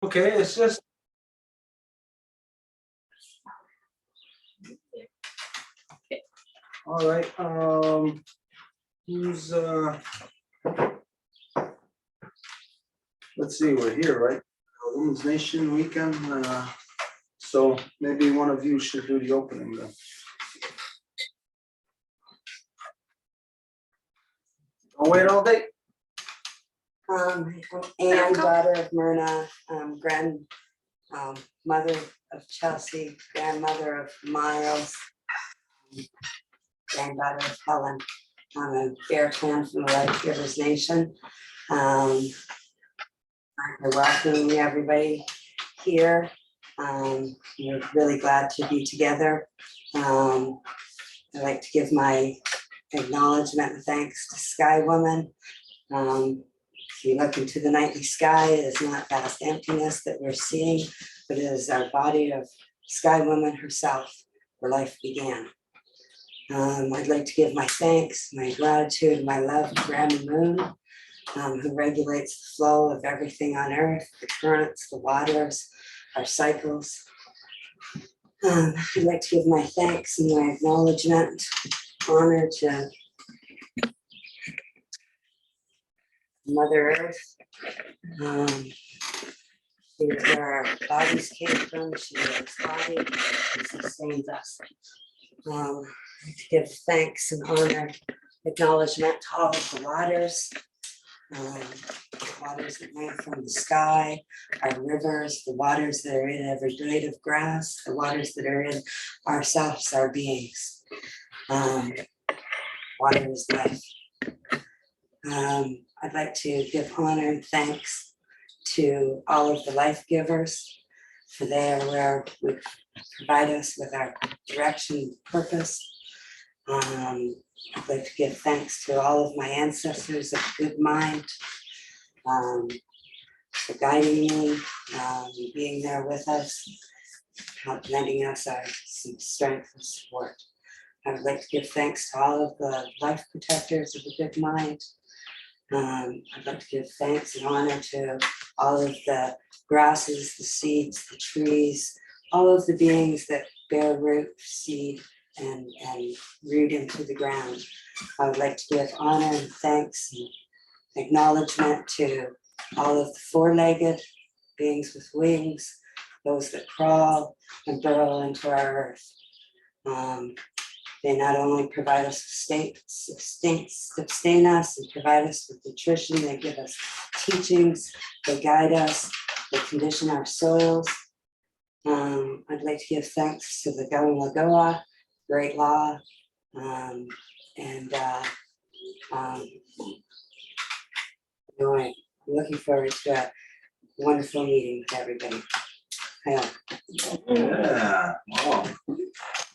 Okay, it's just. All right, who's, let's see, we're here, right? Women's Nation Weekend, so maybe one of you should do the opening then. Don't wait all day. Anne, daughter of Myrna, mother of Chelsea, grandmother of Miles, granddaughter of Helen. I'm a Bear Clan from the Life Givers Nation. I welcome everybody here. We're really glad to be together. I'd like to give my acknowledgement and thanks to Sky Woman. If you look into the nightly sky, it is not vast emptiness that we're seeing, but it is our body of Sky Woman herself, where life began. I'd like to give my thanks, my gratitude, my love to Granny Moon, who regulates the flow of everything on Earth, the currents, the waters, our cycles. I'd like to give my thanks and my acknowledgement, honor to Mother Earth. She is where our bodies came from. She is body and sustains us. To give thanks and honor, acknowledgement to all of the waters that made from the sky, our rivers, the waters that are in every blade of grass, the waters that are in ourselves, our beings. Water is life. I'd like to give honor and thanks to all of the life givers, for they are where we provide us with our direction and purpose. I'd like to give thanks to all of my ancestors of good mind, for guiding me, being there with us, lending us some strength and support. I would like to give thanks to all of the life protectors of the good mind. I'd like to give thanks and honor to all of the grasses, the seeds, the trees, all of the beings that bear root, seed, and root into the ground. I would like to give honor and thanks and acknowledgement to all of the four-legged beings with wings, those that crawl and burrow into our earth. They not only provide us sustain us and provide us with nutrition, they give us teachings, they guide us, they condition our soils. I'd like to give thanks to the Going Lagoa, Great Law, anyway, I'm looking forward to a wonderful meeting with everybody. Yeah, wow.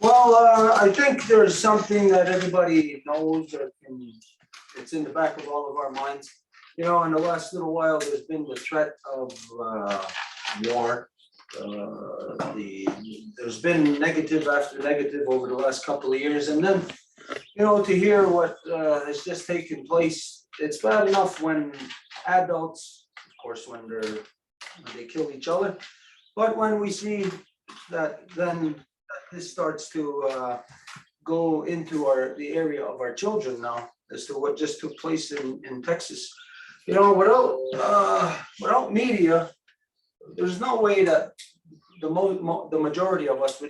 Well, I think there's something that everybody knows, or it's in the back of all of our minds. You know, in the last little while, there's been the threat of war. There's been negative after negative over the last couple of years, and then, you know, to hear what has just taken place, it's bad enough when adults, of course, when they kill each other, but when we see that then this starts to go into the area of our children now, as to what just took place in Texas. You know, without media, there's no way that the majority of us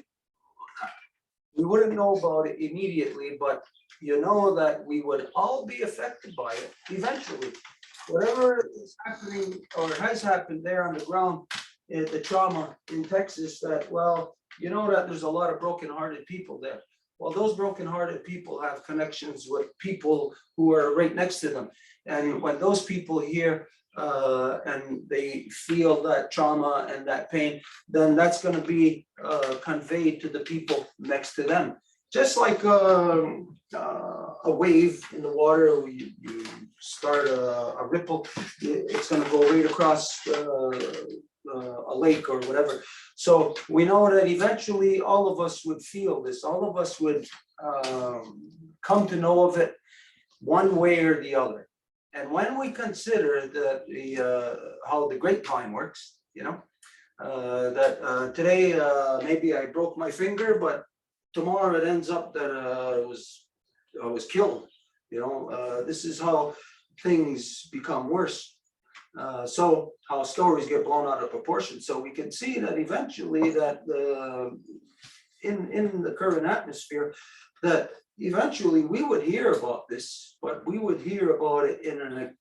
we wouldn't know about it immediately, but you know that we would all be affected by it eventually. Whatever is happening or has happened there on the ground, the trauma in Texas, that, well, you know that there's a lot of broken-hearted people there. Well, those broken-hearted people have connections with people who are right next to them. And when those people hear and they feel that trauma and that pain, then that's going to be conveyed to the people next to them. Just like a wave in the water, you start a ripple, it's going to go right across a lake or whatever. So we know that eventually all of us would feel this, all of us would come to know of it one way or the other. And when we consider how the grapevine works, you know? That today, maybe I broke my finger, but tomorrow it ends up that I was killed, you know? This is how things become worse. So how stories get blown out of proportion. So we can see that eventually that in the current atmosphere, that eventually we would hear about this, but we would hear about it in an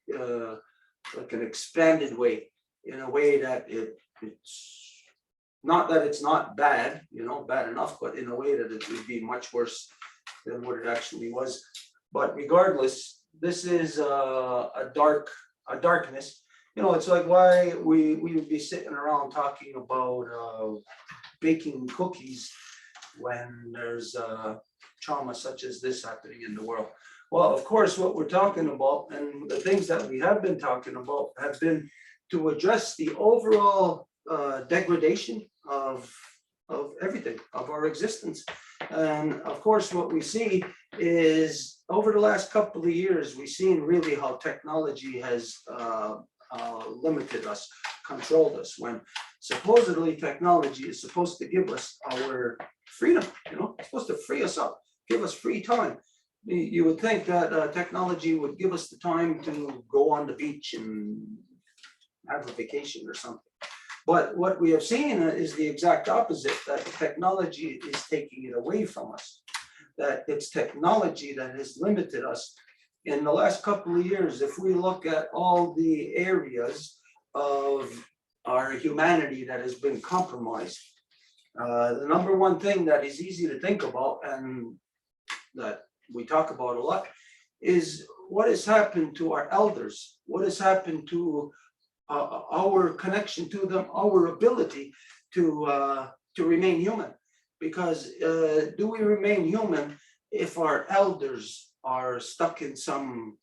like an expanded way, in a way that it's not that it's not bad, you know, bad enough, but in a way that it would be much worse than what it actually was. But regardless, this is a darkness. You know, it's like why we would be sitting around talking about baking cookies when there's trauma such as this happening in the world. Well, of course, what we're talking about and the things that we have been talking about have been to address the overall degradation of everything, of our existence. And of course, what we see is over the last couple of years, we've seen really how technology has limited us, controlled us, when supposedly technology is supposed to give us our freedom, you know, it's supposed to free us up, give us free time. You would think that technology would give us the time to go on the beach and have a vacation or something. But what we have seen is the exact opposite, that the technology is taking it away from us, that it's technology that has limited us. In the last couple of years, if we look at all the areas of our humanity that has been compromised, the number one thing that is easy to think about and that we talk about a lot is what has happened to our elders, what has happened to our connection to them, our ability to remain human. Because do we remain human if our elders are stuck in some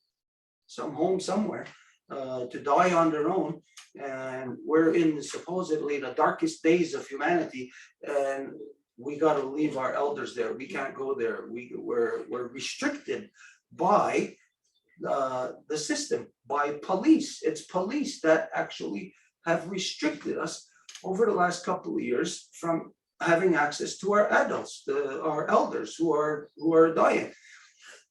home somewhere to die on their own, and we're in supposedly the darkest days of humanity, and we got to leave our elders there? We can't go there. We're restricted by the system, by police. It's police that actually have restricted us over the last couple of years from having access to our adults, our elders who are dying.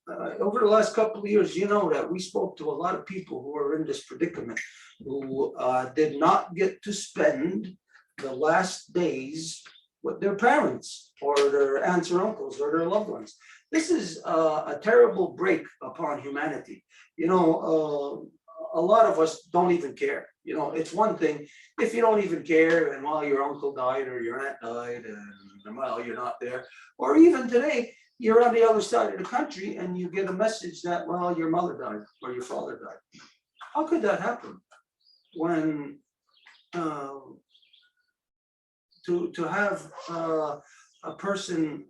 Over the last couple of years, you know that we spoke to a lot of people who are in this predicament, who did not get to spend the last days with their parents or their aunts or uncles or their loved ones. This is a terrible break upon humanity. You know, a lot of us don't even care. You know, it's one thing if you don't even care and while your uncle died or your aunt died and well, you're not there. Or even today, you're on the other side of the country and you get a message that, well, your mother died or your father died. How could that happen when to have a person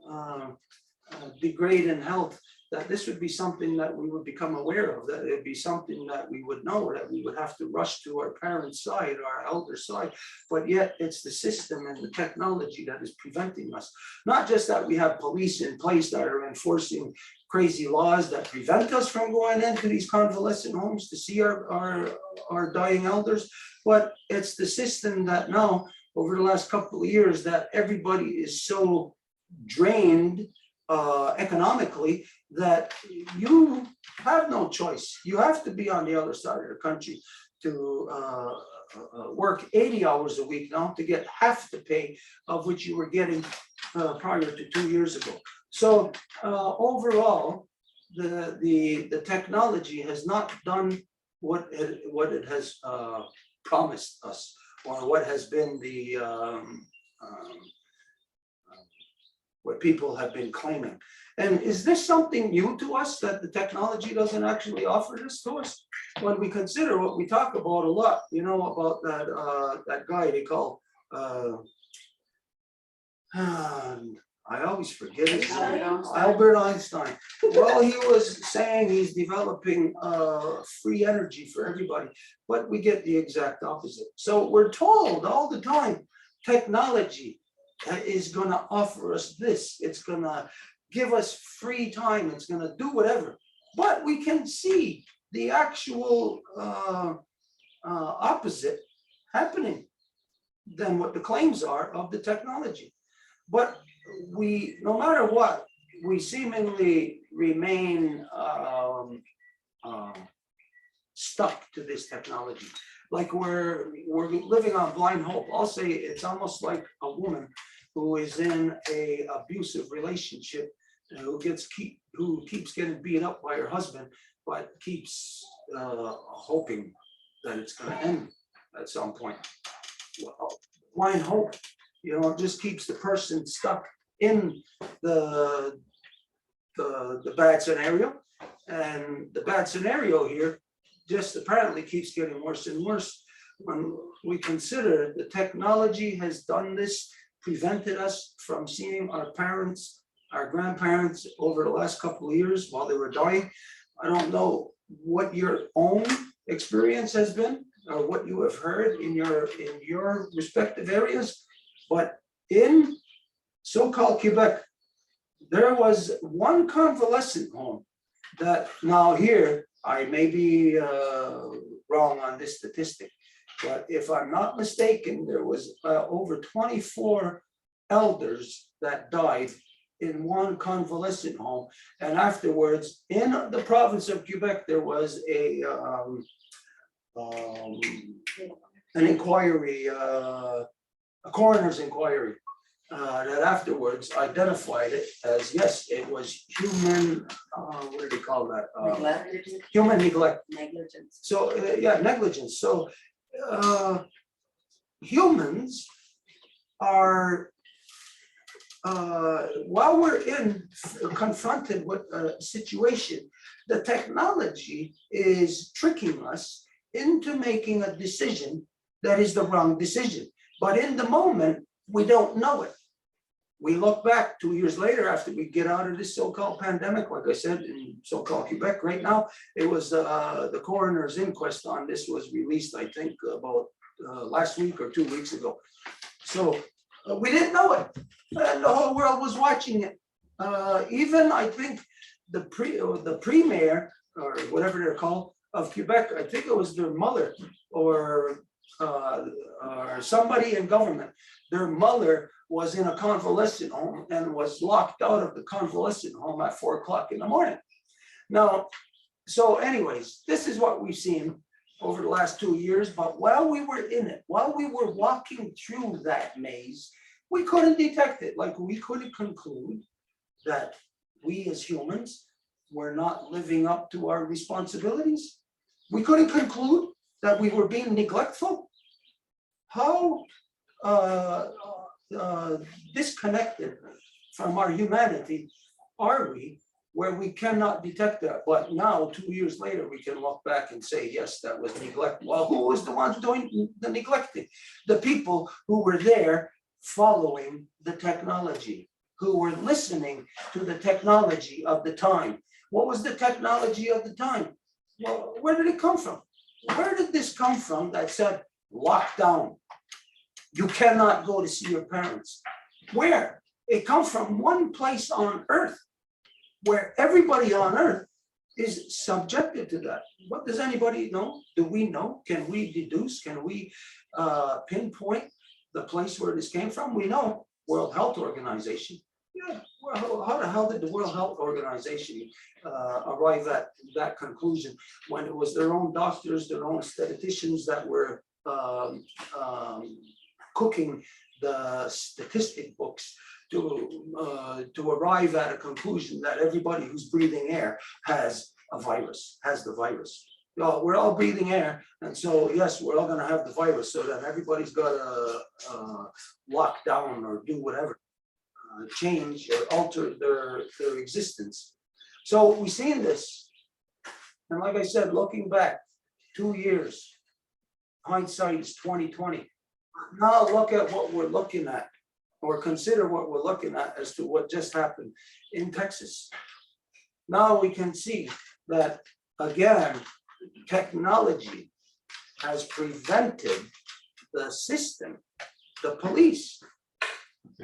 degrade in health, that this would be something that we would become aware of, that it'd be something that we would know, that we would have to rush to our parents' side, our elder side, but yet it's the system and the technology that is preventing us. Not just that we have police in place that are enforcing crazy laws that prevent us from going into these convalescent homes to see our dying elders, but it's the system that now, over the last couple of years, that everybody is so drained economically that you have no choice. You have to be on the other side of the country to work 80 hours a week now to get half the pay of which you were getting prior to 2 years ago. So overall, the technology has not done what it has promised us, or what has been the what people have been claiming. And is this something new to us, that the technology doesn't actually offer this to us? When we consider what we talk about a lot, you know, about that guy they call I always forget his name. Albert Einstein. Well, he was saying he's developing free energy for everybody, but we get the exact opposite. So we're told all the time, technology is going to offer us this. It's going to give us free time. It's going to do whatever. But we can see the actual opposite happening. than what the claims are of the technology. But we, no matter what, we seemingly remain stuck to this technology. Like we're living on blind hope. I'll say it's almost like a woman who is in a abusive relationship, who keeps getting beaten up by her husband, but keeps hoping that it's going to end at some point. Well, blind hope, just keeps the person stuck in the bad scenario, and the bad scenario here just apparently keeps getting worse and worse. When we consider the technology has done this, prevented us from seeing our parents, our grandparents over the last couple of years while they were dying. I don't know what your own experience has been or what you have heard in your respective areas, but in so-called Quebec, there was one convalescent home that, now here, I may be wrong on this statistic, but if I'm not mistaken, there was over 24 elders that died in one convalescent home. And afterwards, in the province of Quebec, there was an inquiry, a coroner's inquiry, that afterwards identified it as, yes, it was human, what do they call that? Human neglect. Negligence. So, yeah, negligence. So humans are, while we're confronted with a situation, the technology is tricking us into making a decision that is the wrong decision. But in the moment, we don't know it. We look back 2 years later after we get out of this so-called pandemic, like I said, in so-called Quebec right now, it was the coroner's inquest on this was released, I think, about last week or 2 weeks ago. So we didn't know it, and the whole world was watching it. Even I think the premier or whatever they're called of Quebec, I think it was their mother or somebody in government. Their mother was in a convalescent home and was locked out of the convalescent home at 4 o'clock in the morning. Now, so anyways, this is what we've seen over the last 2 years, but while we were in it, while we were walking through that maze, we couldn't detect it. Like we couldn't conclude that we as humans were not living up to our responsibilities. We couldn't conclude that we were being neglectful. How disconnected from our humanity are we, where we cannot detect that? But now, 2 years later, we can look back and say, yes, that was neglect. Well, who was the ones doing the neglecting? The people who were there following the technology, who were listening to the technology of the time. What was the technology of the time? Well, where did it come from? Where did this come from that said lockdown? You cannot go to see your parents. Where? It comes from one place on earth where everybody on earth is subjected to that. What does anybody know? Do we know? Can we deduce? Can we pinpoint the place where this came from? We know World Health Organization. Yeah, well, how the hell did the World Health Organization arrive at that conclusion when it was their own doctors, their own statisticians that were cooking the statistic books to arrive at a conclusion that everybody who's breathing air has a virus, has the virus. No, we're all breathing air, and so yes, we're all going to have the virus. So that everybody's got to lock down or do whatever, change or alter their existence. So we've seen this, and like I said, looking back 2 years, hindsight is 2020. Now look at what we're looking at, or consider what we're looking at as to what just happened in Texas. Now we can see that, again, technology has prevented the system, the police,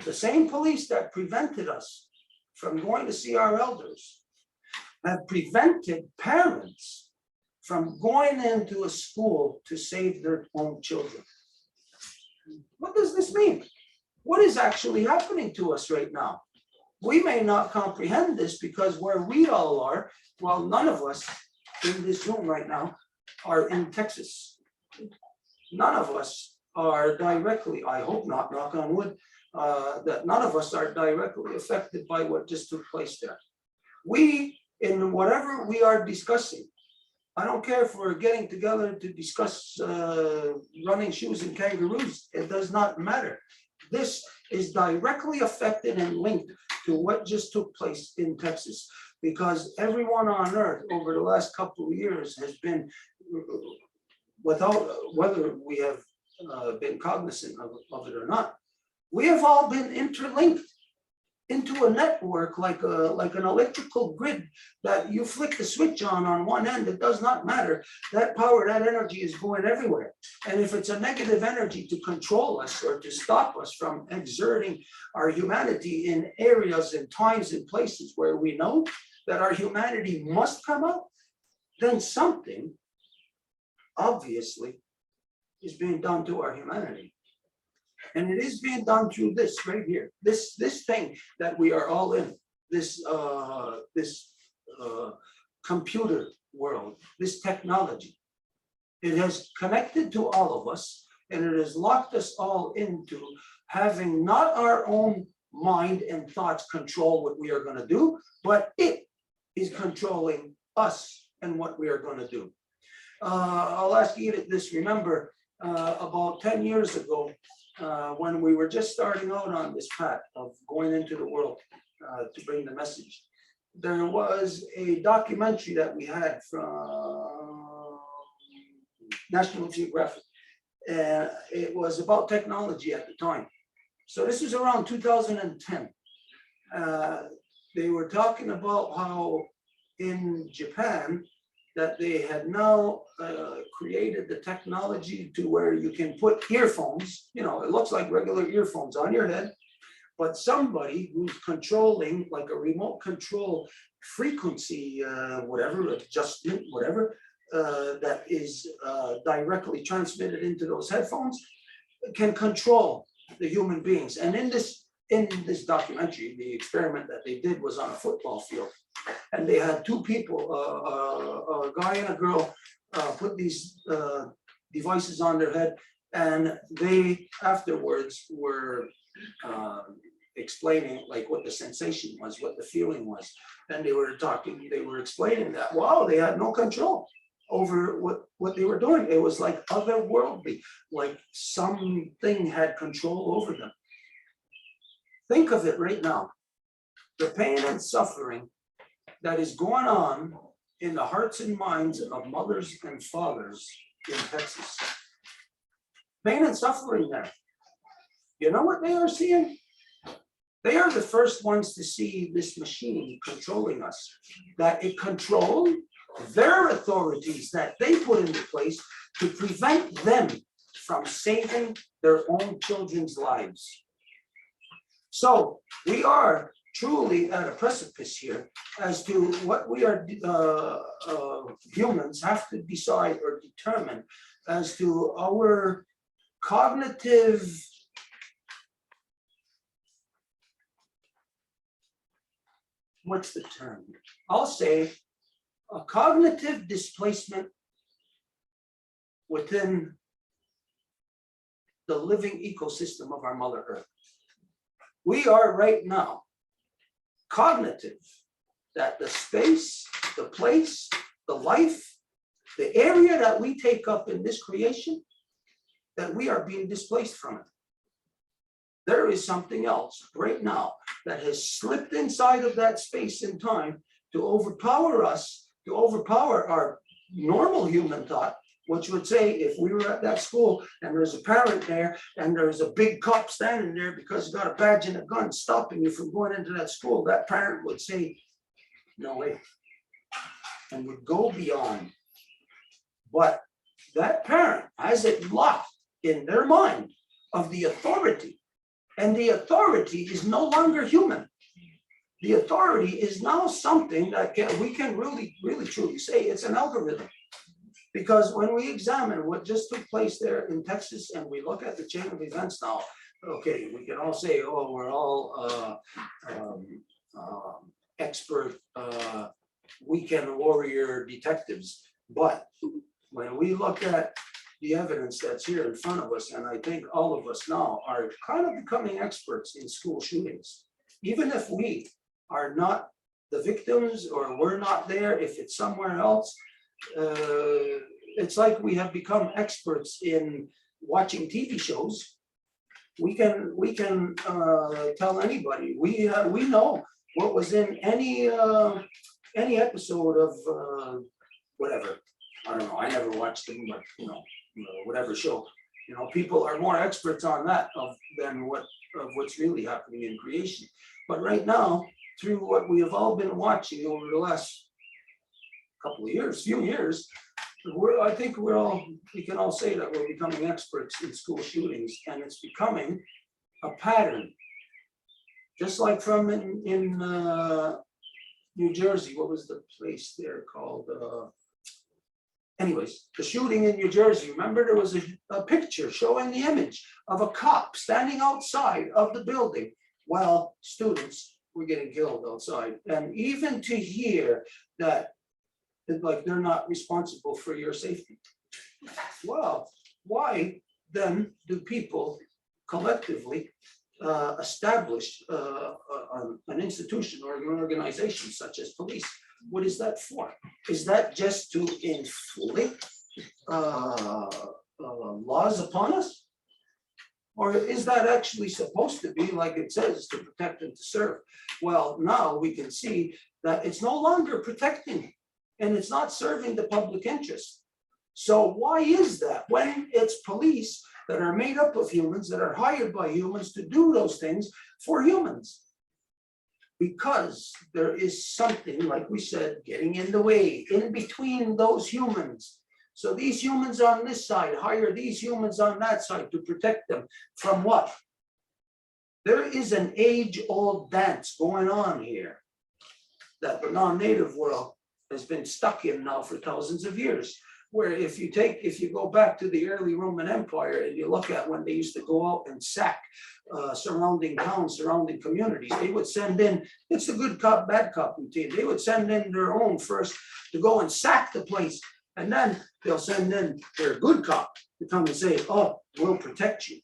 the same police that prevented us from going to see our elders, have prevented parents from going into a school to save their own children. What does this mean? What is actually happening to us right now? We may not comprehend this because where we all are, well, none of us in this room right now are in Texas. None of us are directly, I hope not, knock on wood, that none of us are directly affected by what just took place there. We, in whatever we are discussing, I don't care if we're getting together to discuss running shoes and kangaroos, it does not matter. This is directly affected and linked to what just took place in Texas, because everyone on earth over the last couple of years has been, without whether we have been cognizant of it or not, we have all been interlinked into a network like an electrical grid that you flick the switch on one end, it does not matter. That power, that energy is going everywhere. And if it's a negative energy to control us or to stop us from exerting our humanity in areas and times and places where we know that our humanity must come out, then something obviously is being done to our humanity. And it is being done through this right here, this thing that we are all in, this computer world, this technology. It has connected to all of us, and it has locked us all into having not our own mind and thoughts control what we are going to do, but it is controlling us and what we are going to do. I'll ask Edith this. Remember, about 10 years ago, when we were just starting out on this path of going into the world to bring the message, there was a documentary that we had from National Geographic. It was about technology at the time. So this was around 2010. They were talking about how in Japan, that they had now created the technology to where you can put earphones, you know, it looks like regular earphones on your head, but somebody who's controlling like a remote control frequency, whatever, adjustment, whatever, that is directly transmitted into those headphones can control the human beings. And in this documentary, the experiment that they did was on a football field. And they had two people, a guy and a girl, put these devices on their head, and they afterwards were explaining like what the sensation was, what the feeling was. And they were explaining that, wow, they had no control over what they were doing. It was like otherworldly, like something had control over them. Think of it right now, the pain and suffering that is going on in the hearts and minds of mothers and fathers in Texas. Pain and suffering there. You know what they are seeing? They are the first ones to see this machine controlling us, that it controlled their authorities that they put into place to prevent them from saving their own children's lives. So we are truly at a precipice here as to what we are humans have to decide or determine as to our cognitive what's the term? I'll say a cognitive displacement within the living ecosystem of our Mother Earth. We are right now cognitive that the space, the place, the life, the area that we take up in this creation, that we are being displaced from it. There is something else right now that has slipped inside of that space and time to overpower us, to overpower our normal human thought, which would say if we were at that school and there's a parent there and there's a big cop standing there because he's got a badge and a gun stopping you from going into that school, that parent would say, no way, and would go beyond. But that parent has it locked in their mind of the authority, and the authority is no longer human. The authority is now something that we can really, really truly say it's an algorithm. Because when we examine what just took place there in Texas and we look at the chain of events now, okay, we can all say, oh, we're all expert weekend warrior detectives. But when we look at the evidence that's here in front of us, and I think all of us now are kind of becoming experts in school shootings, even if we are not the victims or we're not there, if it's somewhere else, it's like we have become experts in watching TV shows. We can tell anybody. We know what was in any episode of whatever. I don't know. I never watched them, but whatever show. People are more experts on that than what's really happening in creation. But right now, through what we have all been watching over the last few years, I think we can all say that we're becoming experts in school shootings, and it's becoming a pattern. Just like from in New Jersey, what was the place there called? Anyways, the shooting in New Jersey, remember there was a picture showing the image of a cop standing outside of the building while students were getting killed outside. And even to hear that, like, they're not responsible for your safety. Well, why then do people collectively establish an institution or an organization such as police? What is that for? Is that just to inflict laws upon us? Or is that actually supposed to be, like it says, to protect and to serve? Well, now we can see that it's no longer protecting and it's not serving the public interest. So why is that? When it's police that are made up of humans, that are hired by humans to do those things for humans. Because there is something, like we said, getting in the way, in between those humans. So these humans on this side hire these humans on that side to protect them from what? There is an age-old dance going on here that the non-native world has been stuck in now for thousands of years. Where if you go back to the early Roman Empire and you look at when they used to go out and sack surrounding towns, surrounding communities, they would send in, it's the good cop, bad cop routine. They would send in their own first to go and sack the place. And then they'll send in their good cop to come and say, oh, we'll protect you.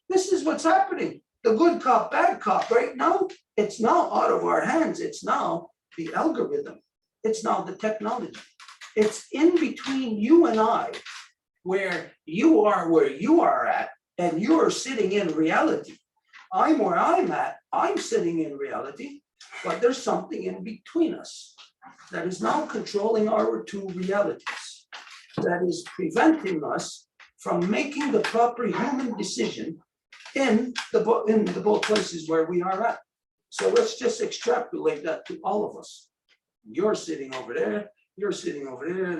This is what's happening. The good cop, bad cop right now, it's now out of our hands. It's now the algorithm. It's now the technology. It's in between you and I, where you are at, and you're sitting in reality. I'm where I'm at, I'm sitting in reality, but there's something in between us that is now controlling our two realities, that is preventing us from making the proper human decision in the both places where we are at. So let's just extrapolate that to all of us. You're sitting over there, you're sitting over there,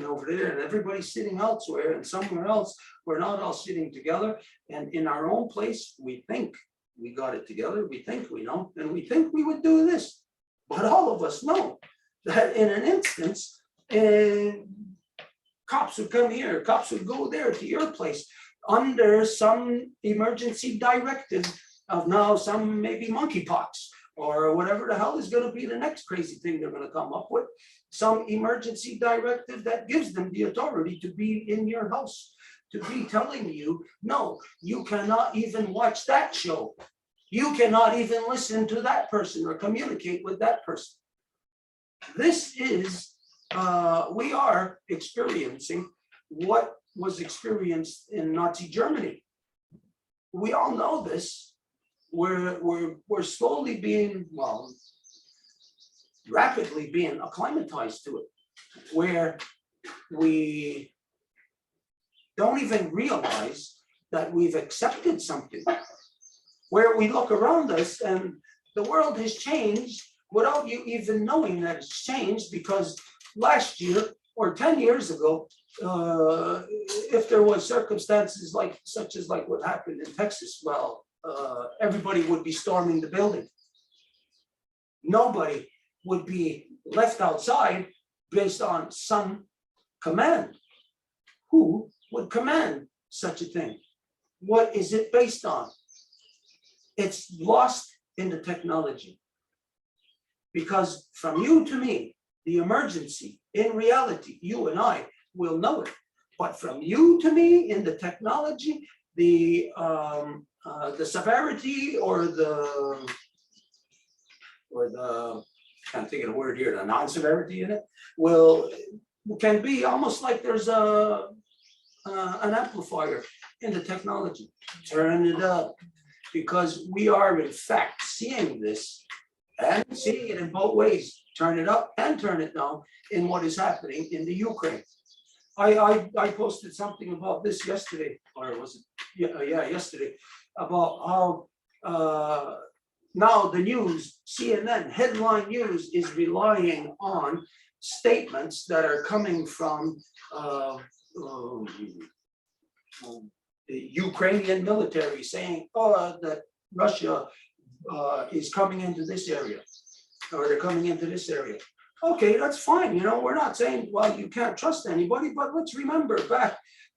and everybody's sitting elsewhere and somewhere else. We're not all sitting together, and in our own place, we think we got it together, we think we know, and we think we would do this. But all of us know that in an instance, cops would come here, cops would go there to your place under some emergency directive of now some maybe monkeypox or whatever the hell is going to be the next crazy thing they're going to come up with. Some emergency directive that gives them the authority to be in your house, to be telling you, no, you cannot even watch that show. You cannot even listen to that person or communicate with that person. This is, we are experiencing what was experienced in Nazi Germany. We all know this. We're slowly being, well, rapidly being acclimatized to it, where we don't even realize that we've accepted something, where we look around us and the world has changed without you even knowing that it's changed, because last year or 10 years ago, if there was circumstances such as what happened in Texas, well, everybody would be storming the building. Nobody would be left outside based on some command. who would command such a thing? What is it based on? It's lost in the technology. Because from you to me, the emergency, in reality, you and I will know it. But from you to me, in the technology, the severity or the can't think of the word here, the non-severity in it, can be almost like there's an amplifier in the technology. Turn it up, because we are in fact seeing this and seeing it in both ways. Turn it up and turn it down in what is happening in the Ukraine. I posted something about this yesterday, or was it? Yeah, yesterday, about how now the news, CNN headline news, is relying on statements that are coming from the Ukrainian military saying, that Russia is coming into this area, or they're coming into this area. Okay, that's fine. You know, we're not saying, well, you can't trust anybody, but let's remember back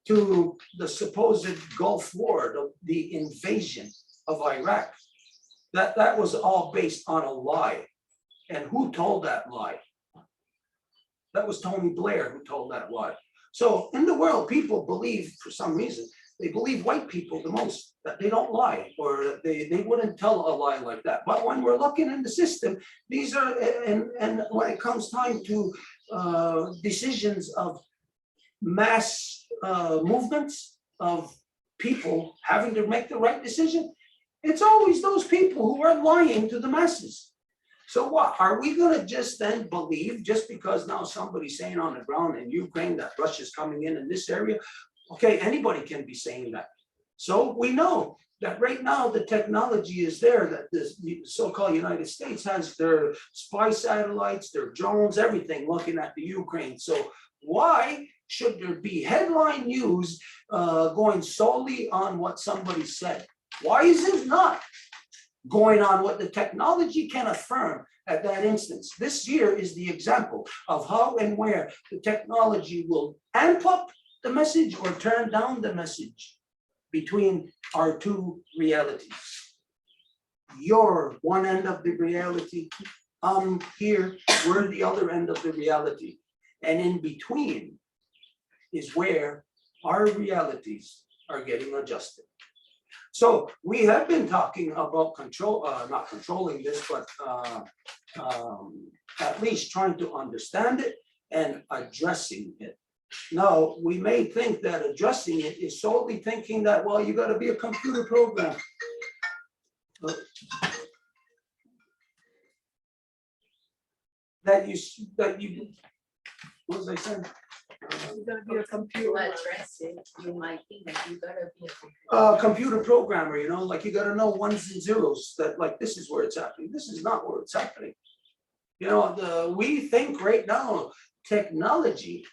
to the supposed Gulf War, the invasion of Iraq. That was all based on a lie. And who told that lie? That was Tony Blair who told that lie. So in the world, people believe, for some reason, they believe white people the most, that they don't lie, or they wouldn't tell a lie like that. But when we're looking in the system, these are, and when it comes time to decisions of mass movements of people having to make the right decision, it's always those people who are lying to the masses. So what, are we gonna just then believe, just because now somebody's saying on the ground in Ukraine that Russia's coming in this area? Okay, anybody can be saying that. So we know that right now the technology is there, that the so-called United States has their spy satellites, their drones, everything looking at the Ukraine. So why should there be headline news going solely on what somebody said? Why is it not going on what the technology can affirm at that instance? This year is the example of how and where the technology will amp up the message or turn down the message between our two realities. You're one end of the reality, I'm here, we're the other end of the reality. And in between is where our realities are getting adjusted. So we have been talking about not controlling this, but at least trying to understand it and addressing it. Now, we may think that addressing it is solely thinking that, well, you got to be a computer program. That you, what was I saying? You gotta be a computer. Address it, you might think that you gotta be a Computer programmer, you know, like you got to know ones and zeros, that like this is where it's happening. This is not where it's happening. You know, we think right now technology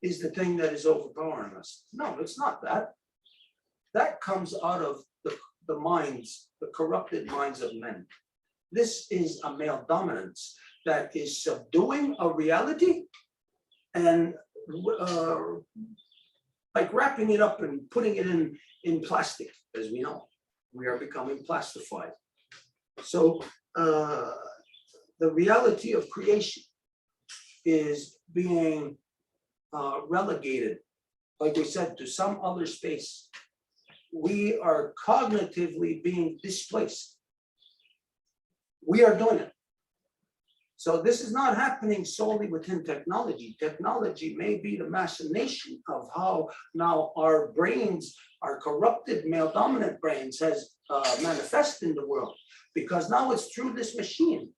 is the thing that is overpowering us. No, it's not that. That comes out of the minds, the corrupted minds of men. This is a male dominance that is subduing a reality and like wrapping it up and putting it in plastic, as we know. We are becoming plastified. So the reality of creation is being relegated, like we said, to some other space. We are cognitively being displaced. We are doing it. So this is not happening solely within technology. Technology may be the machination of how now our brains, our corrupted male dominant brains has manifest in the world, because now it's through this machine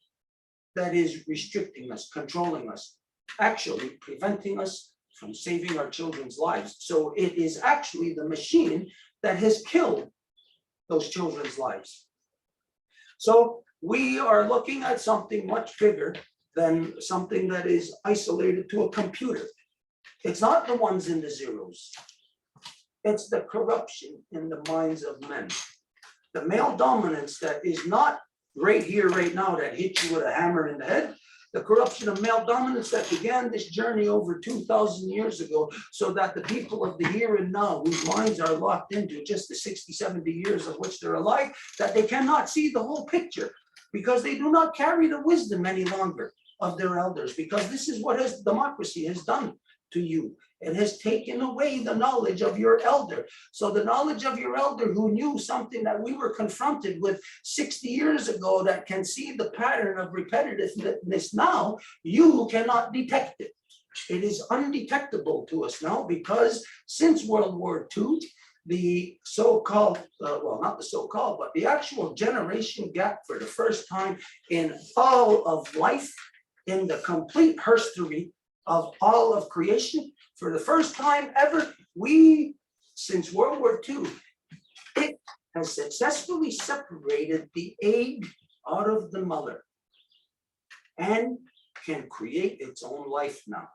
that is restricting us, controlling us, actually preventing us from saving our children's lives. So it is actually the machine that has killed those children's lives. So we are looking at something much bigger than something that is isolated to a computer. It's not the ones and the zeros. It's the corruption in the minds of men. The male dominance that is not right here, right now, that hits you with a hammer in the head. the corruption of male dominance that began this journey over 2,000 years ago, so that the people of the here and now, whose minds are locked into just the 60, 70 years of which they're alive, that they cannot see the whole picture, because they do not carry the wisdom any longer of their elders, because this is what democracy has done to you. It has taken away the knowledge of your elder. So the knowledge of your elder who knew something that we were confronted with 60 years ago, that can see the pattern of repetitiveness now, you cannot detect it. It is undetectable to us now, because since World War II, the so-called, well, not the so-called, but the actual generation gap for the first time in all of life, in the complete history of all of creation, for the first time ever, since World War II, it has successfully separated the egg out of the mother and can create its own life now.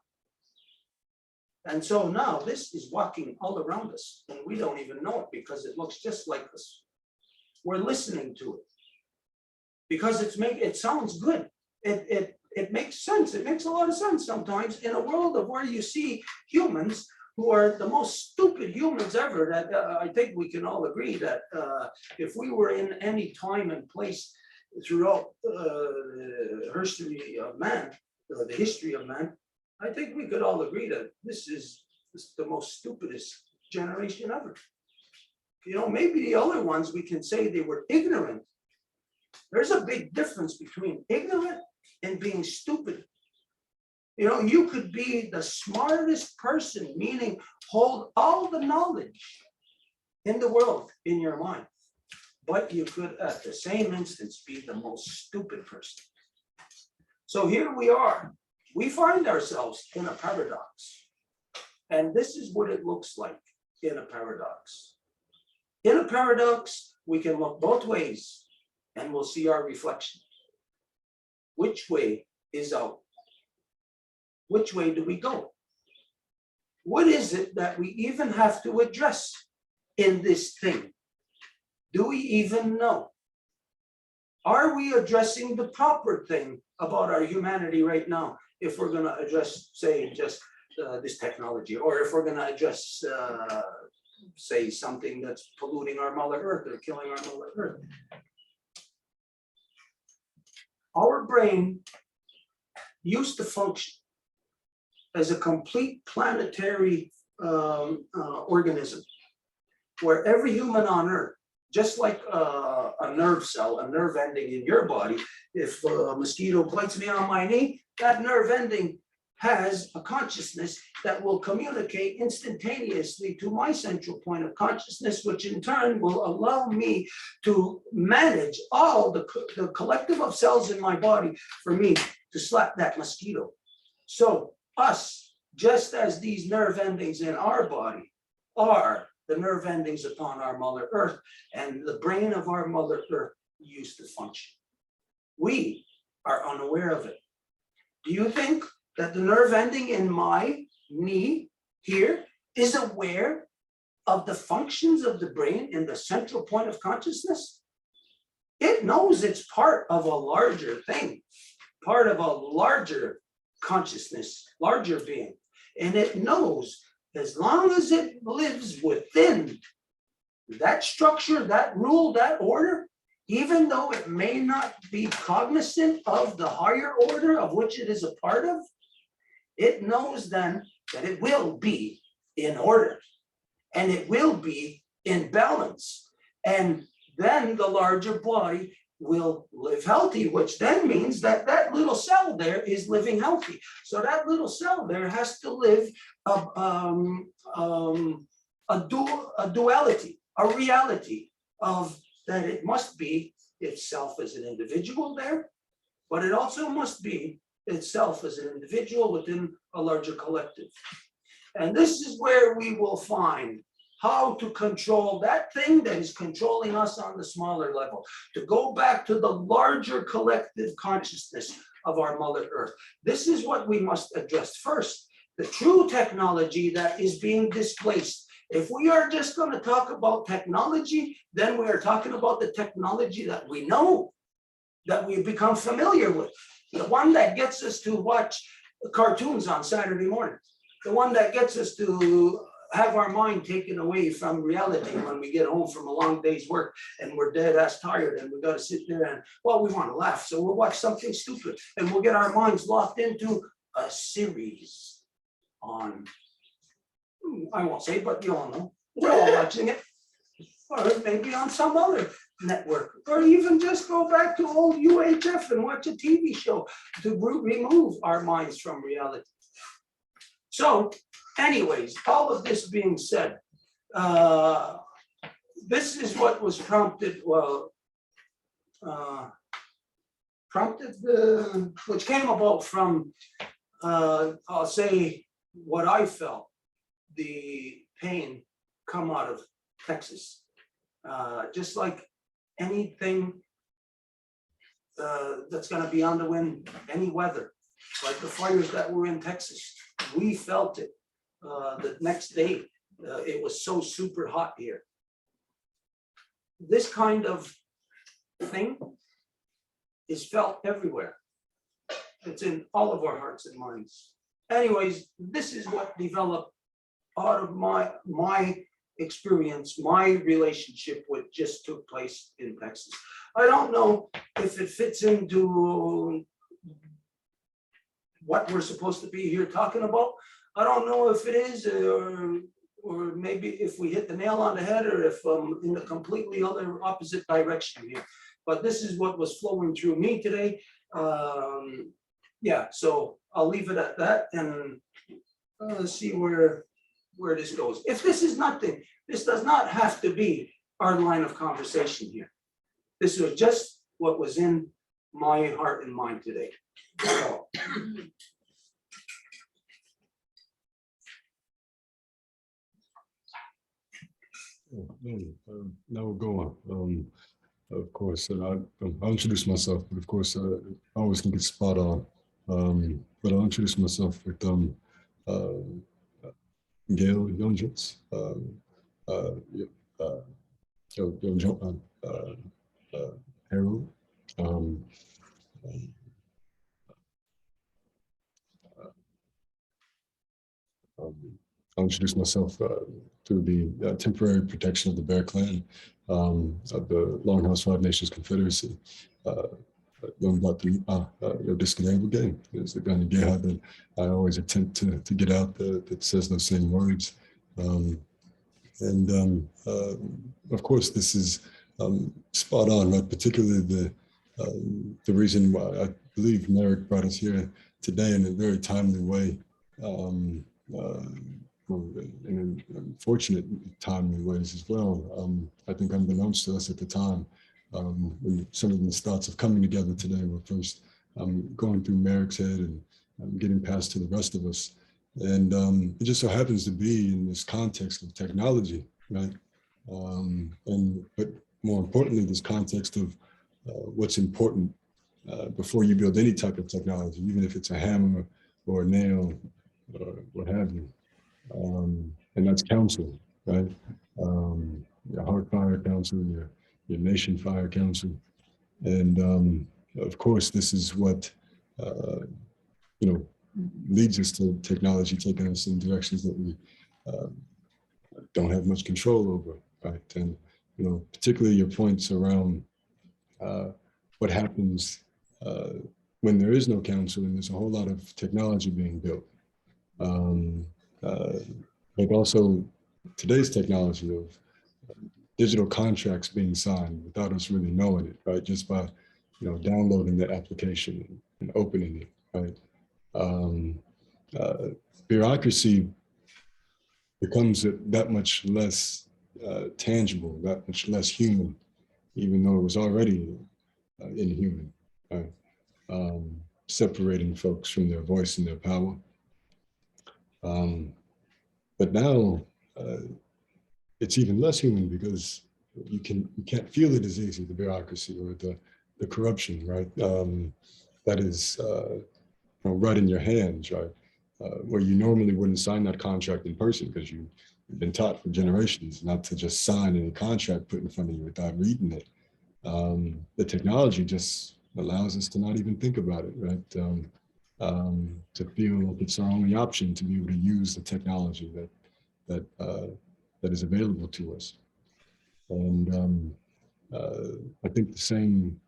And so now this is walking all around us, and we don't even know it, because it looks just like us. We're listening to it because it sounds good. It makes sense. It makes a lot of sense sometimes in a world of where you see humans who are the most stupid humans ever, that I think we can all agree that if we were in any time and place throughout the history of man, the history of man, I think we could all agree that this is the most stupidest generation ever. You know, maybe the other ones we can say they were ignorant. There's a big difference between ignorant and being stupid. You know, you could be the smartest person, meaning hold all the knowledge in the world in your mind, but you could at the same instance be the most stupid person. So here we are. We find ourselves in a paradox. And this is what it looks like in a paradox. In a paradox, we can look both ways and we'll see our reflection. Which way is out? Which way do we go? What is it that we even have to address in this thing? Do we even know? Are we addressing the proper thing about our humanity right now? If we're going to address, say, just this technology, or if we're going to address, say, something that's polluting our Mother Earth or killing our Mother Earth. Our brain used to function as a complete planetary organism, where every human on Earth, just like a nerve cell, a nerve ending in your body, if a mosquito bites me on my knee, that nerve ending has a consciousness that will communicate instantaneously to my central point of consciousness, which in turn will allow me to manage all the collective of cells in my body for me to slap that mosquito. So us, just as these nerve endings in our body are the nerve endings upon our Mother Earth, and the brain of our Mother Earth used to function. We are unaware of it. Do you think that the nerve ending in my knee here is aware of the functions of the brain in the central point of consciousness? It knows it's part of a larger thing, part of a larger consciousness, larger being. And it knows as long as it lives within that structure, that rule, that order, even though it may not be cognizant of the higher order of which it is a part of, it knows then that it will be in order and it will be in balance. And then the larger body will live healthy, which then means that that little cell there is living healthy. So that little cell there has to live a duality, a reality of that it must be itself as an individual there, but it also must be itself as an individual within a larger collective. And this is where we will find how to control that thing that is controlling us on the smaller level, to go back to the larger collective consciousness of our Mother Earth. This is what we must address first, the true technology that is being displaced. If we are just going to talk about technology, then we are talking about the technology that we know. that we've become familiar with. The one that gets us to watch cartoons on Saturday mornings. The one that gets us to have our mind taken away from reality when we get home from a long day's work and we're dead ass tired and we gotta sit there and, well, we wanna laugh, so we'll watch something stupid and we'll get our minds locked into a series on, I won't say, but you all know, we're all watching it. Or maybe on some other network, or even just go back to old UHF and watch a TV show to remove our minds from reality. So anyways, all of this being said, this is what was prompted, well, which came about from, I'll say what I felt, the pain come out of Texas. Just like anything that's gonna be on the wind, any weather, like the fires that were in Texas, we felt it. The next day, it was so super hot here. This kind of thing is felt everywhere. It's in all of our hearts and minds. Anyways, this is what developed out of my experience, my relationship with just took place in Texas. I don't know if it fits into what we're supposed to be here talking about. I don't know if it is, or maybe if we hit the nail on the head, or if I'm in a completely other opposite direction here. But this is what was flowing through me today. Yeah, so I'll leave it at that and see where this goes. If this is nothing, this does not have to be our line of conversation here. This was just what was in my heart and mind today. So, Now we'll go on. Of course, and I'll introduce myself, but of course, I always can get spot on. But I'll introduce myself with Gail Youngins, Harold. I'll introduce myself through the temporary protection of the Bear Clan of the Longhouse Five Nations Confederacy. Young Dr. Your Disconnected Game is the gun you have that I always attempt to get out that says those same words. Of course, this is spot on, right? Particularly the reason why I believe Merrick brought us here today in a very timely way. In unfortunate timely ways as well. I think unbeknownst to us at the time, when some of these thoughts of coming together today were first going through Merrick's head and getting past to the rest of us. And it just so happens to be in this context of technology, right? But more importantly, this context of what's important before you build any type of technology, even if it's a hammer or a nail or what have you. And that's council, right? Your Heart Fire Council, your Nation Fire Council. And of course, this is what, leads us to technology taking us in directions that we don't have much control over, right? And, particularly your points around what happens when there is no council and there's a whole lot of technology being built. But also today's technology of digital contracts being signed without us really knowing it, right? Just by, downloading the application and opening it, right? Bureaucracy becomes that much less tangible, that much less human, even though it was already inhuman, right? Separating folks from their voice and their power. But now it's even less human because you can't feel it as easy, the bureaucracy or the corruption, right? That is right in your hands, right? Where you normally wouldn't sign that contract in person because you've been taught for generations not to just sign any contract put in front of you without reading it. The technology just allows us to not even think about it, right? To feel like it's our only option to be able to use the technology that is available to us. And I think the same,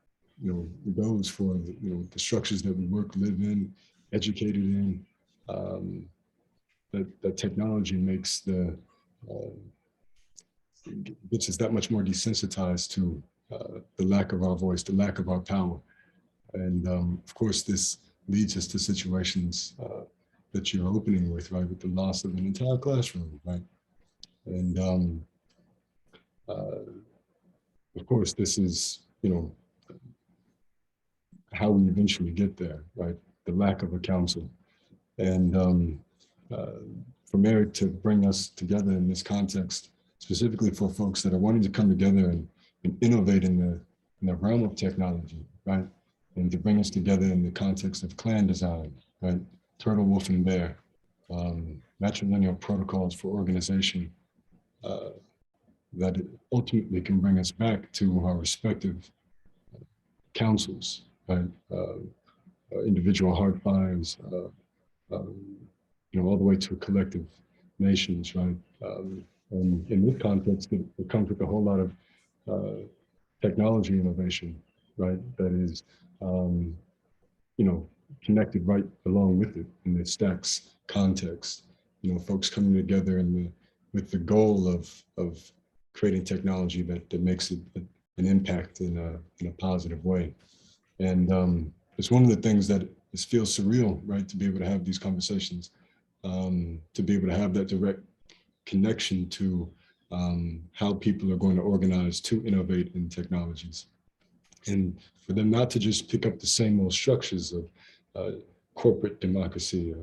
goes for the structures that we work, live in, educated in. That technology makes gets us that much more desensitized to the lack of our voice, the lack of our power. And of course, this leads us to situations that you're opening with, right, with the loss of an entire classroom, right? And of course, this is, how we eventually get there, right? The lack of a council. And for Eric to bring us together in this context, specifically for folks that are wanting to come together and innovate in the realm of technology, right? And to bring us together in the context of clan design, right? Turtle, Wolf, and Bear, matrilineal protocols for organization that ultimately can bring us back to our respective councils, right? Individual heart files, all the way to collective nations, right? And in this context, it comes with a whole lot of technology innovation, right? That is, connected right along with it in the stacks context. Folks coming together with the goal of creating technology that makes it an impact in a positive way. And it's one of the things that feels surreal, right? To be able to have these conversations, to be able to have that direct connection to how people are going to organize to innovate in technologies. And for them not to just pick up the same old structures of corporate democracy,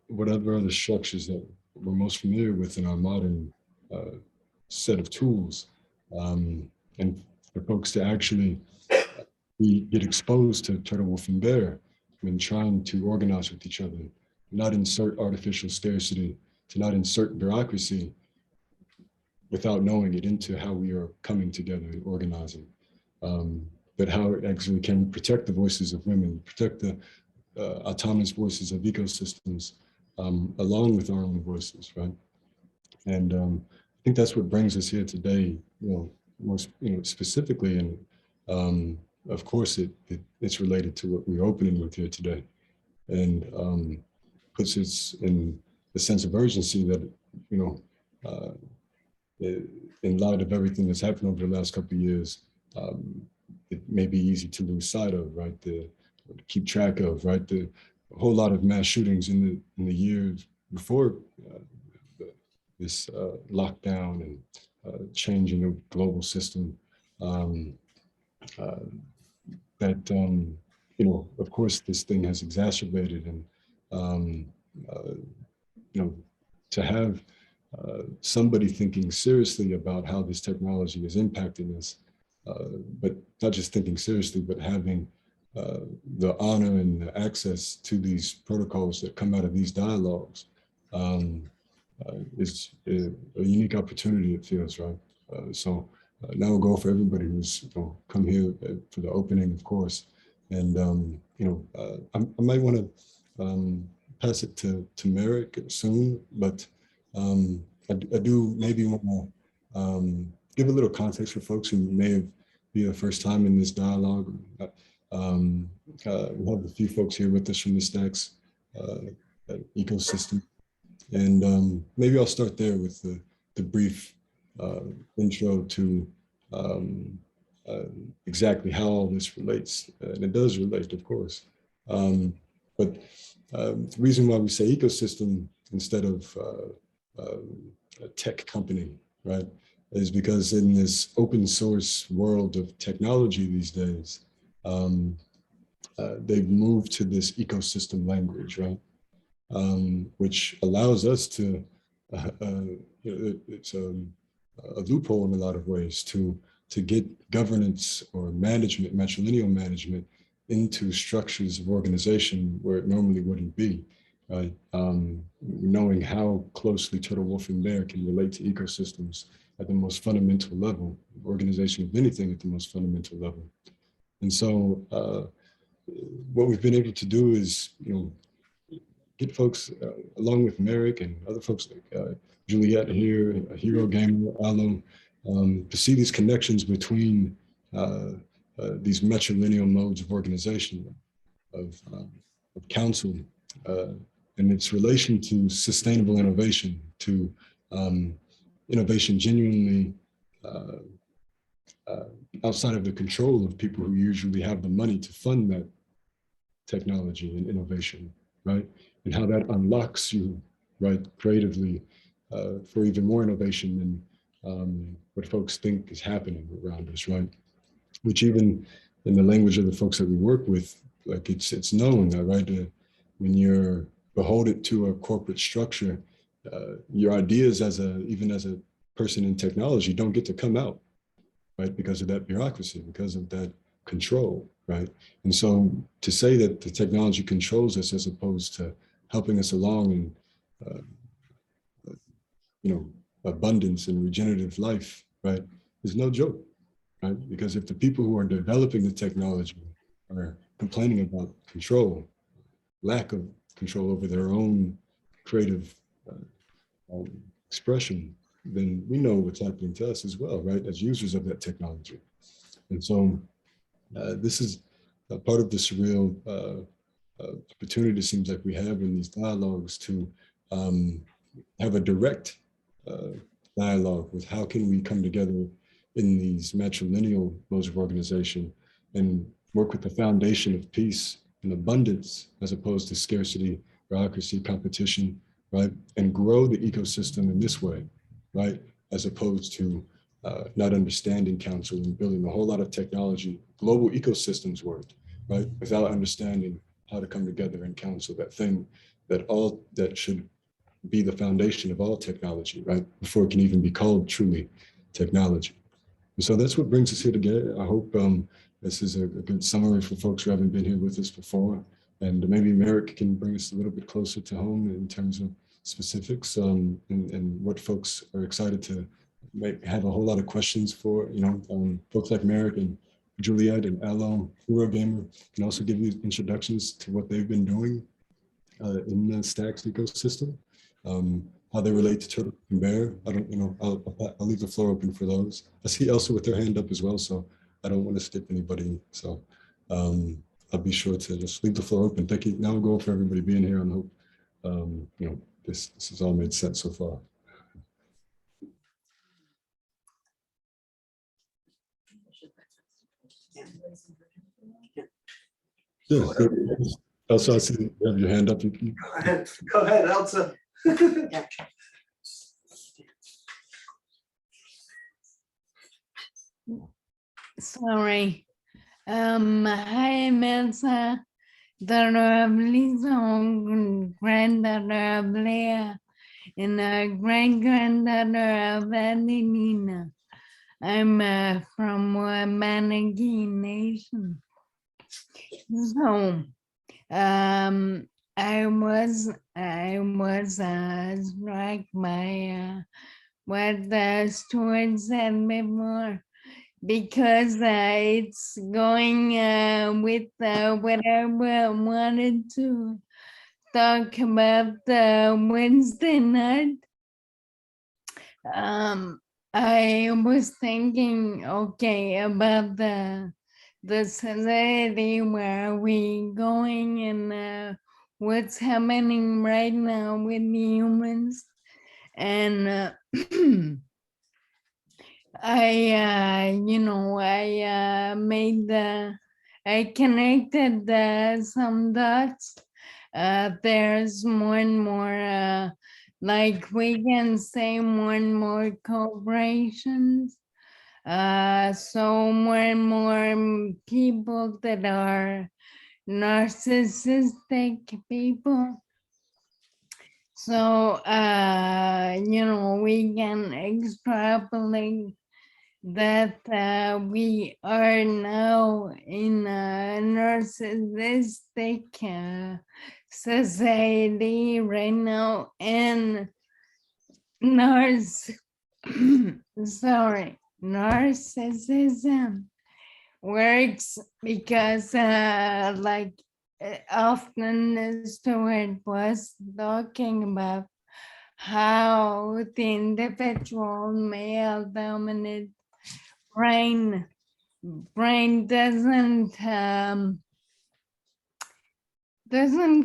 whatever other structures that we're most familiar with in our modern set of tools, and for folks to actually get exposed to Turtle, Wolf, and Bear when trying to organize with each other, not insert artificial scarcity, to not insert bureaucracy without knowing it into how we are coming together and organizing. But how it actually can protect the voices of women, protect the autonomous voices of ecosystems, along with our own voices, right? And I think that's what brings us here today, most specifically, and of course it's related to what we're opening with here today, and puts us in the sense of urgency that, in light of everything that's happened over the last couple of years, it may be easy to lose sight of, right? To keep track of, right? A whole lot of mass shootings in the years before this lockdown and changing the global system. Of course, this thing has exacerbated, and to have somebody thinking seriously about how this technology is impacting us, but not just thinking seriously, but having the honor and the access to these protocols that come out of these dialogues is a unique opportunity, it feels, right? So now we'll go for everybody who's come here for the opening, of course. And I might want to pass it to Merrick soon, but I do maybe want to give a little context for folks who may have been the first time in this dialogue. We have a few folks here with us from the Stacks ecosystem, and maybe I'll start there with the brief intro to exactly how all this relates, and it does relate, of course. But the reason why we say ecosystem instead of a tech company, right, is because in this open source world of technology these days, they've moved to this ecosystem language, right, which allows us to, it's a loophole in a lot of ways to get governance or management, matrilineal management, into structures of organization where it normally wouldn't be, right? Knowing how closely Turtle, Wolf, and Bear can relate to ecosystems at the most fundamental level, organization of anything at the most fundamental level. And so what we've been able to do is, get folks along with Merrick and other folks like Juliet here, Hero Gamer, Alum, to see these connections between these matrilineal modes of organization, of council, and its relation to sustainable innovation, to innovation genuinely outside of the control of people who usually have the money to fund that technology and innovation, right? And how that unlocks you, right, creatively for even more innovation than what folks think is happening around us, right? Which even in the language of the folks that we work with, like it's known that, right, when you're beholden to a corporate structure, your ideas even as a person in technology don't get to come out, right? Because of that bureaucracy, because of that control, right? And so to say that the technology controls us as opposed to helping us along in, abundance and regenerative life, right, is no joke, right? Because if the people who are developing the technology are complaining about control, lack of control over their own creative expression, then we know what's happening to us as well, right, as users of that technology. And so this is a part of the surreal opportunity it seems like we have in these dialogues to have a direct dialogue with how can we come together in these matrilineal modes of organization and work with the foundation of peace and abundance as opposed to scarcity, bureaucracy, competition, right? And grow the ecosystem in this way, right? As opposed to not understanding council and building a whole lot of technology, global ecosystems work, right? Without understanding how to come together in council, that thing that should be the foundation of all technology, right? Before it can even be called truly technology. And so that's what brings us here together. I hope this is a good summary for folks who haven't been here with us before. And maybe Merrick can bring us a little bit closer to home in terms of specifics and what folks are excited to have a whole lot of questions for, folks like Merrick and Juliet and Allo, Hero Gamer, can also give you introductions to what they've been doing in the Stacks ecosystem, how they relate to Turtle and Bear. I don't, I'll leave the floor open for those. I see Elsa with her hand up as well, so I don't want to skip anybody. So I'll be sure to just leave the floor open. Thank you. Now we'll go for everybody being here and hope, this has all made sense so far. Yeah, Elsa, I see you have your hand up. Go ahead, Elsa. Sorry. Hi, Melissa, daughter of Lisa, granddaughter of Leah, and great-granddaughter of Adelina. I'm from Managee Nation. So, I was struck by what Stuart said before, because it's going with what I wanted to talk about Wednesday night. I was thinking, okay, about the society, where are we going, and what's happening right now with humans. And I connected some dots. There's more and more, like we can say, more and more corporations. So more and more people that are narcissistic people. So, we can extrapolate that we are now in a narcissistic society right now, and narcissism works because like often Stuart was talking about how the individual male dominant brain doesn't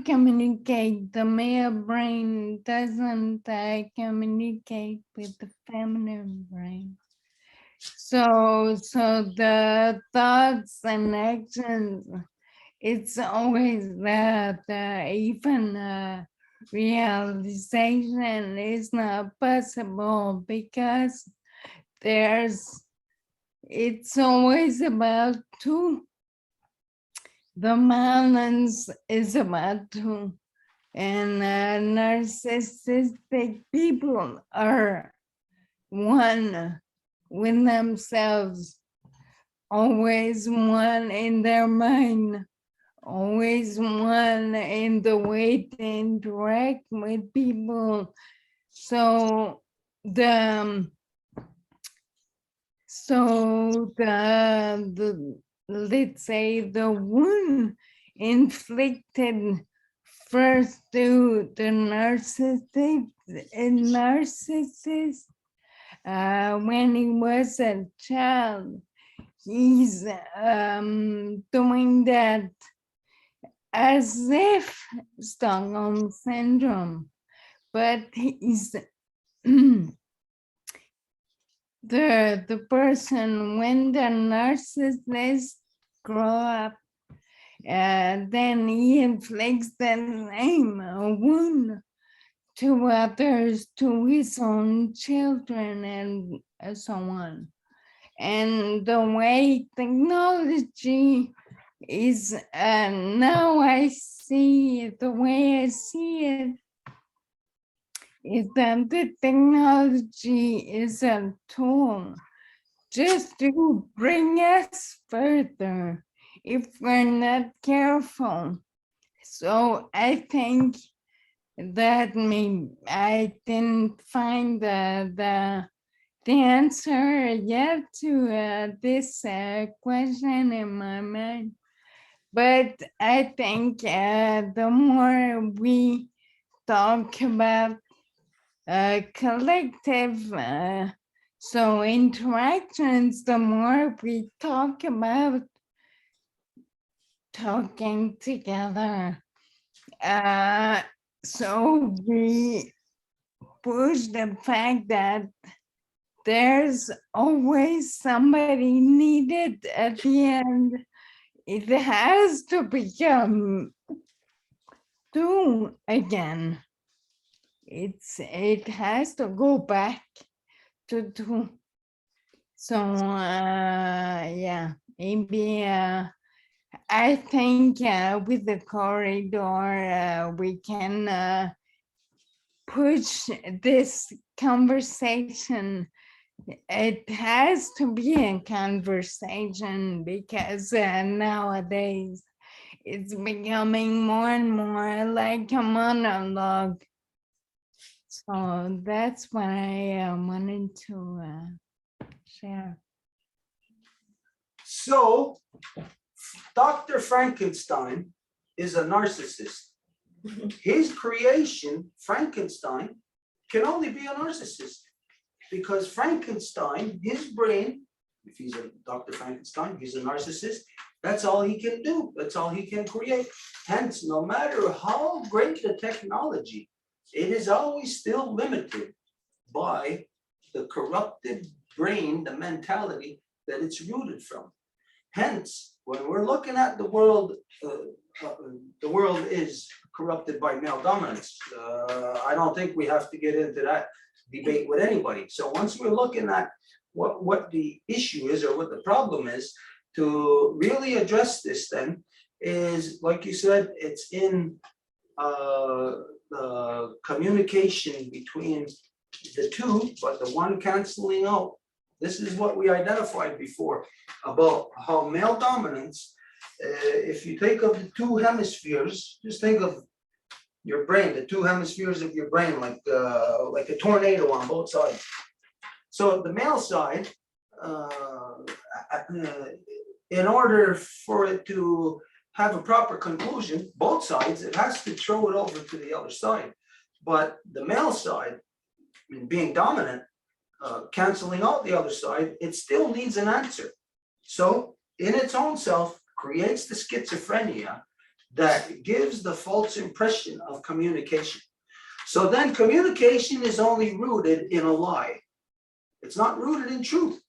communicate. The male brain doesn't communicate with the feminine brain. So the thoughts and actions, it's always that even realization is not possible because it's always about two. The balance is about two. And narcissistic people are one with themselves, always one in their mind, always one in the way they interact with people. So the let's say the wound inflicted first to the narcissist when he was a child, he's doing that as if Stockholm syndrome, but he's the person when the narcissist grow up, then he inflicts the same wound to others, to his own children, and so on. And the way technology is now I see it, the way I see it is that the technology is a tool just to bring us further if we're not careful. So I think that I didn't find the answer yet to this question in my mind. But I think the more we talk about collective interactions, the more we talk about talking together. So we push the fact that there's always somebody needed at the end. It has to become two again. It has to go back to two. So yeah, maybe I think with the corridor we can push this conversation. It has to be a conversation because nowadays it's becoming more and more like a monologue. So that's what I wanted to share. So, Dr. Frankenstein is a narcissist. His creation, Frankenstein, can only be a narcissist because Frankenstein, his brain, if he's a Dr. Frankenstein, he's a narcissist, that's all he can do. That's all he can create. Hence, no matter how great the technology, it is always still limited by the corrupted brain, the mentality that it's rooted from. Hence, when we're looking at the world is corrupted by male dominance. I don't think we have to get into that debate with anybody. So once we're looking at what the issue is or what the problem is, to really address this then is, like you said, it's in the communication between the two, but the one canceling out. This is what we identified before about how male dominance, if you think of the two hemispheres, just think of your brain, the two hemispheres of your brain, like a tornado on both sides. So the male side in order for it to have a proper conclusion, both sides, it has to throw it over to the other side. But the male side, being dominant, canceling out the other side, it still needs an answer. So in its own self creates the schizophrenia that gives the false impression of communication. So then communication is only rooted in a lie. It's not rooted in truth,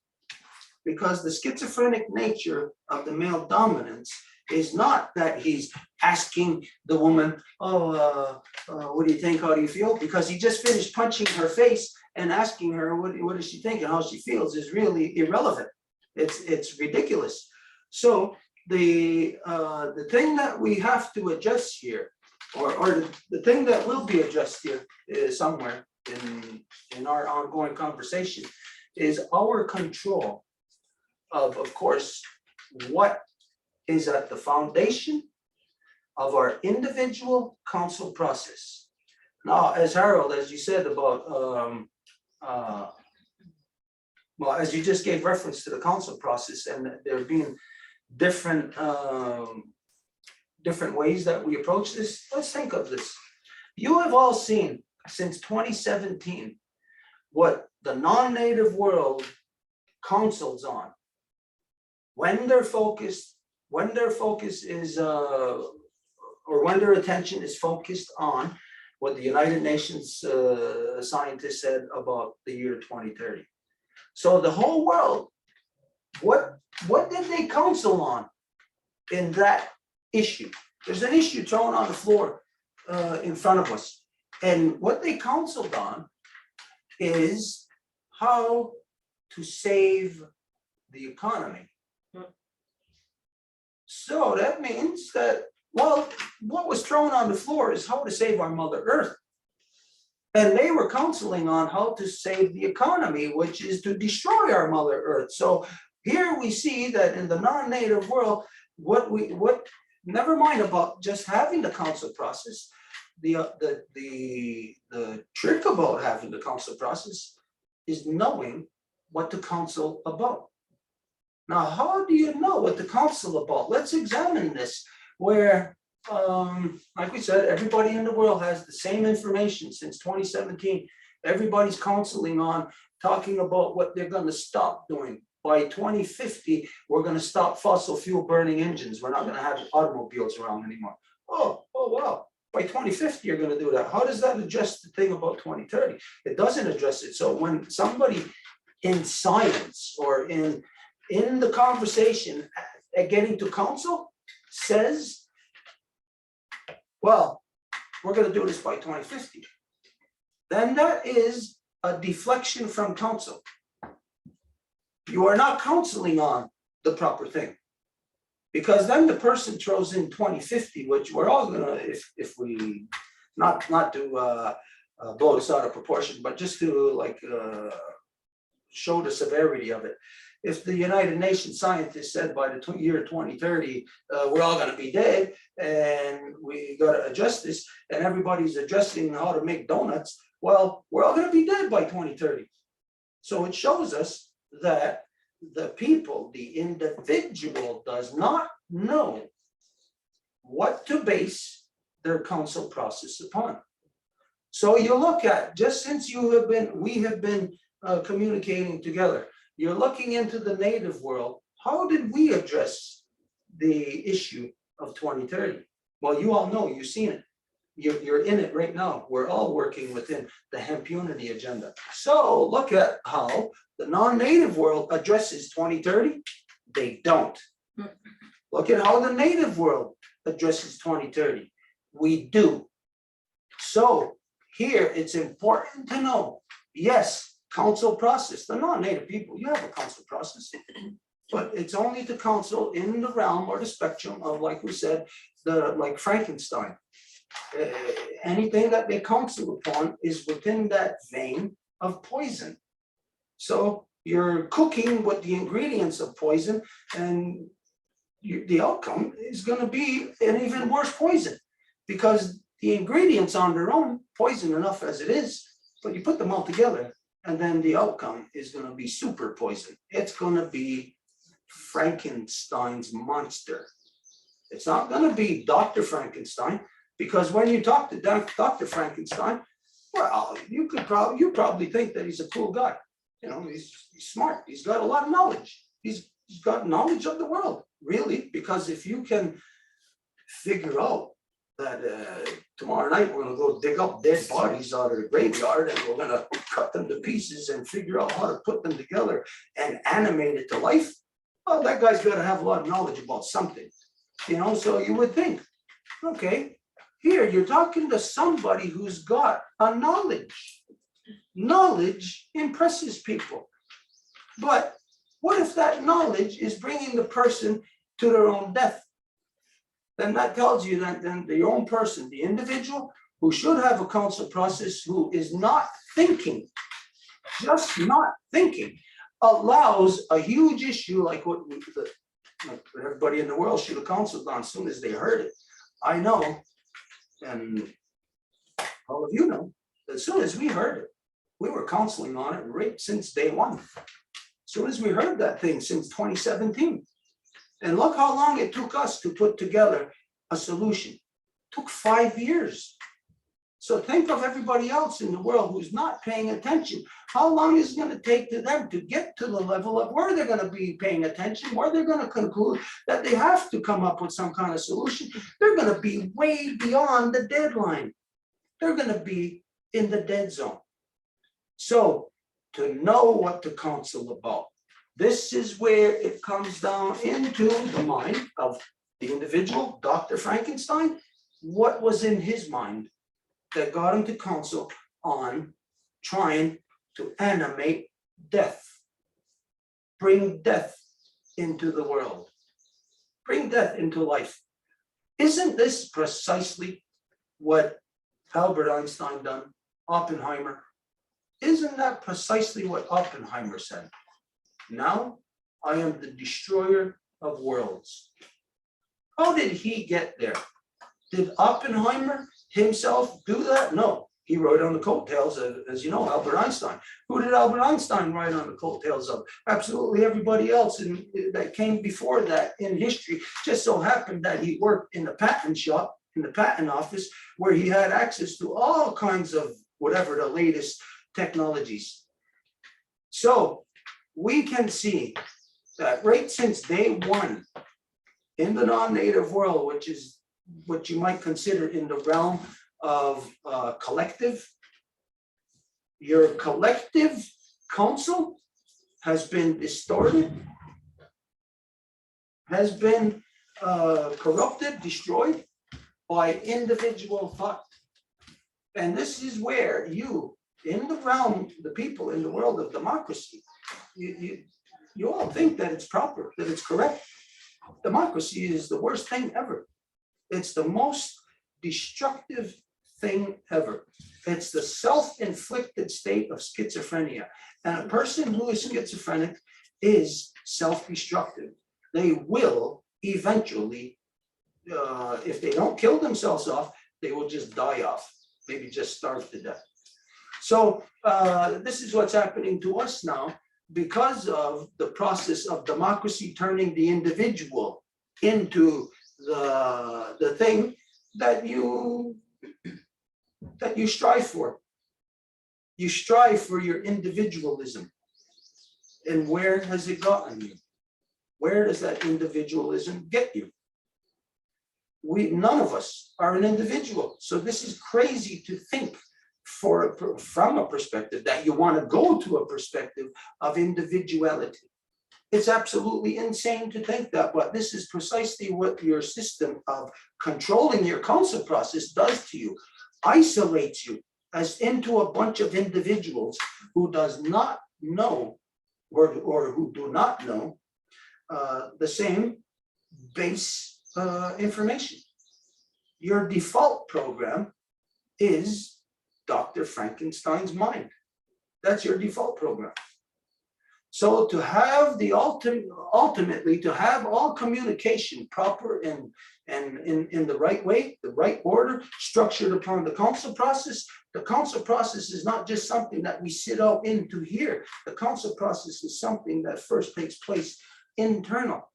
because the schizophrenic nature of the male dominance is not that he's asking the woman, oh, what do you think, how do you feel? Because he just finished punching her face and asking her what does she think and how she feels is really irrelevant. It's ridiculous. So the thing that we have to adjust here, or the thing that will be addressed here is somewhere in our ongoing conversation, is our control of course, what is at the foundation of our individual council process. Now, as Harold, as you said about, well, as you just gave reference to the council process and there being different different ways that we approach this, let's think of this. You have all seen since 2017 what the non-native world councils on. When their focus is, or when their attention is focused on what the United Nations scientists said about the year 2030. So the whole world, what did they counsel on in that issue? There's an issue thrown on the floor in front of us. And what they counseled on is how to save the economy. So that means that, well, what was thrown on the floor is how to save our Mother Earth. And they were counseling on how to save the economy, which is to destroy our Mother Earth. So here we see that in the non-native world, never mind about just having the council process, the trick about having the council process is knowing what to council about. Now, how do you know what to council about? Let's examine this, where, like we said, everybody in the world has the same information since 2017. Everybody's counseling on talking about what they're going to stop doing. By 2050, we're going to stop fossil fuel burning engines. We're not going to have automobiles around anymore. Oh, wow. By 2050, you're going to do that. How does that address the thing about 2030? It doesn't address it. So when somebody in science or in the conversation getting to council says, well, we're going to do this by 2050, then that is a deflection from council. You are not counseling on the proper thing, because then the person throws in 2050, which we're all gonna, if we not to blow this out of proportion, but just to like show the severity of it. If the United Nations scientists said by the year 2030, we're all gonna be dead and we gotta adjust this, and everybody's adjusting how to make donuts, well, we're all gonna be dead by 2030. So it shows us that the people, the individual, does not know what to base their council process upon. So you look at, just since we have been communicating together, you're looking into the native world. How did we address the issue of 2030? Well, you all know, you've seen it. You're in it right now. We're all working within the hemp unity agenda. So look at how the non-native world addresses 2030. They don't. Look at how the native world addresses 2030. We do. So here it's important to know, yes, council process, the non-native people, you have a council process, but it's only the council in the realm or the spectrum of, like we said, like Frankenstein. Anything that they counsel upon is within that vein of poison. So you're cooking with the ingredients of poison, and the outcome is going to be an even worse poison, because the ingredients on their own poison enough as it is, but you put them all together and then the outcome is going to be super poison. It's going to be Frankenstein's monster. It's not gonna be Dr. Frankenstein, because when you talk to Dr. Frankenstein, well, you probably think that he's a cool guy. You know, he's smart, he's got a lot of knowledge. He's got knowledge of the world, really, because if you can figure out that tomorrow night we're gonna go dig up dead bodies out of the graveyard and we're gonna cut them to pieces and figure out how to put them together and animate it to life, well, that guy's gotta have a lot of knowledge about something, you know, so you would think, okay, here you're talking to somebody who's got a knowledge. Knowledge impresses people. But what if that knowledge is bringing the person to their own death? Then that tells you that then the own person, the individual who should have a counsel process, who is not thinking, just not thinking, allows a huge issue like what everybody in the world should have counseled on as soon as they heard it. I know, and all of you know, as soon as we heard it, we were counseling on it right since day one. As soon as we heard that thing since 2017. And look how long it took us to put together a solution. It took 5 years. So think of everybody else in the world who's not paying attention. How long is it going to take to them to get to the level of where they're going to be paying attention, where they're going to conclude that they have to come up with some kind of solution? They're going to be way beyond the deadline. They're going to be in the dead zone. So to know what to counsel about, this is where it comes down into the mind of the individual, Dr. Frankenstein. What was in his mind that got him to counsel on trying to animate death, bring death into the world, bring death into life? Isn't this precisely what Albert Einstein done, Oppenheimer? Isn't that precisely what Oppenheimer said? Now I am the destroyer of worlds. How did he get there? Did Oppenheimer himself do that? No, he rode on the coattails of, as you know, Albert Einstein. Who did Albert Einstein ride on the coattails of? Absolutely everybody else that came before that in history. Just so happened that he worked in the patent shop, in the patent office, where he had access to all kinds of whatever the latest technologies. So we can see that right since day one in the non-native world, which is what you might consider in the realm of collective, your collective counsel has been distorted, has been corrupted, destroyed by individual thought. And this is where you, in the realm, the people in the world of democracy, you all think that it's proper, that it's correct. Democracy is the worst thing ever. It's the most destructive thing ever. It's the self-inflicted state of schizophrenia. And a person who is schizophrenic is self-destructive. They will eventually, if they don't kill themselves off, they will just die off, maybe just starve to death. So this is what's happening to us now because of the process of democracy turning the individual into the thing that you strive for. You strive for your individualism. And where has it gotten you? Where does that individualism get you? None of us are an individual. So this is crazy to think from a perspective that you want to go to a perspective of individuality. It's absolutely insane to think that, but this is precisely what your system of controlling your counsel process does to you. Isolates you as into a bunch of individuals who does not know or who do not know the same base information. Your default program is Dr. Frankenstein's mind. That's your default program. So to have the ultimately to have all communication proper and in the right way, the right order, structured upon the counsel process. The counsel process is not just something that we sit out into here. The counsel process is something that first takes place internal.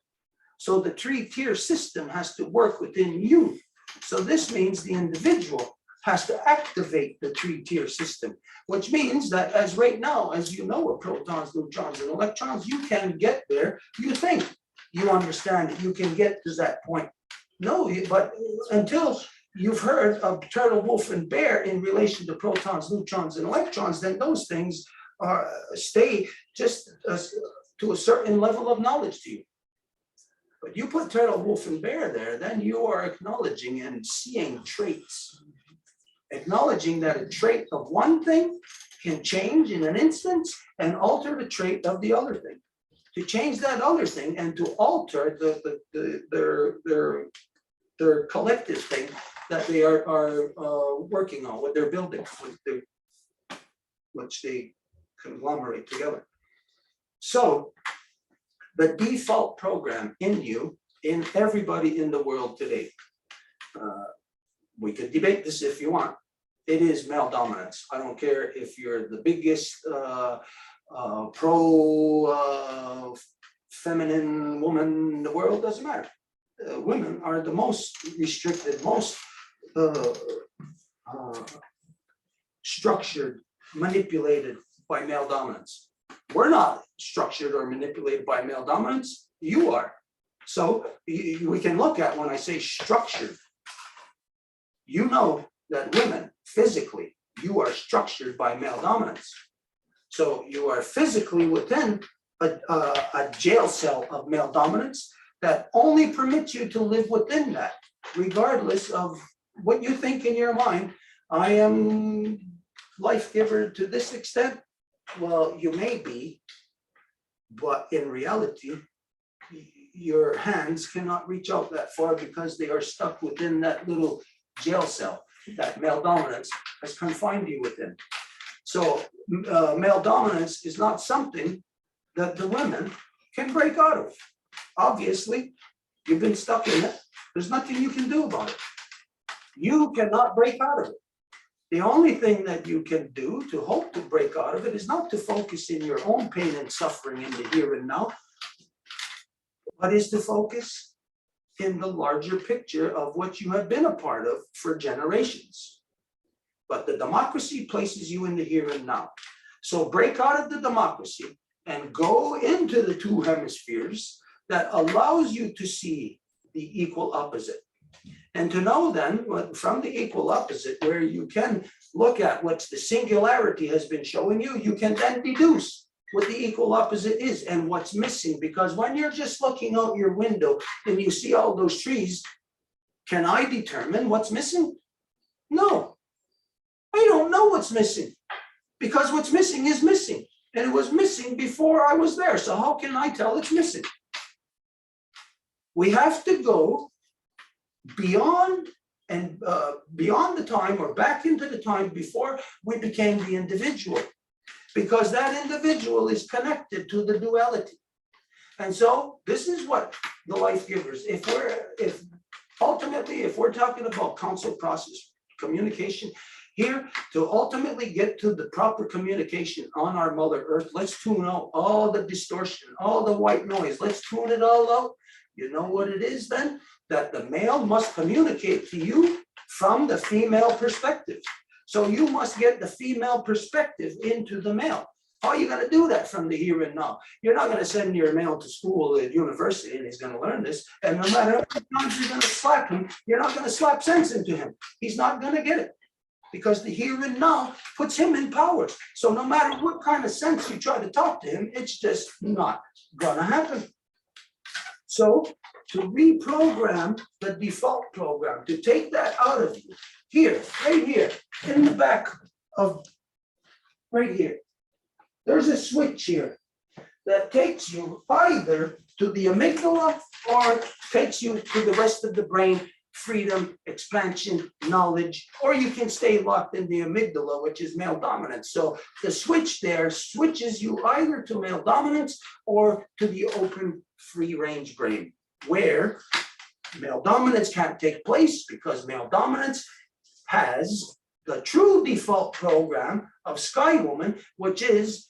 So the three-tier system has to work within you. So this means the individual has to activate the three-tier system, which means that as right now, as you know, with protons, neutrons, and electrons, you can get there. You think you understand it, you can get to that point. No, but until you've heard of turtle, wolf, and bear in relation to protons, neutrons, and electrons, then those things are stay just to a certain level of knowledge to you. But you put turtle, wolf, and bear there, then you are acknowledging and seeing traits. Acknowledging that a trait of one thing can change in an instant and alter the trait of the other thing. To change that other thing and to alter their collective thing that they are working on, what they're building, which they conglomerate together. So the default program in you, in everybody in the world today, we could debate this if you want. It is male dominance. I don't care if you're the biggest pro feminine woman in the world, doesn't matter. Women are the most restricted, most structured, manipulated by male dominance. We're not structured or manipulated by male dominance. You are. So we can look at when I say structured. You know that women, physically, you are structured by male dominance. So you are physically within a jail cell of male dominance that only permits you to live within that, regardless of what you think in your mind. I am life giver to this extent. Well, you may be, but in reality, your hands cannot reach out that far because they are stuck within that little jail cell that male dominance has confined you within. So male dominance is not something that the women can break out of. Obviously, you've been stuck in it. There's nothing you can do about it. You cannot break out of it. The only thing that you can do to hope to break out of it is not to focus in your own pain and suffering in the here and now, but is to focus in the larger picture of what you have been a part of for generations. But the democracy places you in the here and now. So break out of the democracy and go into the two hemispheres that allows you to see the equal opposite. And to know then, from the equal opposite, where you can look at what the singularity has been showing you, you can then deduce what the equal opposite is and what's missing. Because when you're just looking out your window and you see all those trees, can I determine what's missing? No, I don't know what's missing, because what's missing is missing. And it was missing before I was there. So how can I tell it's missing? We have to go beyond and beyond the time, or back into the time before we became the individual, because that individual is connected to the duality. And so this is what the life givers, if we're talking about council process communication here, to ultimately get to the proper communication on our Mother Earth, let's tune out all the distortion, all the white noise. Let's tune it all out. You know what it is then? That the male must communicate to you from the female perspective. So you must get the female perspective into the male. How are you going to do that from the here and now? You're not going to send your male to school at university and he's going to learn this. And no matter how many times you're going to slap him, you're not going to slap sense into him. He's not going to get it, because the here and now puts him in power. So no matter what kind of sense you try to talk to him, it's just not going to happen. So to reprogram the default program, to take that out of you, here, right here, in the back of, right here, there's a switch here that takes you either to the amygdala or takes you to the rest of the brain, freedom, expansion, knowledge, or you can stay locked in the amygdala, which is male dominance. So the switch there switches you either to male dominance or to the open free range brain, where male dominance can't take place, because male dominance has the true default program of Sky Woman, which is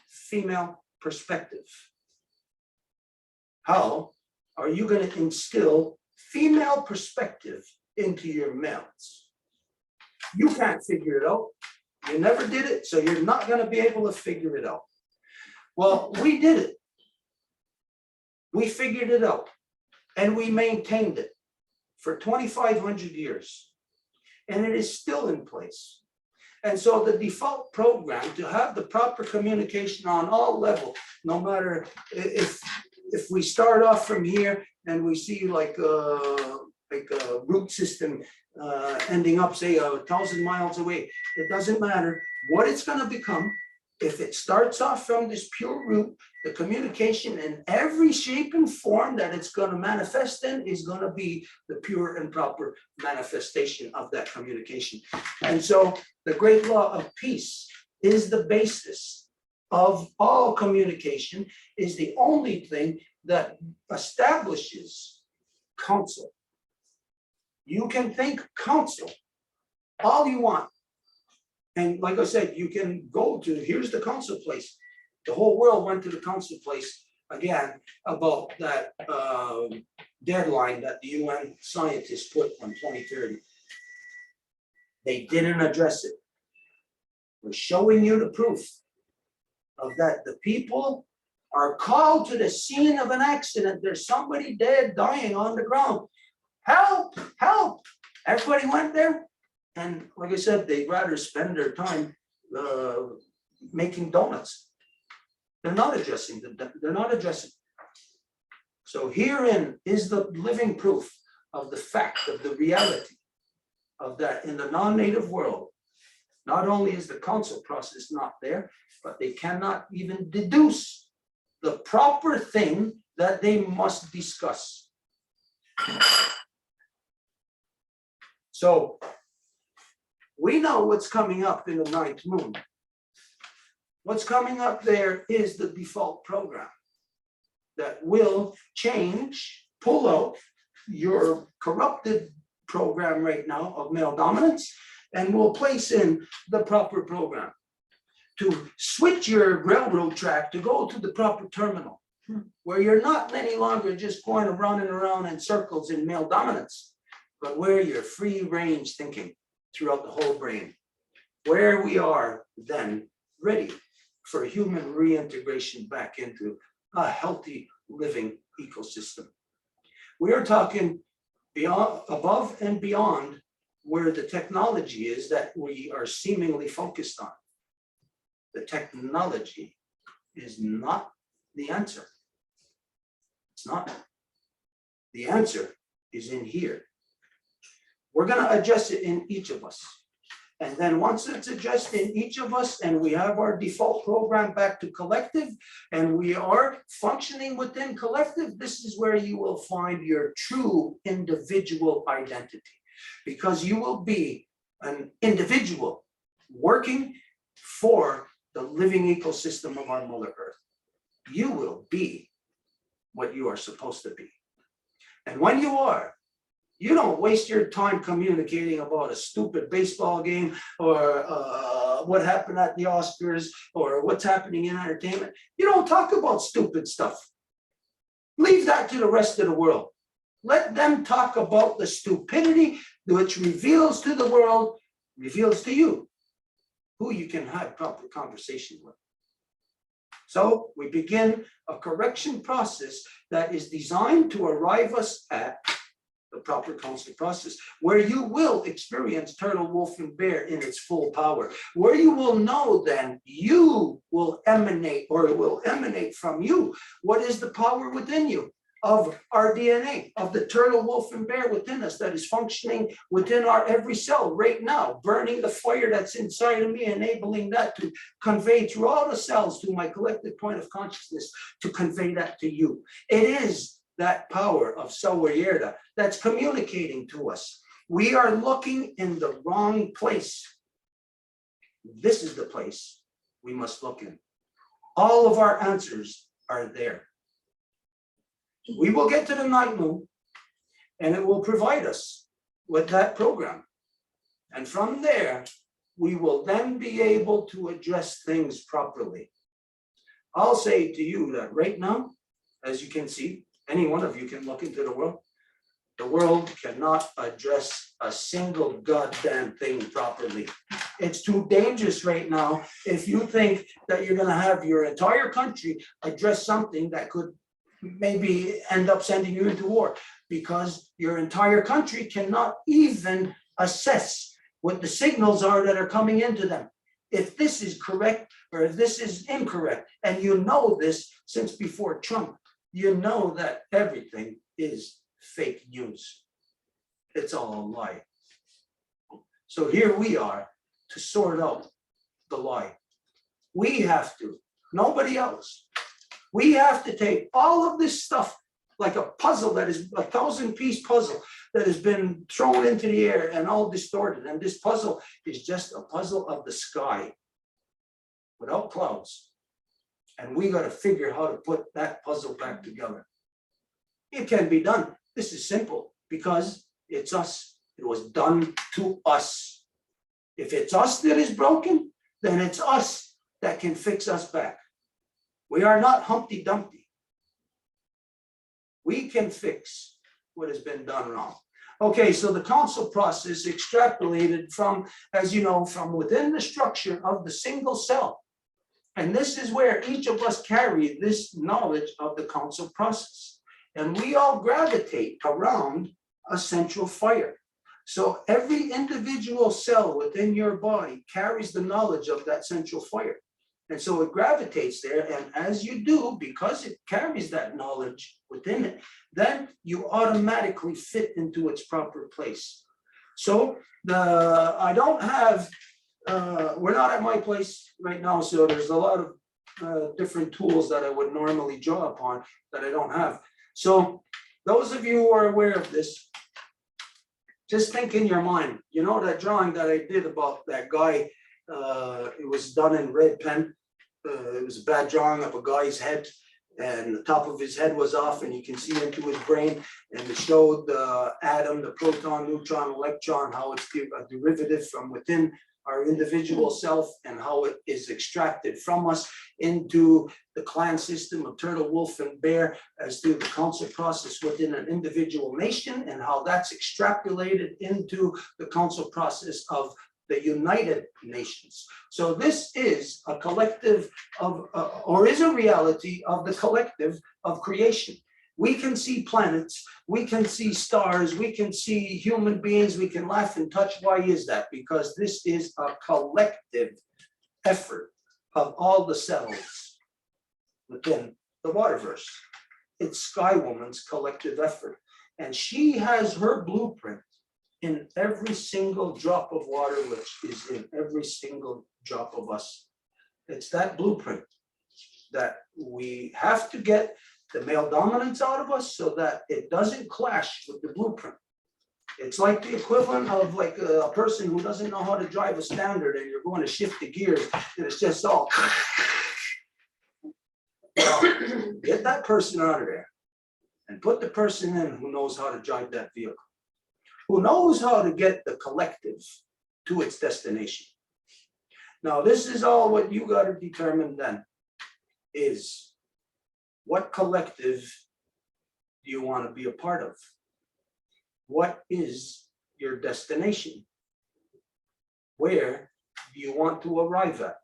female perspective. how are you gonna instill female perspective into your males? You can't figure it out. You never did it, so you're not gonna be able to figure it out. Well, we did it. We figured it out and we maintained it for 2,500 years. And it is still in place. And so the default program to have the proper communication on all levels, no matter if we start off from here and we see like a root system ending up, say, 1,000 miles away, it doesn't matter what it's gonna become. If it starts off from this pure root, the communication in every shape and form that it's gonna manifest in is gonna be the pure and proper manifestation of that communication. And so the great law of peace is the basis of all communication, is the only thing that establishes counsel. You can think counsel all you want. And like I said, you can go to, here's the council place. The whole world went to the council place again about that deadline that the UN scientists put on 2030. They didn't address it. We're showing you the proof of that. The people are called to the scene of an accident. There's somebody dead, dying on the ground. Help, help. Everybody went there. And like I said, they'd rather spend their time making donuts. They're not addressing they're not addressing. So herein is the living proof of the fact of the reality of that in the non-native world. Not only is the council process not there, but they cannot even deduce the proper thing that they must discuss. So we know what's coming up in the ninth moon. What's coming up there is the default program that will change, pull out your corrupted program right now of male dominance, and will place in the proper program to switch your railroad track to go to the proper terminal, where you're not any longer just going running around in circles in male dominance, but where you're free range thinking throughout the whole brain, where we are then ready for human reintegration back into a healthy living ecosystem. We are talking beyond, above and beyond where the technology is that we are seemingly focused on. The technology is not the answer. It's not. The answer is in here. We're going to adjust it in each of us. And then once it's adjusted in each of us and we have our default program back to collective and we are functioning within collective, this is where you will find your true individual identity, because you will be an individual working for the living ecosystem of our Mother Earth. You will be what you are supposed to be. And when you are, you don't waste your time communicating about a stupid baseball game or what happened at the Oscars or what's happening in entertainment. You don't talk about stupid stuff. Leave that to the rest of the world. Let them talk about the stupidity which reveals to the world, reveals to you who you can have proper conversation with. So we begin a correction process that is designed to arrive us at the proper counseling process, where you will experience turtle, wolf, and bear in its full power, where you will know then you will emanate, or it will emanate from you, what is the power within you of our DNA, of the turtle, wolf, and bear within us that is functioning within our every cell right now, burning the fire that's inside of me, enabling that to convey through all the cells to my collective point of consciousness, to convey that to you. It is that power of Sawyerda that's communicating to us. We are looking in the wrong place. This is the place we must look in. All of our answers are there. We will get to the night moon and it will provide us with that program. And from there, we will then be able to address things properly. I'll say to you that right now, as you can see, Any one of you can look into the world. The world cannot address a single goddamn thing properly. It's too dangerous right now if you think that you're gonna have your entire country address something that could maybe end up sending you into war, because your entire country cannot even assess what the signals are that are coming into them. If this is correct or if this is incorrect, and you know this since before Trump, you know that everything is fake news. It's all a lie. So here we are to sort out the lie. We have to, nobody else. We have to take all of this stuff like a puzzle that is a 1,000-piece puzzle that has been thrown into the air and all distorted. And this puzzle is just a puzzle of the sky without clouds. And we got to figure how to put that puzzle back together. It can be done. This is simple because it's us. It was done to us. If it's us that is broken, then it's us that can fix us back. We are not Humpty Dumpty. We can fix what has been done wrong. Okay, so the council process extrapolated from, as you know, from within the structure of the single cell. And this is where each of us carry this knowledge of the council process. And we all gravitate around a central fire. So every individual cell within your body carries the knowledge of that central fire. And so it gravitates there. And as you do, because it carries that knowledge within it, then you automatically fit into its proper place. So I don't have, we're not at my place right now. So there's a lot of different tools that I would normally draw upon that I don't have. So those of you who are aware of this, just think in your mind, you know that drawing that I did about that guy, it was done in red pen. It was a bad drawing of a guy's head and the top of his head was off and you can see into his brain, and it showed the atom, the proton, neutron, electron, how it's a derivative from within our individual self and how it is extracted from us into the clan system of turtle, wolf, and bear as through the council process within an individual nation, and how that's extrapolated into the council process of the United Nations. So this is a collective of, or is a reality of the collective of creation. We can see planets, we can see stars, we can see human beings, we can laugh and touch. Why is that? Because this is a collective effort of all the cells within the waterverse. It's Sky Woman's collective effort. And she has her blueprint in every single drop of water, which is in every single drop of us. It's that blueprint that we have to get the male dominance out of us so that it doesn't clash with the blueprint. It's like the equivalent of like a person who doesn't know how to drive a standard and you're going to shift the gears and it's just all. Get that person out of there and put the person in who knows how to drive that vehicle, who knows how to get the collective to its destination. Now, this is all what you got to determine then is, what collective do you want to be a part of? What is your destination? Where do you want to arrive at?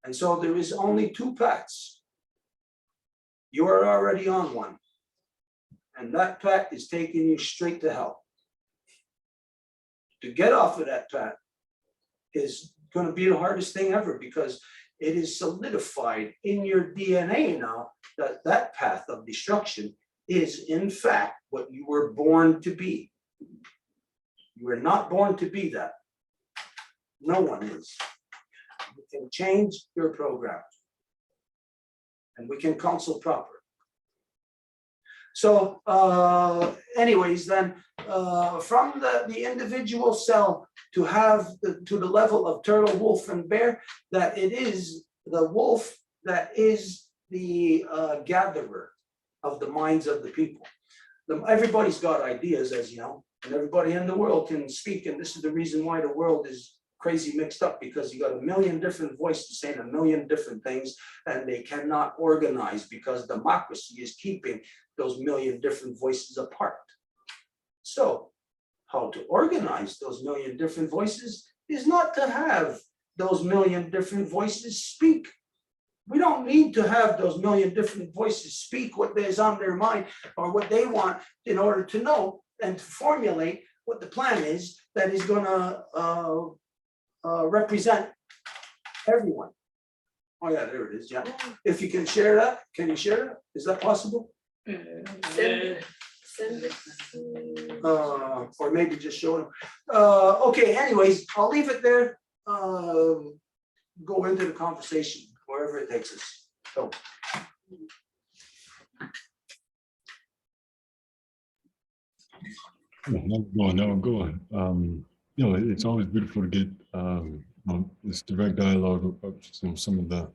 And so there is only two paths. You are already on one. And that path is taking you straight to hell. To get off of that path is going to be the hardest thing ever, because it is solidified in your DNA now that that path of destruction is in fact what you were born to be. You were not born to be that. No one is. You can change your program and we can counsel proper. So anyways, then from the individual cell to have to the level of turtle, wolf, and bear, that it is the wolf that is the gatherer of the minds of the people. Everybody's got ideas, as you know, and everybody in the world can speak, and this is the reason why the world is crazy mixed up because you got a million different voices saying a million different things, and they cannot organize because democracy is keeping those million different voices apart. So how to organize those million different voices is not to have those million different voices speak. We don't need to have those million different voices speak what is on their mind or what they want in order to know and to formulate what the plan is that is gonna represent everyone. Oh yeah, there it is, yeah. If you can share that, can you share it? Is that possible? Send it. Or maybe just show them. Okay, anyways, I'll leave it there. Go into the conversation, wherever it takes us. So. Now I'm going. You know, it's always beautiful to get this direct dialogue of some of the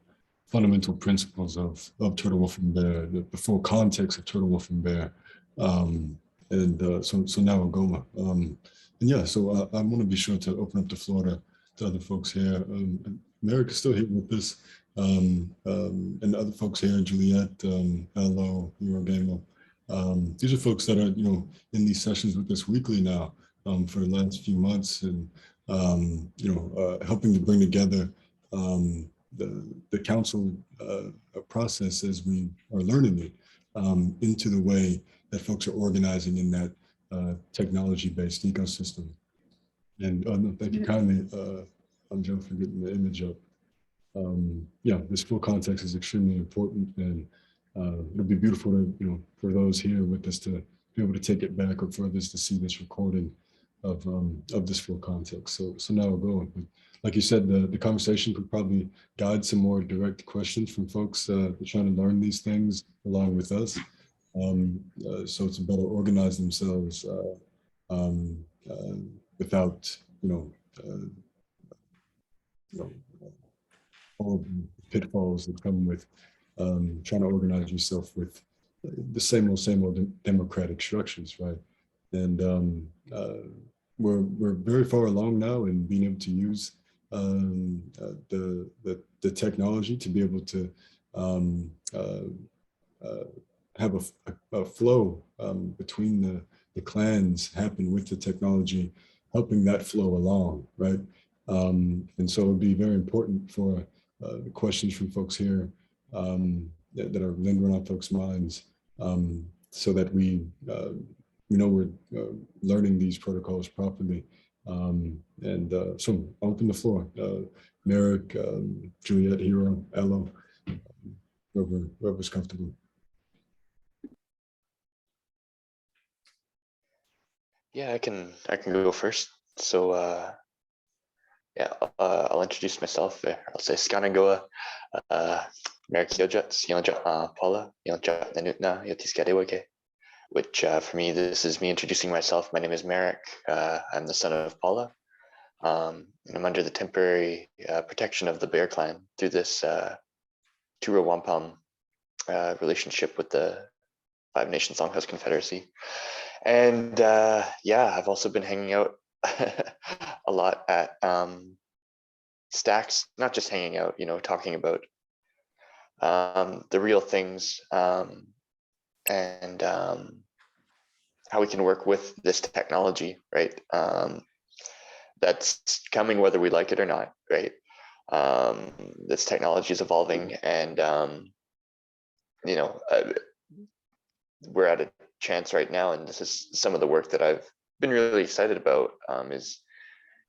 fundamental principles of Turtle Wolf and Bear, the full context of Turtle Wolf and Bear. So now I'm going. And yeah, so I want to be sure to open up the floor to other folks here. Merrick is still here with us, and other folks here, Juliet, Elo, Eurogamo. These are folks that are, you know, in these sessions with us weekly now for the last few months, and you know, helping to bring together the council process as we are learning it into the way that folks are organizing in that technology-based ecosystem. And no, thank you kindly, I'm Joe for getting the image up. Yeah, this full context is extremely important, and it'll be beautiful to, you know, for those here with us to be able to take it back, or for others to see this recording of this full context. So now we'll go. But like you said, the conversation could probably guide some more direct questions from folks trying to learn these things along with us. So it's better organize themselves without, you know, all the pitfalls that come with trying to organize yourself with the same old democratic structures, right? And we're very far along now in being able to use the technology to be able to have a flow between the clans happen with the technology, helping that flow along, right? And so it would be very important for questions from folks here that are lingering on folks' minds, so that we know we're learning these protocols properly. So I'll open the floor. Merrick, Juliet, Hero, Elo, whoever's comfortable. Yeah, I can go first. So yeah, I'll introduce myself. I'll say Skanangoa, Merrick Yojat, Yonja Paula, Yonja Nanutna, Yotiskadewake, which for me, this is me introducing myself. My name is Merrick. I'm the son of Paula. And I'm under the temporary protection of the Bear Clan through this Tura Wampum relationship with the Five Nations Longhouse Confederacy. And yeah, I've also been hanging out a lot at Stacks, not just hanging out, you know, talking about the real things and how we can work with this technology, right? That's coming whether we like it or not, right? This technology is evolving, and you know, we're at a chance right now, and this is some of the work that I've been really excited about, is,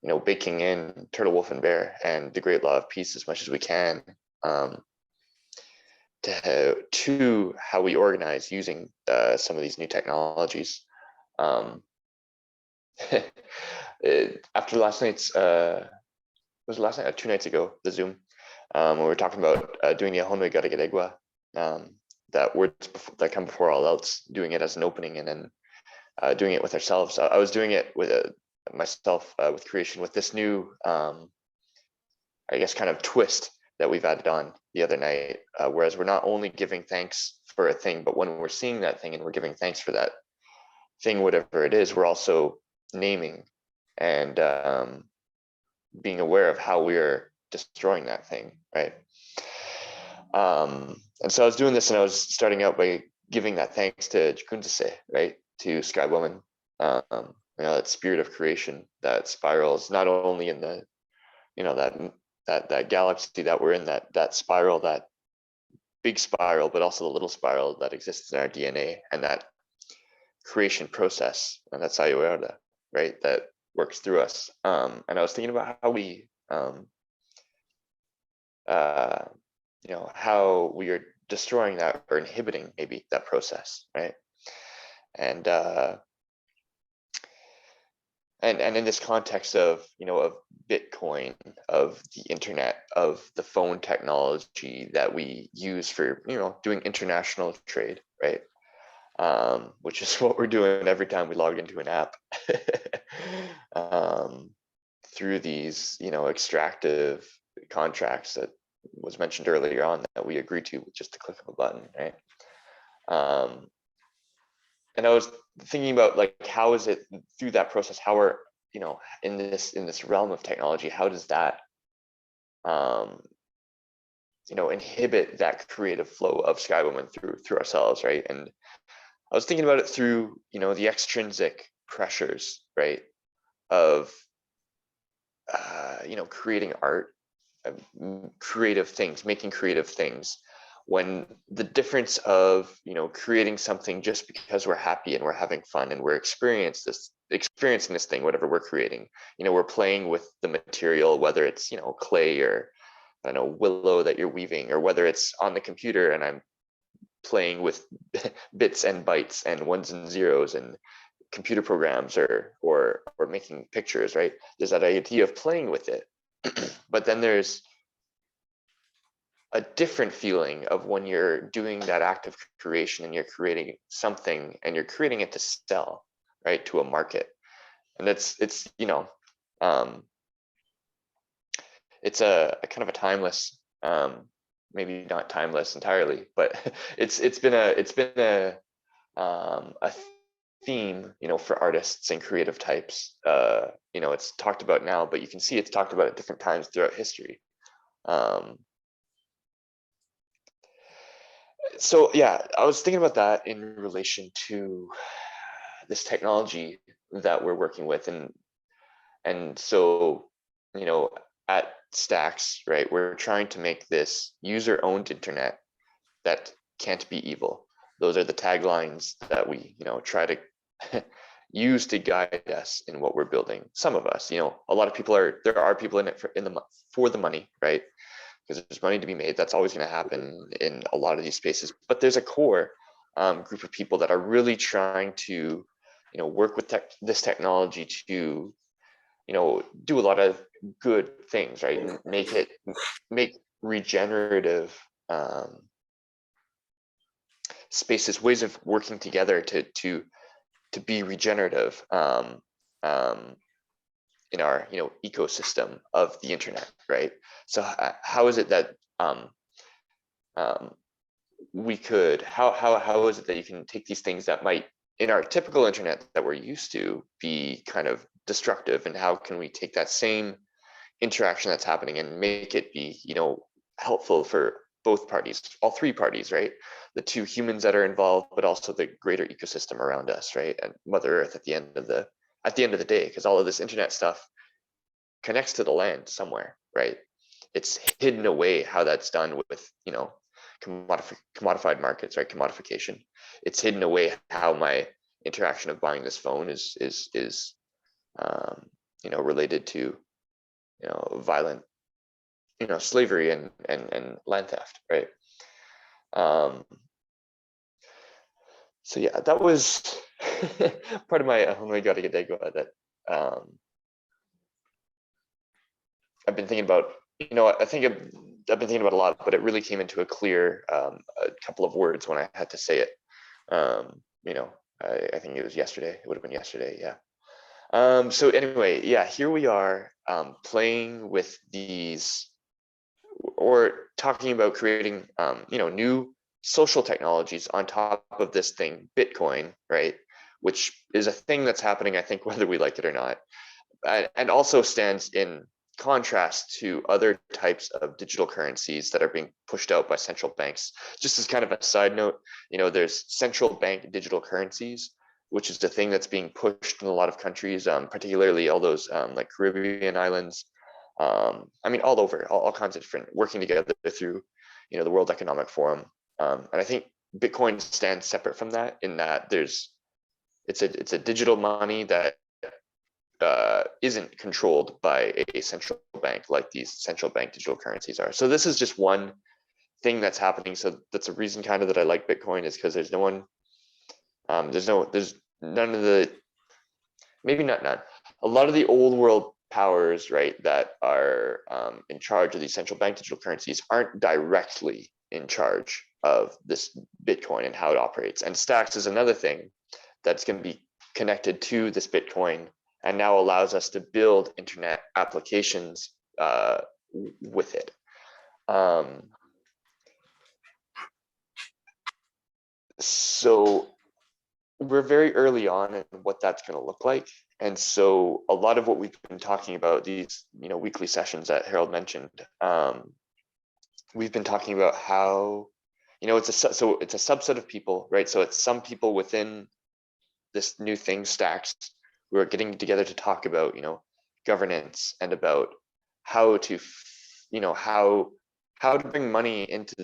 you know, baking in Turtle Wolf and Bear and the Great Law of Peace as much as we can to how we organize using some of these new technologies. After last night's, was last night, 2 nights ago, the Zoom, when we were talking about doing the Ahonwe Garageregwa, that words that come before all else, doing it as an opening, and then doing it with ourselves. I was doing it with myself with creation with this new, I guess, kind of twist that we've added on the other night. Whereas we're not only giving thanks for a thing, but when we're seeing that thing and we're giving thanks for that thing, whatever it is, we're also naming and being aware of how we're destroying that thing, right? And so I was doing this, and I was starting out by giving that thanks to Jukuntase, right, to Sky Woman. That spirit of creation that spirals not only in the, that galaxy that we're in, that spiral, that big spiral, but also the little spiral that exists in our DNA, and that creation process, and that's Ayurveda, right, that works through us. And I was thinking about how we, how we are destroying that or inhibiting maybe that process, right? And in this context of, of Bitcoin, of the internet, of the phone technology that we use for, doing international trade, right? Which is what we're doing every time we log into an app. Through these, extractive contracts that was mentioned earlier on that we agree to with just the click of a button, right? And I was thinking about, like, how is it through that process, how are, in this realm of technology, how does that inhibit that creative flow of Sky Woman through ourselves, right? And I was thinking about it through, the extrinsic pressures, right, of creating art, creative things, making creative things, when the difference of, creating something just because we're happy and we're having fun and we're experiencing this thing, whatever we're creating, we're playing with the material, whether it's, clay or, I don't know, willow that you're weaving, or whether it's on the computer and I'm playing with bits and bytes and ones and zeros and computer programs, or making pictures, right? There's that idea of playing with it. But then there's a different feeling of when you're doing that act of creation and you're creating something and you're creating it to sell, right, to a market. And it's it's a kind of a timeless, maybe not timeless entirely, but it's been a theme, for artists and creative types. It's talked about now, but you can see it's talked about at different times throughout history. So yeah, I was thinking about that in relation to this technology that we're working with, and so, at Stacks, right, we're trying to make this user-owned internet that can't be evil. Those are the taglines that we, try to use to guide us in what we're building. Some of us, a lot of people there are people in it for the money, right? Because there's money to be made. That's always going to happen in a lot of these spaces. But there's a core group of people that are really trying to, work with this technology to, do a lot of good things, right? And make regenerative spaces, ways of working together to be regenerative in our, ecosystem of the internet, right? So how is it that we could, how is it that you can take these things that might, in our typical internet that we're used to, be kind of destructive, and how can we take that same interaction that's happening and make it be, helpful for both parties, all three parties, right? The two humans that are involved, but also the greater ecosystem around us, right? And Mother Earth at the end of the day, because all of this internet stuff connects to the land somewhere, right? It's hidden away how that's done with, commodified markets, right? Commodification. It's hidden away how my interaction of buying this phone is related to, violent, slavery and land theft, right? So yeah, that was part of my Gadega that I've been thinking about. I think I've been thinking about a lot, but it really came into a clear a couple of words when I had to say it. I think it was yesterday. It would have been yesterday, yeah. So anyway, yeah, here we are playing with these, or talking about creating, new social technologies on top of this thing, Bitcoin, right? Which is a thing that's happening, I think, whether we like it or not, and also stands in contrast to other types of digital currencies that are being pushed out by central banks. Just as kind of a side note, there's central bank digital currencies, which is the thing that's being pushed in a lot of countries, particularly all those like Caribbean islands. I mean, all over, all kinds of different, working together through, the World Economic Forum. And I think Bitcoin stands separate from that in that it's a digital money that isn't controlled by a central bank like these central bank digital currencies are. So this is just one thing that's happening. So that's a reason kind of that I like Bitcoin, is because there's none of the, maybe not none, a lot of the old world powers, right, that are in charge of these central bank digital currencies aren't directly in charge of this Bitcoin and how it operates. And Stacks is another thing that's going to be connected to this Bitcoin and now allows us to build internet applications with it. So we're very early on in what that's going to look like. And so a lot of what we've been talking about, these weekly sessions that Harold mentioned, we've been talking about how it's a subset of people, right? So it's some people within this new thing, Stacks, who are getting together to talk about governance and about how to how to bring money into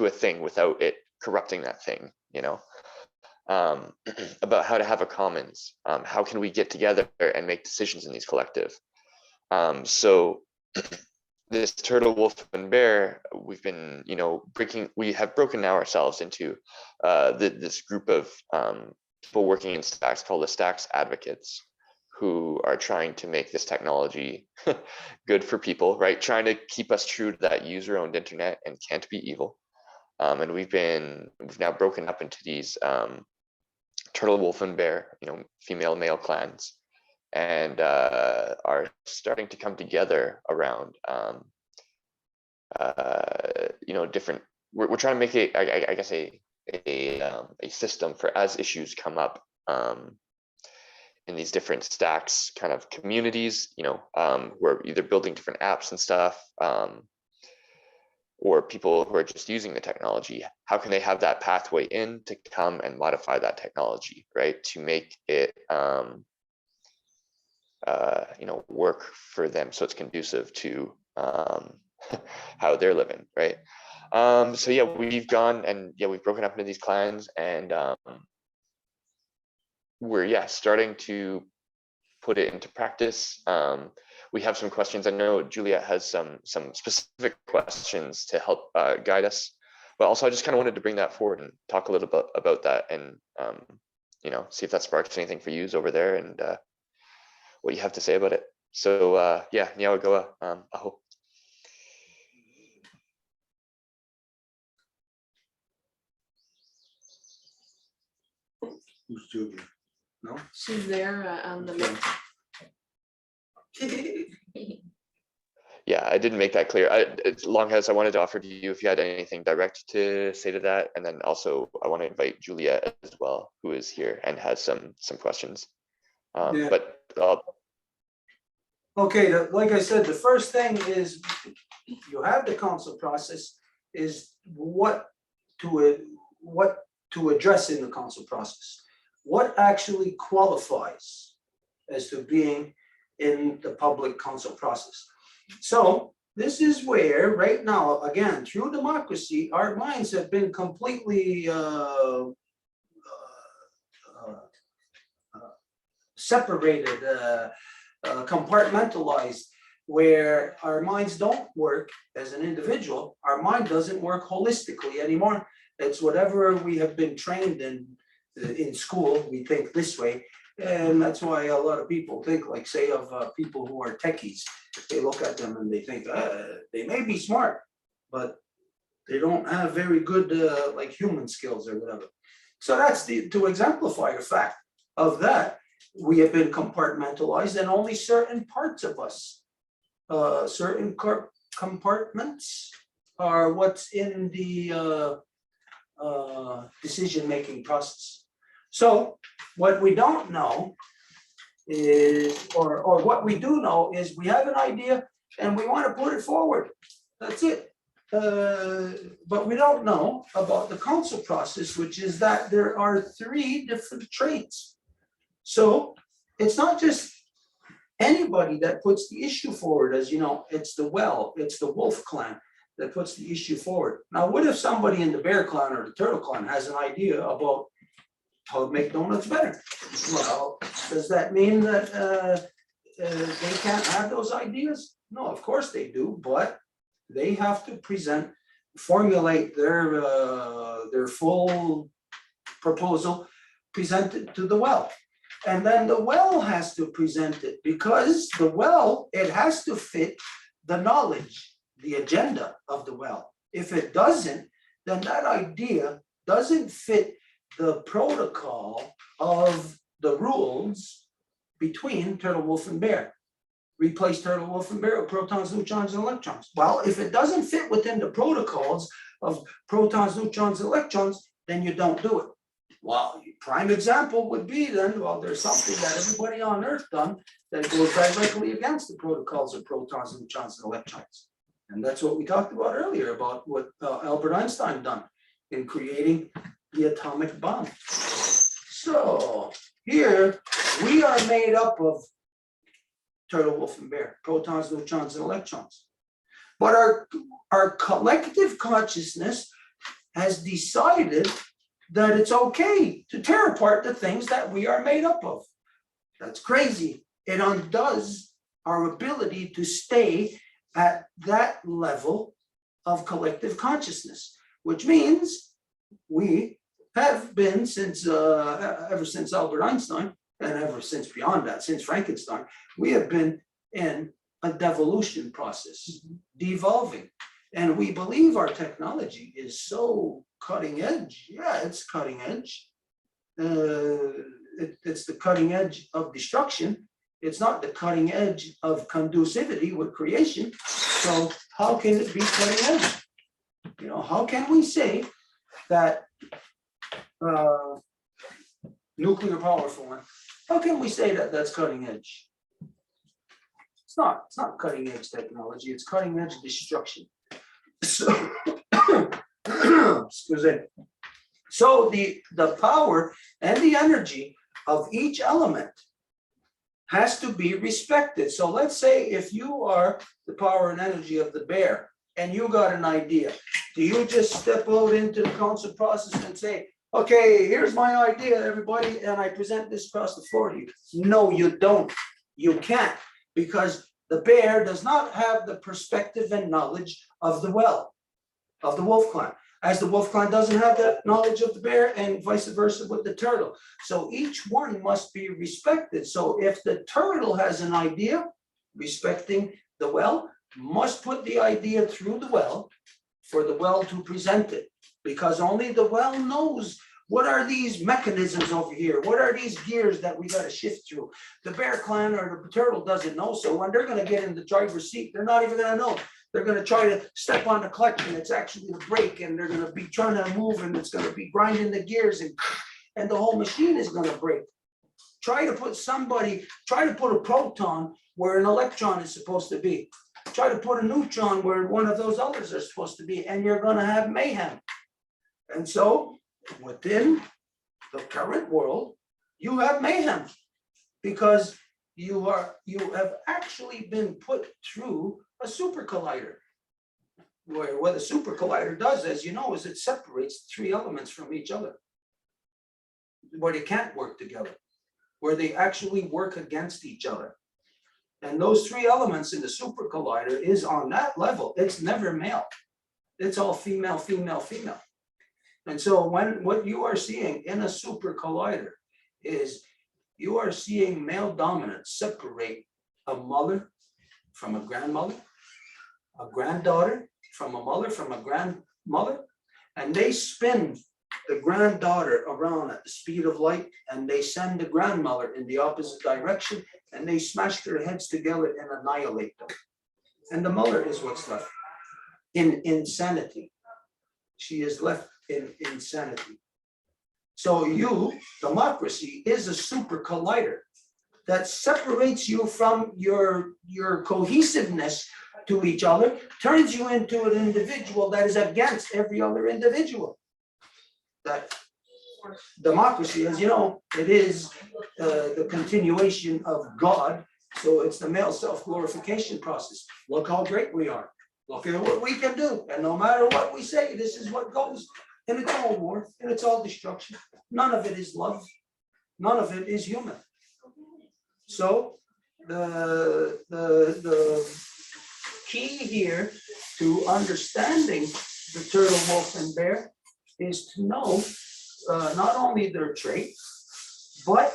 a thing without it corrupting that thing, about how to have a commons, how can we get together and make decisions in these collective. So this Turtle, Wolf, and Bear, we've been, we have broken now ourselves into this group of people working in Stacks called the Stacks Advocates, who are trying to make this technology good for people, right? Trying to keep us true to that user-owned internet and can't be evil. And we've now broken up into these Turtle, Wolf, and Bear, female, male clans, and are starting to come together around, different. We're trying to make a system for as issues come up in these different Stacks kind of communities. We're either building different apps and stuff, or people who are just using the technology. How can they have that pathway in to come and modify that technology, right, to make it work for them so it's conducive to how they're living, right? So yeah, we've gone and we've broken up into these clans, and we're starting to put it into practice. We have some questions. I know Juliet has some specific questions to help guide us, but also I just kind of wanted to bring that forward and talk a little bit about that, and see if that sparks anything for you over there and what you have to say about it. So Nyawagoa, aho. Who's Julia? No? She's there on the left. Yeah, I didn't make that clear. Longhouse, I wanted to offer to you if you had anything direct to say to that, and then also I want to invite Julia as well, who is here and has some questions. Yeah. But Okay, like I said, the first thing is you have the council process, is what to address in the council process. What actually qualifies as to being in the public council process? So this is where right now, again, through democracy, our minds have been completely separated, compartmentalized, where our minds don't work as an individual. Our mind doesn't work holistically anymore. It's whatever we have been trained in school, we think this way. And that's why a lot of people think, like, say, of people who are techies. They look at them and they think they may be smart, but they don't have very good like human skills or whatever. So that's to exemplify the fact of that. We have been compartmentalized, and only certain parts of us, certain compartments are what's in the decision-making process. So what we don't know is, or what we do know is we have an idea and we want to put it forward. That's it. But we don't know about the council process, which is that there are 3 different traits. So it's not just anybody that puts the issue forward, as you know, it's the Wolf clan that puts the issue forward. Now, what if somebody in the Bear clan or the Turtle clan has an idea about how to make donuts better? Well, does that mean that they can't have those ideas? No, of course they do, but they have to formulate their full proposal, present it to the well. And then the well has to present it, because the well, it has to fit the knowledge, the agenda of the well. If it doesn't, then that idea doesn't fit the protocol of the rules between Turtle, Wolf, and Bear. Replace Turtle, Wolf, and Bear with protons, neutrons, and electrons. Well, if it doesn't fit within the protocols of protons, neutrons, and electrons, then you don't do it. Well, prime example would be then, well, there's something that everybody on Earth done that goes directly against the protocols of protons, neutrons, and electrons. And that's what we talked about earlier, about what Albert Einstein done in creating the atomic bomb. So here we are made up of Turtle, Wolf, and Bear, protons, neutrons, and electrons. But our collective consciousness has decided that it's okay to tear apart the things that we are made up of. That's crazy. It undoes our ability to stay at that level of collective consciousness, which means we have been ever since Albert Einstein, and ever since beyond that, since Frankenstein, we have been in a devolution process, devolving. And we believe our technology is so cutting edge. Yeah, it's cutting edge. It's the cutting edge of destruction. It's not the cutting edge of conducivity with creation. So how can it be cutting edge? You know, how can we say that nuclear power, for one, how can we say that that's cutting edge? It's not cutting edge technology, it's cutting edge destruction. So, excuse me. So the power and the energy of each element has to be respected. So let's say if you are the power and energy of the bear and you got an idea, do you just step out into the council process and say, okay, here's my idea, everybody, and I present this across the floor to you? No, you don't. You can't, because the bear does not have the perspective and knowledge of the well, of the wolf clan, as the wolf clan doesn't have that knowledge of the bear, and vice versa with the turtle. So each one must be respected. So if the turtle has an idea, respecting the well must put the idea through the well for the well to present it, because only the well knows what are these mechanisms over here? What are these gears that we got to shift through? The bear clan or the turtle doesn't know. So when they're going to get in the driver's seat, they're not even going to know. They're going to try to step on the clutch and it's actually the brake, and they're going to be trying to move and it's going to be grinding the gears, and the whole machine is going to break. Try to put a proton where an electron is supposed to be. Try to put a neutron where one of those others are supposed to be, and you're going to have mayhem. And so within the current world, you have mayhem, because you have actually been put through a super collider. Where what a super collider does, as you know, is it separates three elements from each other, where they can't work together, where they actually work against each other. And those three elements in the super collider is on that level. It's never male. It's all female, female, female. And so what you are seeing in a super collider is you are seeing male dominance separate a mother from a grandmother, a granddaughter from a mother, from a grandmother, and they spin the granddaughter around at the speed of light, and they send the grandmother in the opposite direction, and they smash their heads together and annihilate them. And the mother is what's left in insanity. She is left in insanity. So democracy is a super collider. that separates you from your cohesiveness to each other, turns you into an individual that is against every other individual. That democracy, as you know, it is the continuation of God. So it's the male self-glorification process. Look how great we are. Look at what we can do. And no matter what we say, this is what goes. And it's all war and it's all destruction. None of it is love. None of it is human. So the key here to understanding the turtle, wolf, and bear is to know not only their traits, but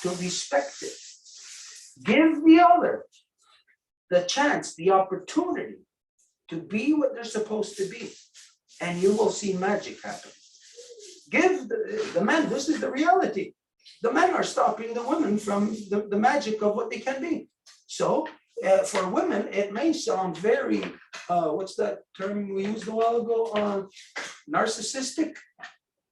to respect it. Give the other the chance, the opportunity to be what they're supposed to be, and you will see magic happen. Give the men, this is the reality. The men are stopping the women from the magic of what they can be. So for women, it may sound very, what's that term we used a while ago, narcissistic.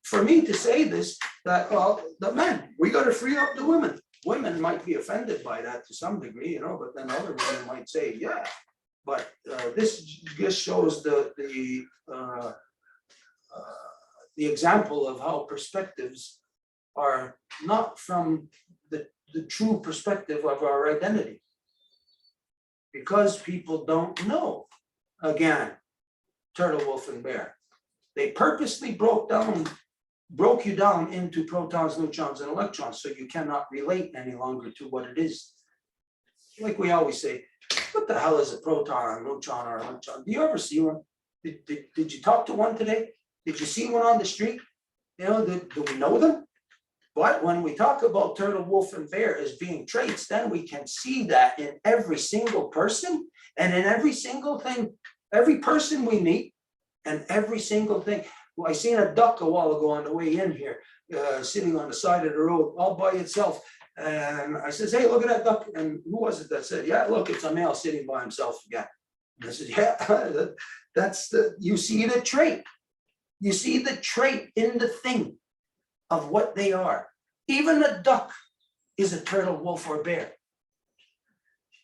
For me to say this, that, well, the men, we got to free up the women. Women might be offended by that to some degree, you know, but then other women might say, yeah. But this just shows the example of how perspectives are not from the true perspective of our identity. Because people don't know, again, turtle, wolf, and bear. They purposely broke you down into protons, neutrons, and electrons, so you cannot relate any longer to what it is. Like we always say, what the hell is a proton or a neutron or electron? Do you ever see one? Did you talk to one today? Did you see one on the street? You know, do we know them? But when we talk about turtle, wolf, and bear as being traits, then we can see that in every single person and in every single thing, every person we meet and every single thing. Well, I seen a duck a while ago on the way in here, sitting on the side of the road all by itself. And I says, hey, look at that duck. And who was it that said, yeah, look, it's a male sitting by himself again. And I said, yeah, that's you see the trait. You see the trait in the thing of what they are. Even a duck is a turtle, wolf, or bear.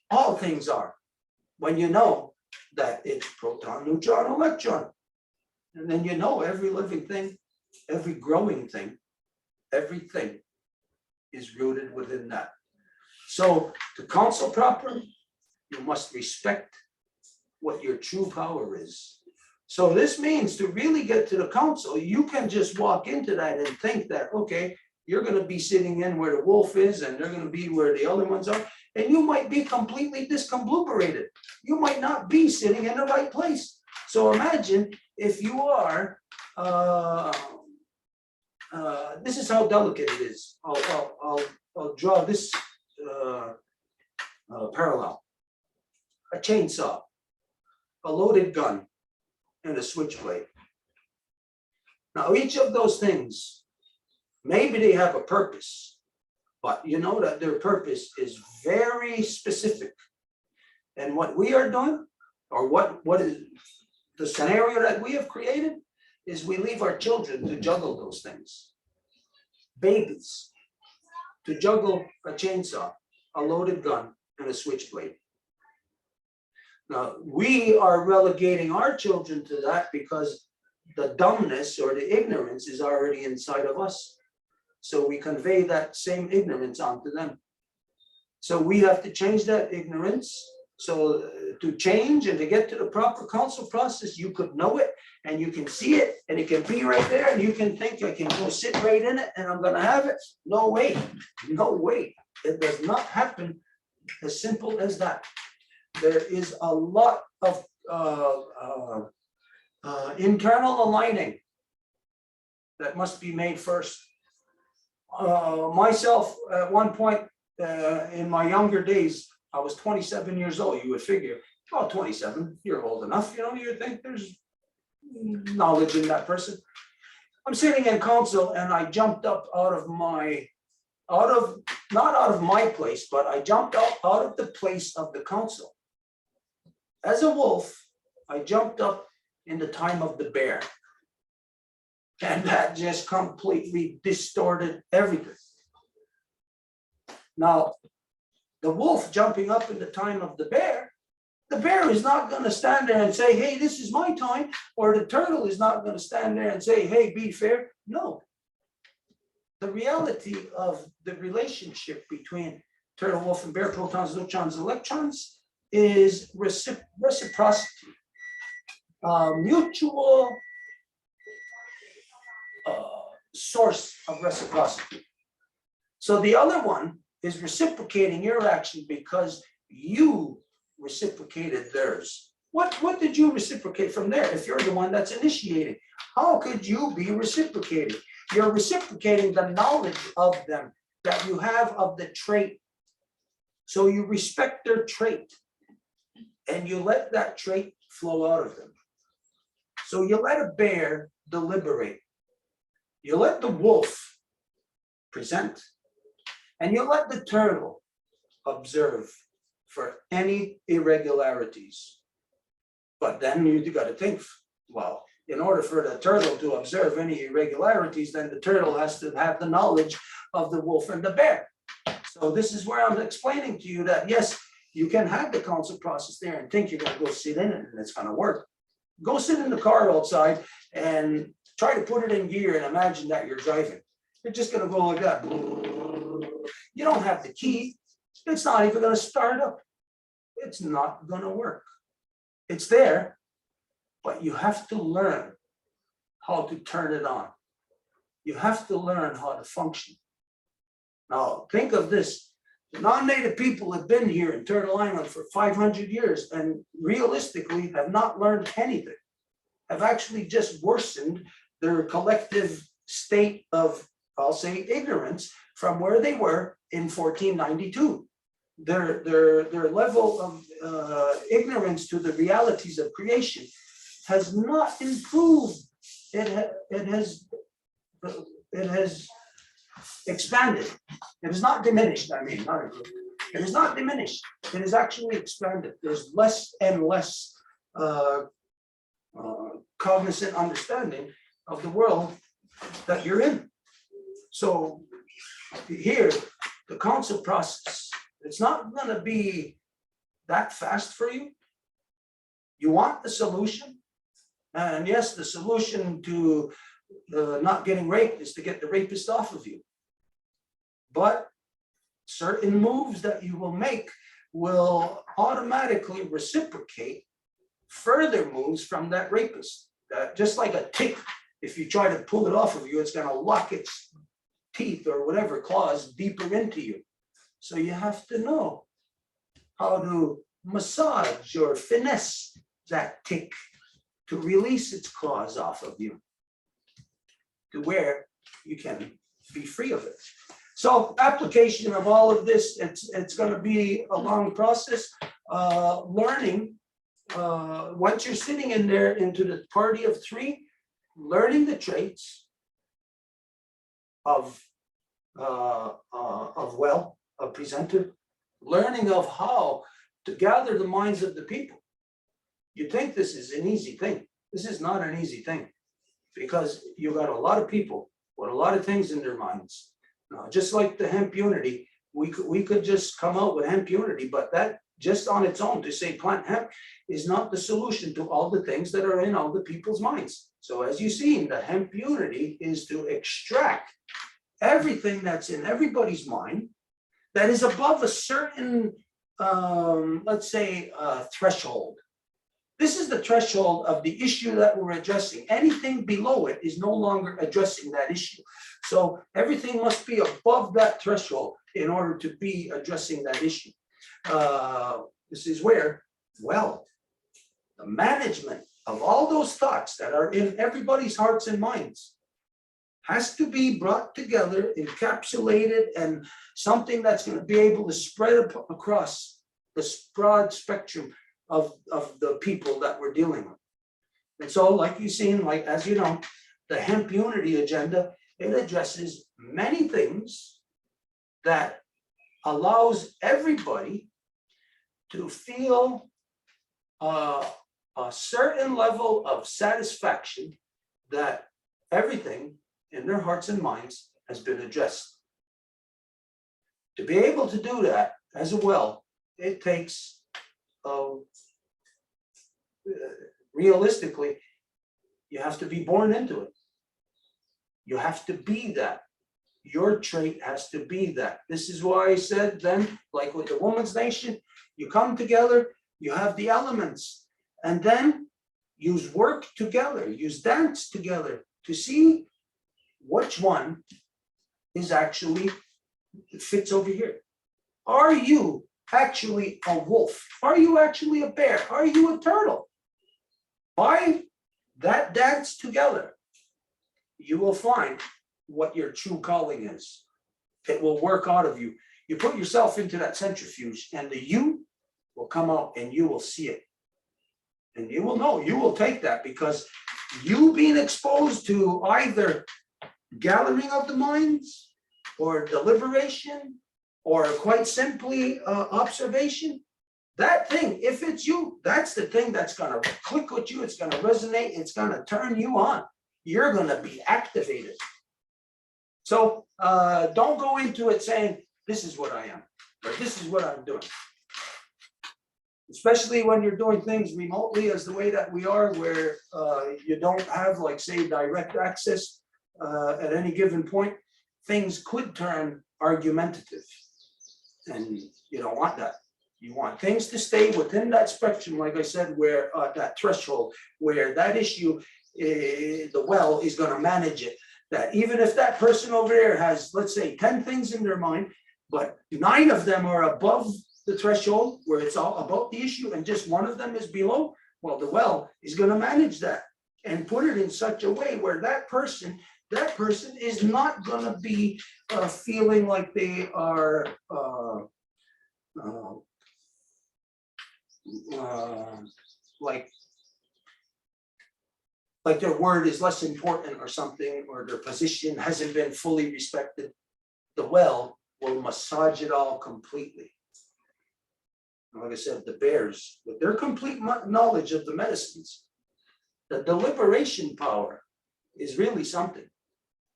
All things are, when you know that it's proton, neutron, electron. And then you know every living thing, every growing thing, everything is rooted within that. So to counsel proper, you must respect what your true power is. So this means to really get to the council, you can just walk into that and think that, okay, you're going to be sitting in where the wolf is and they're going to be where the other ones are. And you might be completely discombobulated. You might not be sitting in the right place. So imagine if you are, this is how delicate it is. I'll draw this parallel. A chainsaw, a loaded gun, and a switchblade. Now, each of those things, maybe they have a purpose, but you know that their purpose is very specific. And what we are doing, or what is the scenario that we have created, is we leave our children to juggle those things. Babies, to juggle a chainsaw, a loaded gun, and a switchblade. Now, we are relegating our children to that because the dumbness or the ignorance is already inside of us. So we convey that same ignorance onto them. So we have to change that ignorance. So to change and to get to the proper counsel process, you could know it and you can see it and it can be right there and you can think I can go sit right in it and I'm going to have it. No way, no way. It does not happen as simple as that. There is a lot of internal aligning that must be made first. Myself, at one point in my younger days, I was 27 years old. You would figure, oh, 27, you're old enough. You know, you think there's knowledge in that person. I'm sitting in council and I jumped up out of my, not out of my place, but I jumped out of the place of the council. As a wolf, I jumped up in the time of the bear. And that just completely distorted everything. Now, the wolf jumping up in the time of the bear is not gonna stand there and say, hey, this is my time, or the turtle is not gonna stand there and say, hey, be fair. No. The reality of the relationship between turtle, wolf, and bear, protons, neutrons, electrons, is reciprocity. Mutual source of reciprocity. So the other one is reciprocating your action because you reciprocated theirs. What did you reciprocate from there if you're the one that's initiating? How could you be reciprocating? You're reciprocating the knowledge of them that you have of the trait. So you respect their trait and you let that trait flow out of them. So you let a bear deliberate. You let the wolf present, and you let the turtle observe for any irregularities. But then you got to think, well, in order for the turtle to observe any irregularities, then the turtle has to have the knowledge of the wolf and the bear. So this is where I'm explaining to you that, yes, you can have the council process there and think you're going to go sit in it and it's going to work. Go sit in the car outside and try to put it in gear and imagine that you're driving. You're just going to go like that. You don't have the key. It's not even going to start up. It's not going to work. It's there, but you have to learn how to turn it on. You have to learn how to function. Now, think of this. The non-native people have been here in Turtle Island for 500 years and realistically have not learned anything, have actually just worsened their collective state of, I'll say, ignorance from where they were in 1492. Their level of ignorance to the realities of creation has not improved. It has expanded. It is not diminished, I mean, not improved. It is not diminished. It is actually expanded. There's less and less cognizant understanding of the world that you're in. So here, the council process, it's not going to be that fast for you. You want the solution. And yes, the solution to not getting raped is to get the rapist off of you. But certain moves that you will make will automatically reciprocate further moves from that rapist. Just like a tick, if you try to pull it off of you, it's going to lock its teeth or whatever claws deeper into you. So you have to know how to massage or finesse that tick to release its claws off of you to where you can be free of it. So application of all of this, it's going to be a long process. Learning, once you're sitting in there into the party of three, learning the traits of presenter, learning of how to gather the minds of the people. You think this is an easy thing. This is not an easy thing because you got a lot of people with a lot of things in their minds. Just like the hemp unity, we could just come out with hemp unity, but that just on its own to say plant hemp is not the solution to all the things that are in all the people's minds. So as you've seen, the hemp unity is to extract everything that's in everybody's mind that is above a certain, let's say, threshold. This is the threshold of the issue that we're addressing. Anything below it is no longer addressing that issue. So everything must be above that threshold in order to be addressing that issue. This is where, well, the management of all those thoughts that are in everybody's hearts and minds has to be brought together, encapsulated, and something that's going to be able to spread across the broad spectrum of the people that we're dealing with. And so, like you've seen, like as you know, the hemp unity agenda, it addresses many things that allows everybody to feel a certain level of satisfaction that everything in their hearts and minds has been addressed. To be able to do that, as a well, it takes, realistically, you have to be born into it. You have to be that. Your trait has to be that. This is why I said then, like with the Women's Nation, you come together, you have the elements, and then use work together, use dance together to see which one is actually fits over here. Are you actually a wolf? Are you actually a bear? Are you a turtle? By that dance together, you will find what your true calling is. It will work out of you. You put yourself into that centrifuge and the you will come out and you will see it. And you will know, you will take that because you being exposed to either gathering of the minds or deliberation or quite simply observation, that thing, if it's you, that's the thing that's gonna click with you, it's gonna resonate, it's gonna turn you on. You're gonna be activated. So don't go into it saying, this is what I am, or this is what I'm doing. Especially when you're doing things remotely as the way that we are, where you don't have, like, say, direct access at any given point, things could turn argumentative. And you don't want that. You want things to stay within that spectrum, like I said, where that threshold, where that issue, the well is gonna manage it. That even if that person over there has, let's say, 10 things in their mind, but 9 of them are above the threshold where it's all about the issue and just one of them is below, well, the well is gonna manage that and put it in such a way where that person is not gonna be feeling like they are like their word is less important or something, or their position hasn't been fully respected. The well will massage it all completely. Like I said, the bears, with their complete knowledge of the medicines, the deliberation power is really something.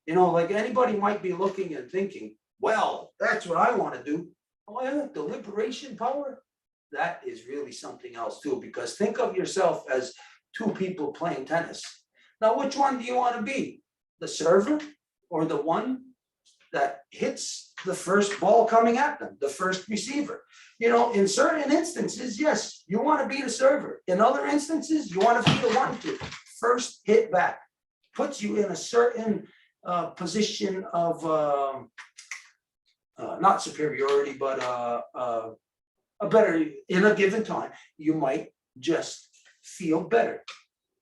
You know, like anybody might be looking and thinking, well, that's what I want to do. Oh yeah, deliberation power, that is really something else too, because think of yourself as 2 people playing tennis. Now, which one do you want to be? The server or the one that hits the first ball coming at them, the first receiver? You know, in certain instances, yes, you want to be the server. In other instances, you want to be the one to first hit back. Puts you in a certain position of not superiority, but a better, in a given time, you might just feel better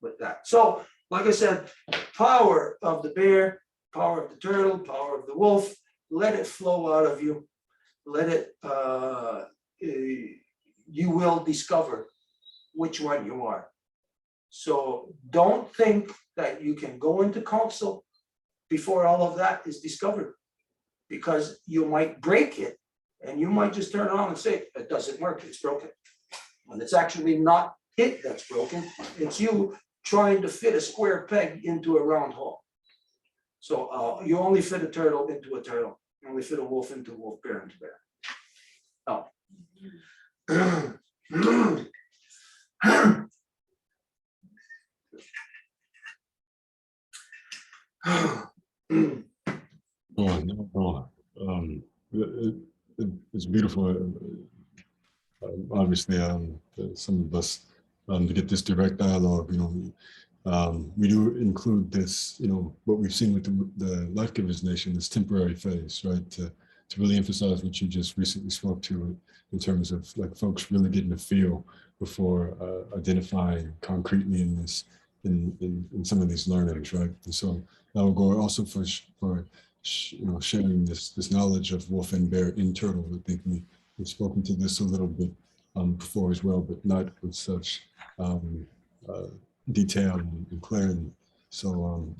with that. So, like I said, power of the bear, power of the turtle, power of the wolf, let it flow out of you. Let it, you will discover which one you are. So don't think that you can go into council before all of that is discovered, because you might break it and you might just turn around and say, it doesn't work, it's broken. And it's actually not it that's broken, it's you trying to fit a square peg into a round hole. So you only fit a turtle into a turtle, you only fit a wolf into a wolf, bear into bear. Oh. No. It's beautiful. Obviously, some of us, to get this direct dialogue, you know, we do include this, you know, what we've seen with the Life Givers Nation, this temporary phase, right? To really emphasize what you just recently spoke to in terms of like folks really getting a feel before identifying concretely in this, in some of these learnings, right? And so that will go also for you know, sharing this knowledge of wolf and bear in turtle. I think we've spoken to this a little bit before as well, but not with such detail and clarity. So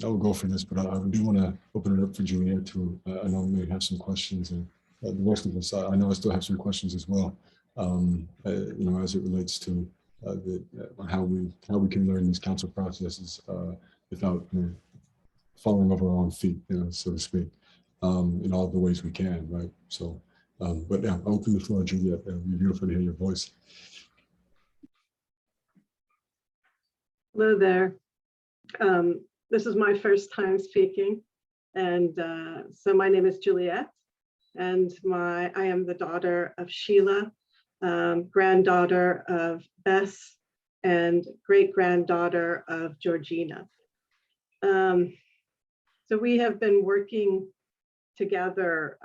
I will go for this, but I do want to open it up for Juliet to, I know we may have some questions, and the rest of us, I know I still have some questions as well, you know, as it relates to how we can learn these council processes without, you know, falling over our own feet, you know, so to speak, in all the ways we can, right? So But yeah, I'll open the floor, Juliet. It'd be beautiful to hear your voice. Hello there. This is my first time speaking. And so my name is Juliet, and I am the daughter of Sheila, granddaughter of Bess, and great-granddaughter of Georgina. So we have been working together,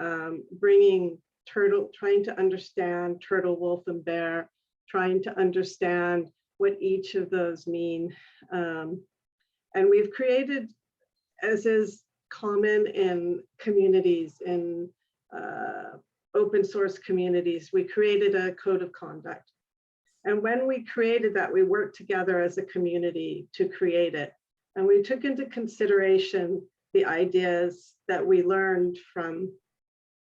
trying to understand turtle, wolf, and bear, trying to understand what each of those mean. And we've created, as is common in communities, in open source communities, we created a code of conduct. And when we created that, we worked together as a community to create it. And we took into consideration the ideas that we learned from,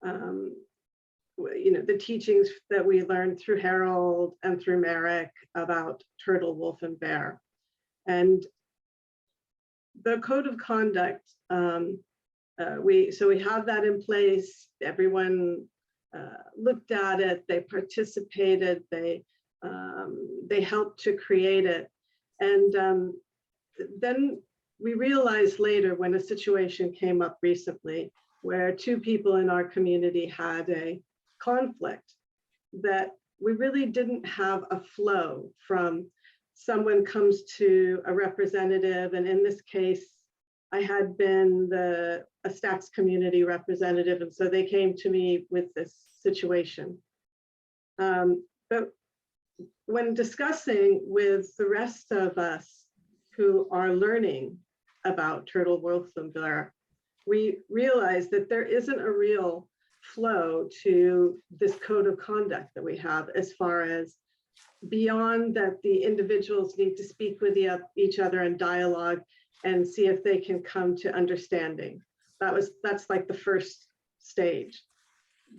the teachings that we learned through Harold and through Merrick about turtle, wolf, and bear. And the code of conduct, we have that in place. Everyone looked at it, they participated, they helped to create it. And then we realized later, when a situation came up recently where two people in our community had a conflict, that we really didn't have a flow from someone comes to a representative, and in this case, I had been a Stax community representative, and so they came to me with this situation. But when discussing with the rest of us who are learning about turtle, wolf, and bear, we realized that there isn't a real flow to this code of conduct that we have, as far as beyond that the individuals need to speak with each other in dialogue and see if they can come to understanding. That's like the first stage.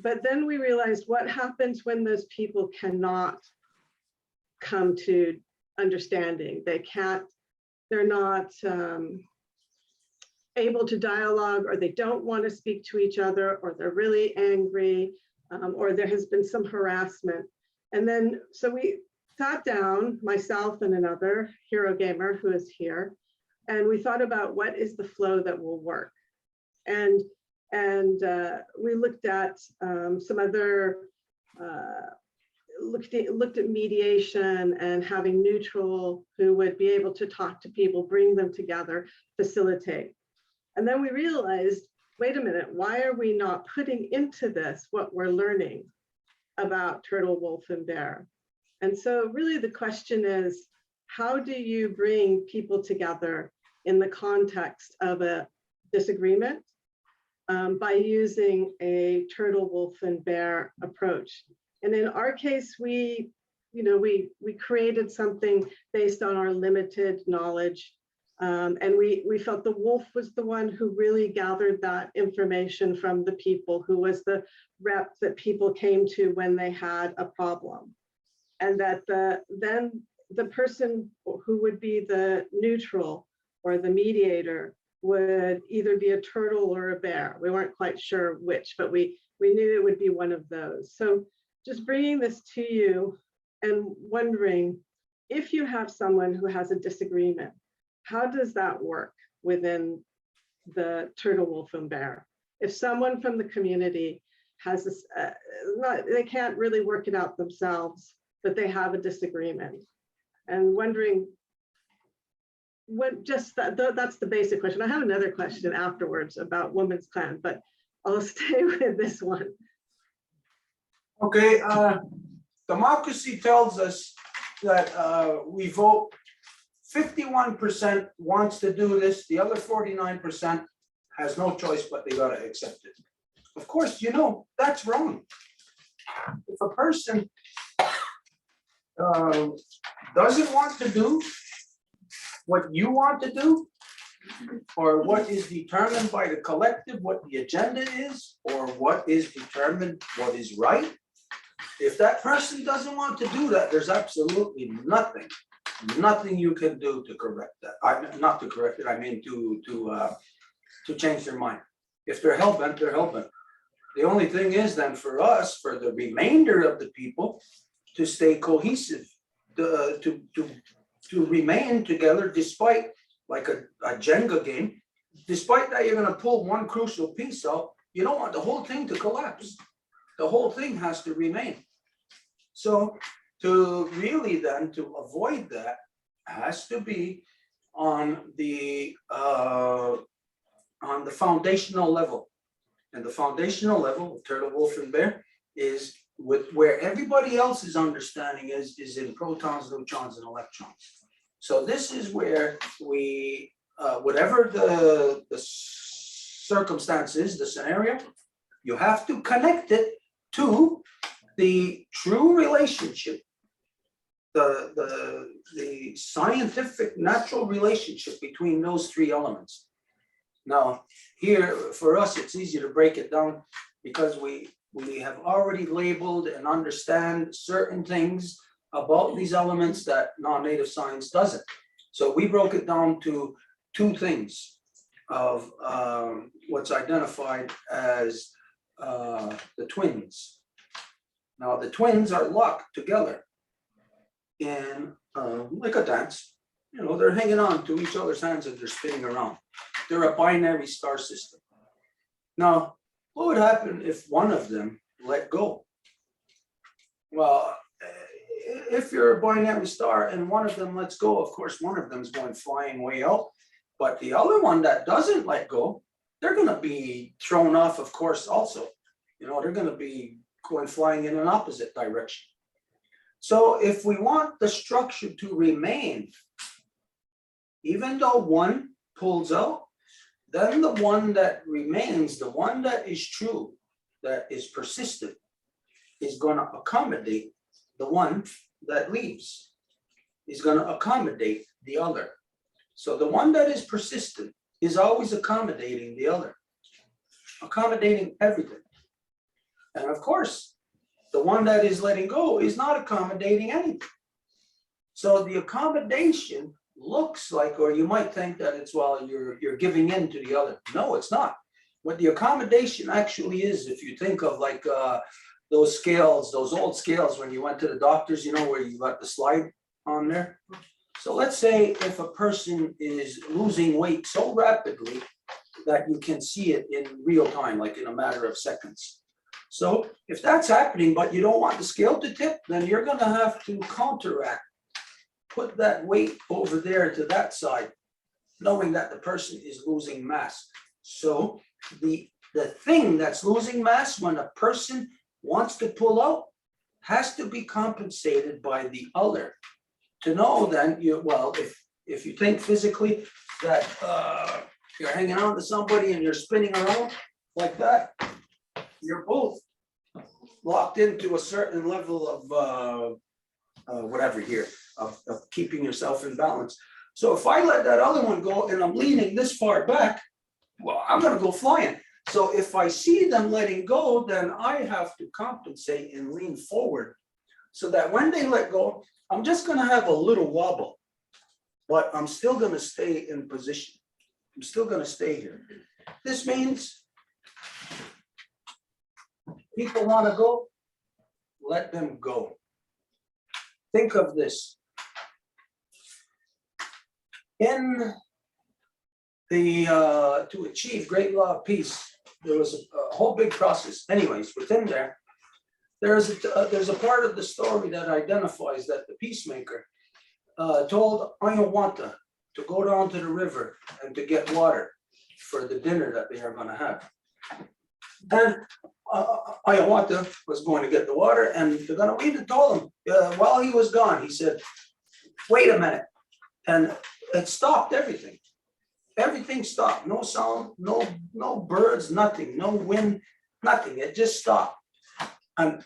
But then we realized, what happens when those people cannot come to understanding? They're not able to dialogue, or they don't want to speak to each other, or they're really angry, or there has been some harassment. And then, so we sat down, myself and another hero gamer who is here, and we thought about what is the flow that will work. And we looked at some other, looked at mediation and having neutral who would be able to talk to people, bring them together, facilitate. And then we realized, wait a minute, why are we not putting into this what we're learning about turtle, wolf, and bear? And so really the question is, how do you bring people together in the context of a disagreement by using a turtle, wolf, and bear approach? And in our case, we created something based on our limited knowledge. And we felt the wolf was the one who really gathered that information from the people, who was the rep that people came to when they had a problem. And that then the person who would be the neutral or the mediator would either be a turtle or a bear. We weren't quite sure which, but we knew it would be one of those. So just bringing this to you and wondering, if you have someone who has a disagreement, how does that work within the turtle, wolf, and bear? If someone from the community has this, they can't really work it out themselves, but they have a disagreement, and wondering what, just that's the basic question. I have another question afterwards about Women's Clan, but I'll stay with this one. Okay, democracy tells us that we vote, 51% wants to do this, the other 49% has no choice, but they gotta accept it. Of course, that's wrong. If a person doesn't want to do what you want to do, or what is determined by the collective, what the agenda is, or what is determined what is right, if that person doesn't want to do that, there's absolutely nothing you can do to correct that. Not to correct it, I mean to change their mind. If they're hell-bent, they're hell-bent. The only thing is then for us, for the remainder of the people, to stay cohesive, to remain together despite, like a Jenga game, despite that you're gonna pull one crucial piece out, you don't want the whole thing to collapse. The whole thing has to remain. So to really then, to avoid that, has to be on the foundational level. And the foundational level of Turtle, Wolf, and Bear is with where everybody else's understanding is in protons, neutrons, and electrons. So this is where we, whatever the circumstance is, the scenario, you have to connect it to the true relationship, the scientific natural relationship between those three elements. Now, here for us, it's easy to break it down because we have already labeled and understand certain things about these elements that non-native science doesn't. So we broke it down to two things of what's identified as the twins. Now, the twins are locked together in like a dance. You know, they're hanging on to each other's hands and they're spinning around. They're a binary star system. Now, what would happen if one of them let go? Well, if you're a binary star and one of them lets go, of course, one of them is going flying way out. But the other one that doesn't let go, they're going to be thrown off, of course, also. You know, they're going to be going flying in an opposite direction. So if we want the structure to remain, even though one pulls out, then the one that remains, the one that is true, that is persistent, is going to accommodate the one that leaves, is going to accommodate the other. So the one that is persistent is always accommodating the other, accommodating everything. And of course, the one that is letting go is not accommodating anything. So the accommodation looks like, or you might think that it's, well, you're giving in to the other. No, it's not. What the accommodation actually is, if you think of like those scales, those old scales when you went to the doctors, you know, where you got the slide on there. So let's say if a person is losing weight so rapidly that you can see it in real time, like in a matter of seconds. So if that's happening, but you don't want the scale to tip, then you're going to have to counteract, put that weight over there to that side, knowing that the person is losing mass. So the thing that's losing mass when a person wants to pull out has to be compensated by the other. To know then, well, if you think physically that you're hanging on to somebody and you're spinning around like that, you're both locked into a certain level of whatever here, of keeping yourself in balance. So if I let that other one go and I'm leaning this far back, well, I'm gonna go flying. So if I see them letting go, then I have to compensate and lean forward so that when they let go, I'm just gonna have a little wobble, but I'm still gonna stay in position. I'm still gonna stay here. This means people wanna go, let them go. Think of this. In the, to achieve great law of peace, there was a whole big process. Anyways, within there, there's a part of the story that identifies that the peacemaker told Ayawanta to go down to the river and to get water for the dinner that they are going to have. And Ayawanta was going to get the water, and the Ganawida told him while he was gone, he said, wait a minute. And it stopped everything. Everything stopped. No sound, no birds, nothing, no wind, nothing. It just stopped. And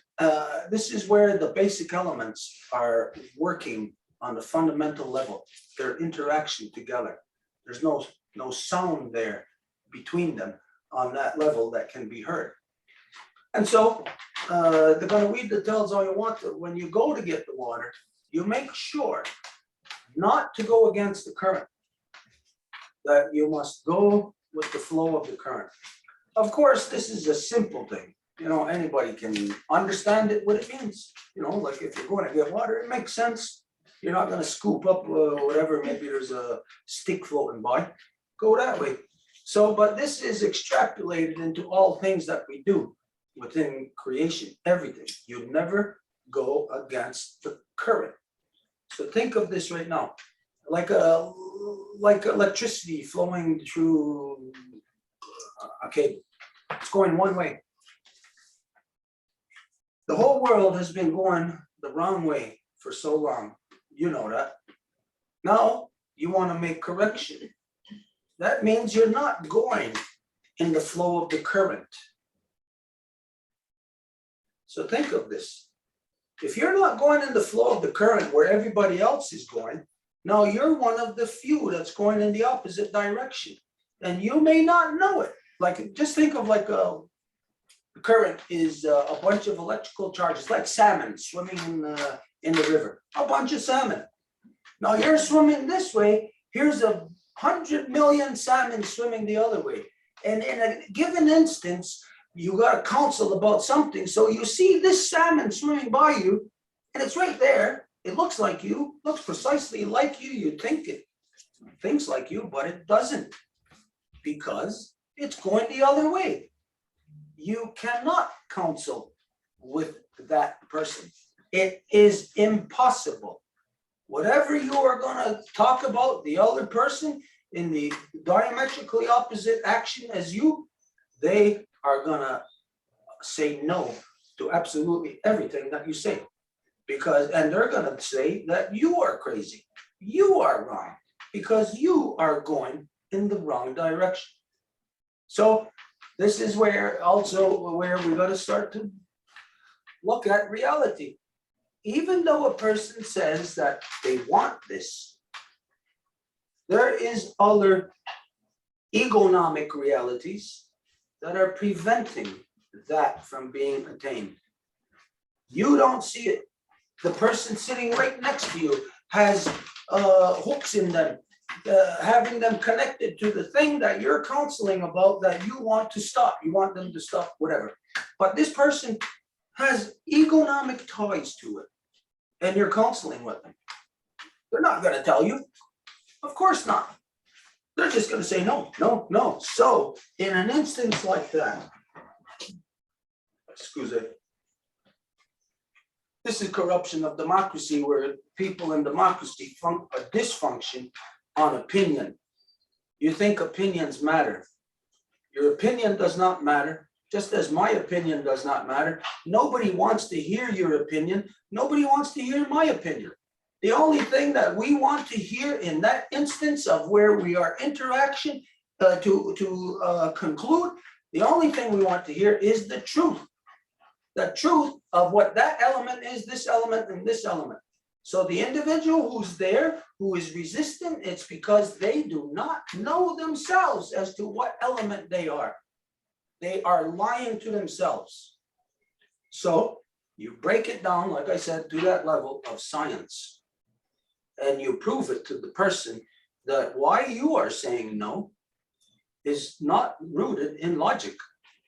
this is where the basic elements are working on the fundamental level, their interaction together. There's no sound there between them on that level that can be heard. And so the Ganawida tells Ayawanta, when you go to get the water, you make sure not to go against the current, that you must go with the flow of the current. Of course, this is a simple thing, you know, anybody can understand it, what it means. You know, like if you're going to get water, it makes sense. You're not gonna scoop up whatever, maybe there's a stick floating by, go that way. So, but this is extrapolated into all things that we do within creation, everything. You never go against the current. So think of this right now, like electricity flowing through a cable. It's going one way. The whole world has been going the wrong way for so long. You know that. Now you want to make correction. That means you're not going in the flow of the current. So think of this. If you're not going in the flow of the current where everybody else is going, now you're one of the few that's going in the opposite direction. And you may not know it. Like, just think of like a current is a bunch of electrical charges, like salmon swimming in the river, a bunch of salmon. Now you're swimming this way, here's 100 million salmon swimming the other way. And in a given instance, you got to counsel about something. So you see this salmon swimming by you, and it's right there. It looks like you, looks precisely like you. You think it thinks like you, but it doesn't, because it's going the other way. You cannot counsel with that person. It is impossible. Whatever you are gonna talk about the other person in the diametrically opposite action as you, they are gonna say no to absolutely everything that you say. Because, and they're gonna say that you are crazy, you are wrong, because you are going in the wrong direction. So this is where also where we gotta start to look at reality. Even though a person says that they want this, there is other economic realities that are preventing that from being attained. You don't see it. The person sitting right next to you has hooks in them, having them connected to the thing that you're counseling about that you want to stop. You want them to stop, whatever. But this person has economic ties to it, and you're counseling with them. They're not going to tell you. Of course not. They're just going to say no, no, no. So in an instance like that, excuse me, this is corruption of democracy, where people in democracy dysfunction on opinion. You think opinions matter. Your opinion does not matter, just as my opinion does not matter. Nobody wants to hear your opinion. Nobody wants to hear my opinion. The only thing that we want to hear in that instance of where we are interaction to conclude, the only thing we want to hear is the truth. The truth of what that element is, this element and this element. So the individual who's there, who is resistant, it's because they do not know themselves as to what element they are. They are lying to themselves. So you break it down, like I said, to that level of science. And you prove it to the person that why you are saying no is not rooted in logic.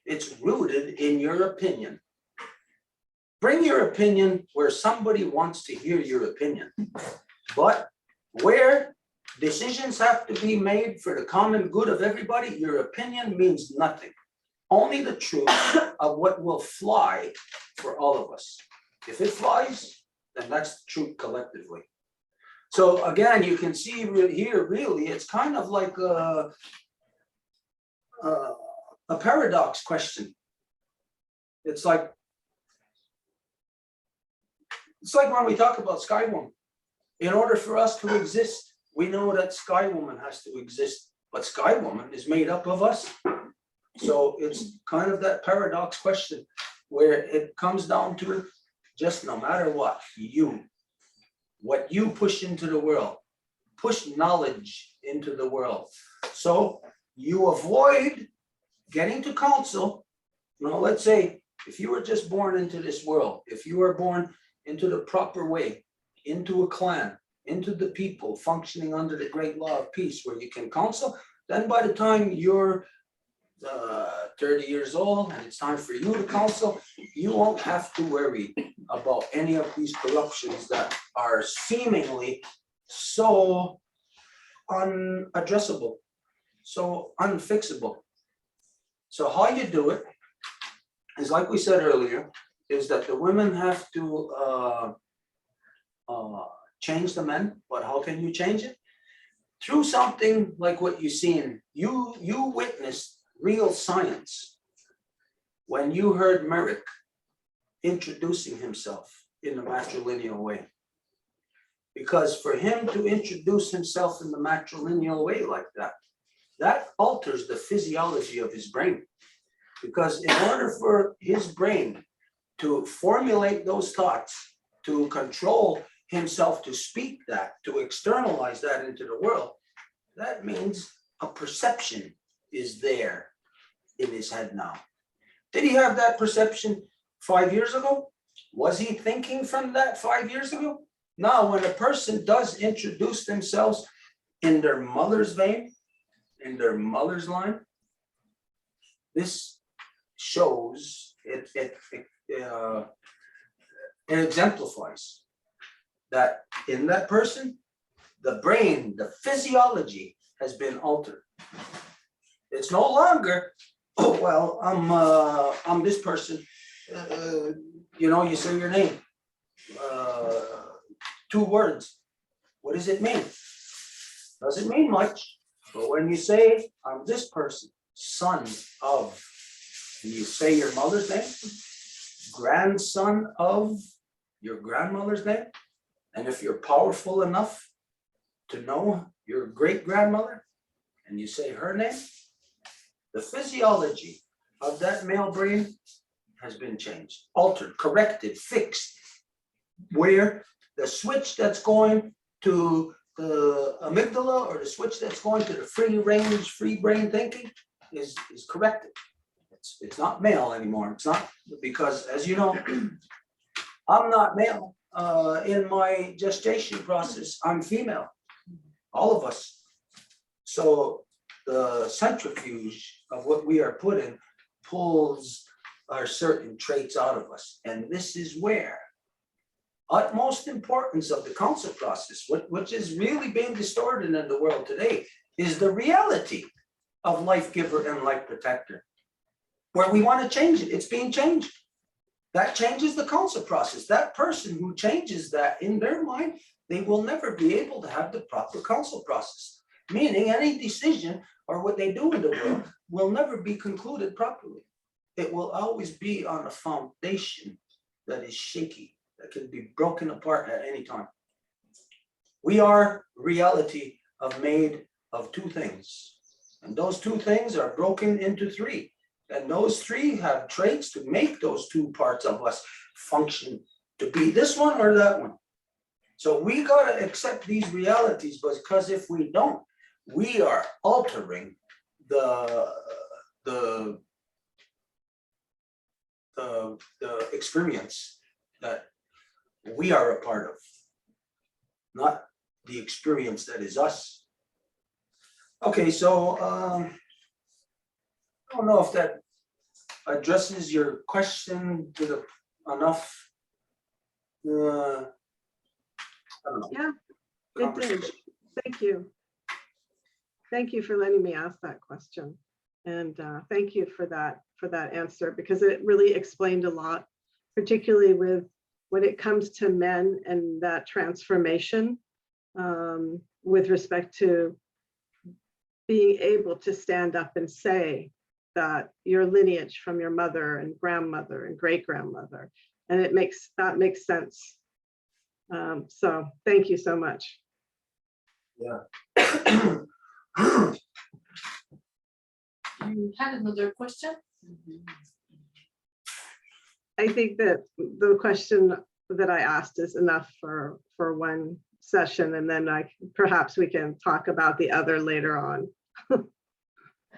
It's rooted in your opinion. Bring your opinion where somebody wants to hear your opinion. But where decisions have to be made for the common good of everybody, your opinion means nothing. Only the truth of what will fly for all of us. If it flies, then that's the truth collectively. So again, you can see here, really, it's kind of like a paradox question. It's like when we talk about Sky Woman. In order for us to exist, we know that Sky Woman has to exist, but Sky Woman is made up of us. So it's kind of that paradox question where it comes down to just no matter what you push into the world, push knowledge into the world. So you avoid getting to counsel. You know, let's say if you were just born into this world, if you were born into the proper way, into a clan, into the people functioning under the great law of peace where you can counsel, then by the time you're 30 years old and it's time for you to counsel, you won't have to worry about any of these corruptions that are seemingly so unaddressable, so unfixable. So how you do it is, like we said earlier, is that the women have to change the men, but how can you change it? Through something like what you seen. You witnessed real science when you heard Merrick introducing himself in the matrilineal way. Because for him to introduce himself in the matrilineal way like that, that alters the physiology of his brain. Because in order for his brain to formulate those thoughts, to control himself, to speak that, to externalize that into the world, that means a perception is there in his head now. Did he have that perception 5 years ago? Was he thinking from that 5 years ago? Now, when a person does introduce themselves in their mother's vein, in their mother's line, this shows, it exemplifies that in that person, the brain, the physiology has been altered. It's no longer, oh, well, I'm this person. You say your name. 2 words. What does it mean? Doesn't mean much. But when you say, I'm this person, son of, and you say your mother's name, grandson of your grandmother's name, and if you're powerful enough to know your great grandmother, and you say her name, the physiology of that male brain has been changed, altered, corrected, fixed, where the switch that's going to the amygdala or the switch that's going to the free range, free brain thinking is corrected. It's not male anymore. It's not, because as you know, I'm not male. In my gestation process, I'm female, all of us. So the centrifuge of what we are put in pulls our certain traits out of us. And this is where utmost importance of the counsel process, which is really being distorted in the world today, is the reality of life giver and life protector. Where we want to change it, it's being changed. That changes the counsel process. That person who changes that in their mind, they will never be able to have the proper counsel process. Meaning any decision or what they do in the world will never be concluded properly. It will always be on a foundation that is shaky, that can be broken apart at any time. We are reality made of 2 things. And those 2 things are broken into 3. And those 3 have traits to make those 2 parts of us function to be this one or that one. So we got to accept these realities, because if we don't, we are altering the experience that we are a part of, not the experience that is us. Okay, so I don't know if that addresses your question to the enough. I don't know. Yeah, it did. Thank you. Thank you for letting me ask that question. And thank you for that answer, because it really explained a lot, particularly with when it comes to men and that transformation with respect to being able to stand up and say that your lineage from your mother and grandmother and great grandmother, and that makes sense. So thank you so much. Yeah. You had another question? I think that the question that I asked is enough for one session, and then perhaps we can talk about the other later on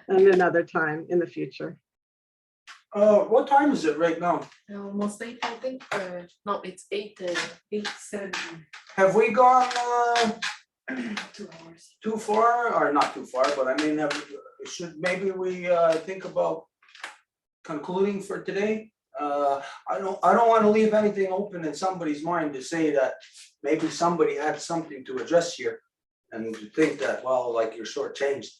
and another time in the future. What time is it right now? Almost 8, I think. No, it's 8:17. Have we gone 2 hours. too far, or not too far, but I mean, maybe we think about concluding for today? I don't want to leave anything open in somebody's mind to say that maybe somebody had something to address here and to think that, well, like you're shortchanged.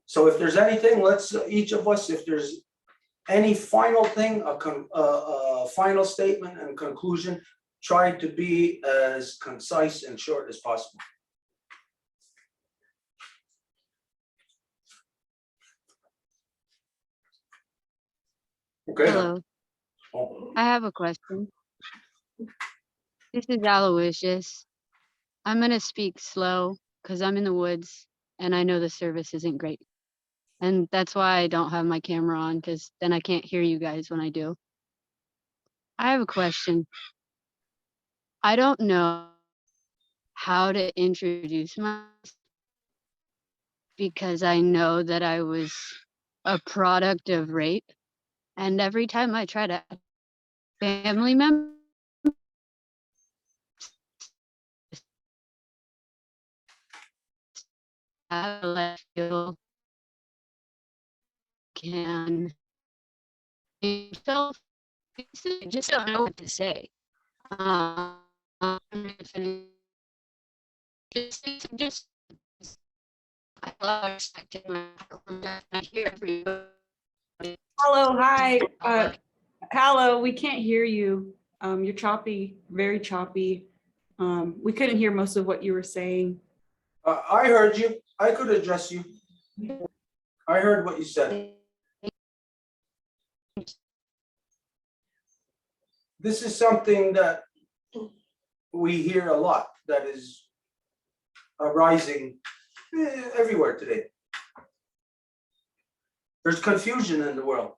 So if there's anything, let's, each of us, if there's any final thing, a final statement and conclusion, try to be as concise and short as possible. Okay. Hello, Oh, I have a question. This is Aloysius. I'm gonna speak slow because I'm in the woods and I know the service isn't great. And that's why I don't have my camera on because then I can't hear you guys when I do. I have a question. I don't know how to introduce myself because I know that I was a product of rape. And every time I try to family member, I feel can himself just don't know what to say. Just I love respecting I hear everybody. Hello, hi. Hello, we can't hear you. You're choppy, very choppy. We couldn't hear most of what you were saying. I heard you. I could address you. I heard what you said. This is something that we hear a lot that is arising everywhere today. There's confusion in the world.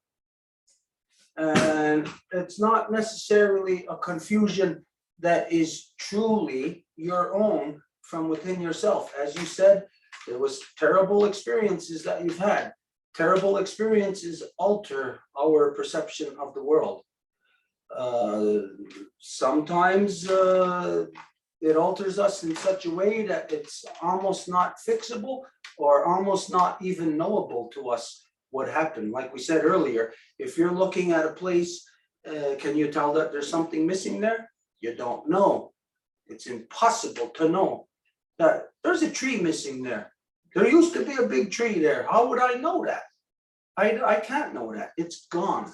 And it's not necessarily a confusion that is truly your own from within yourself. As you said, there was terrible experiences that you've had. Terrible experiences alter our perception of the world. Sometimes it alters us in such a way that it's almost not fixable or almost not even knowable to us what happened. Like we said earlier, if you're looking at a place, can you tell that there's something missing there? You don't know. It's impossible to know that there's a tree missing there. There used to be a big tree there. How would I know that? I can't know that. It's gone.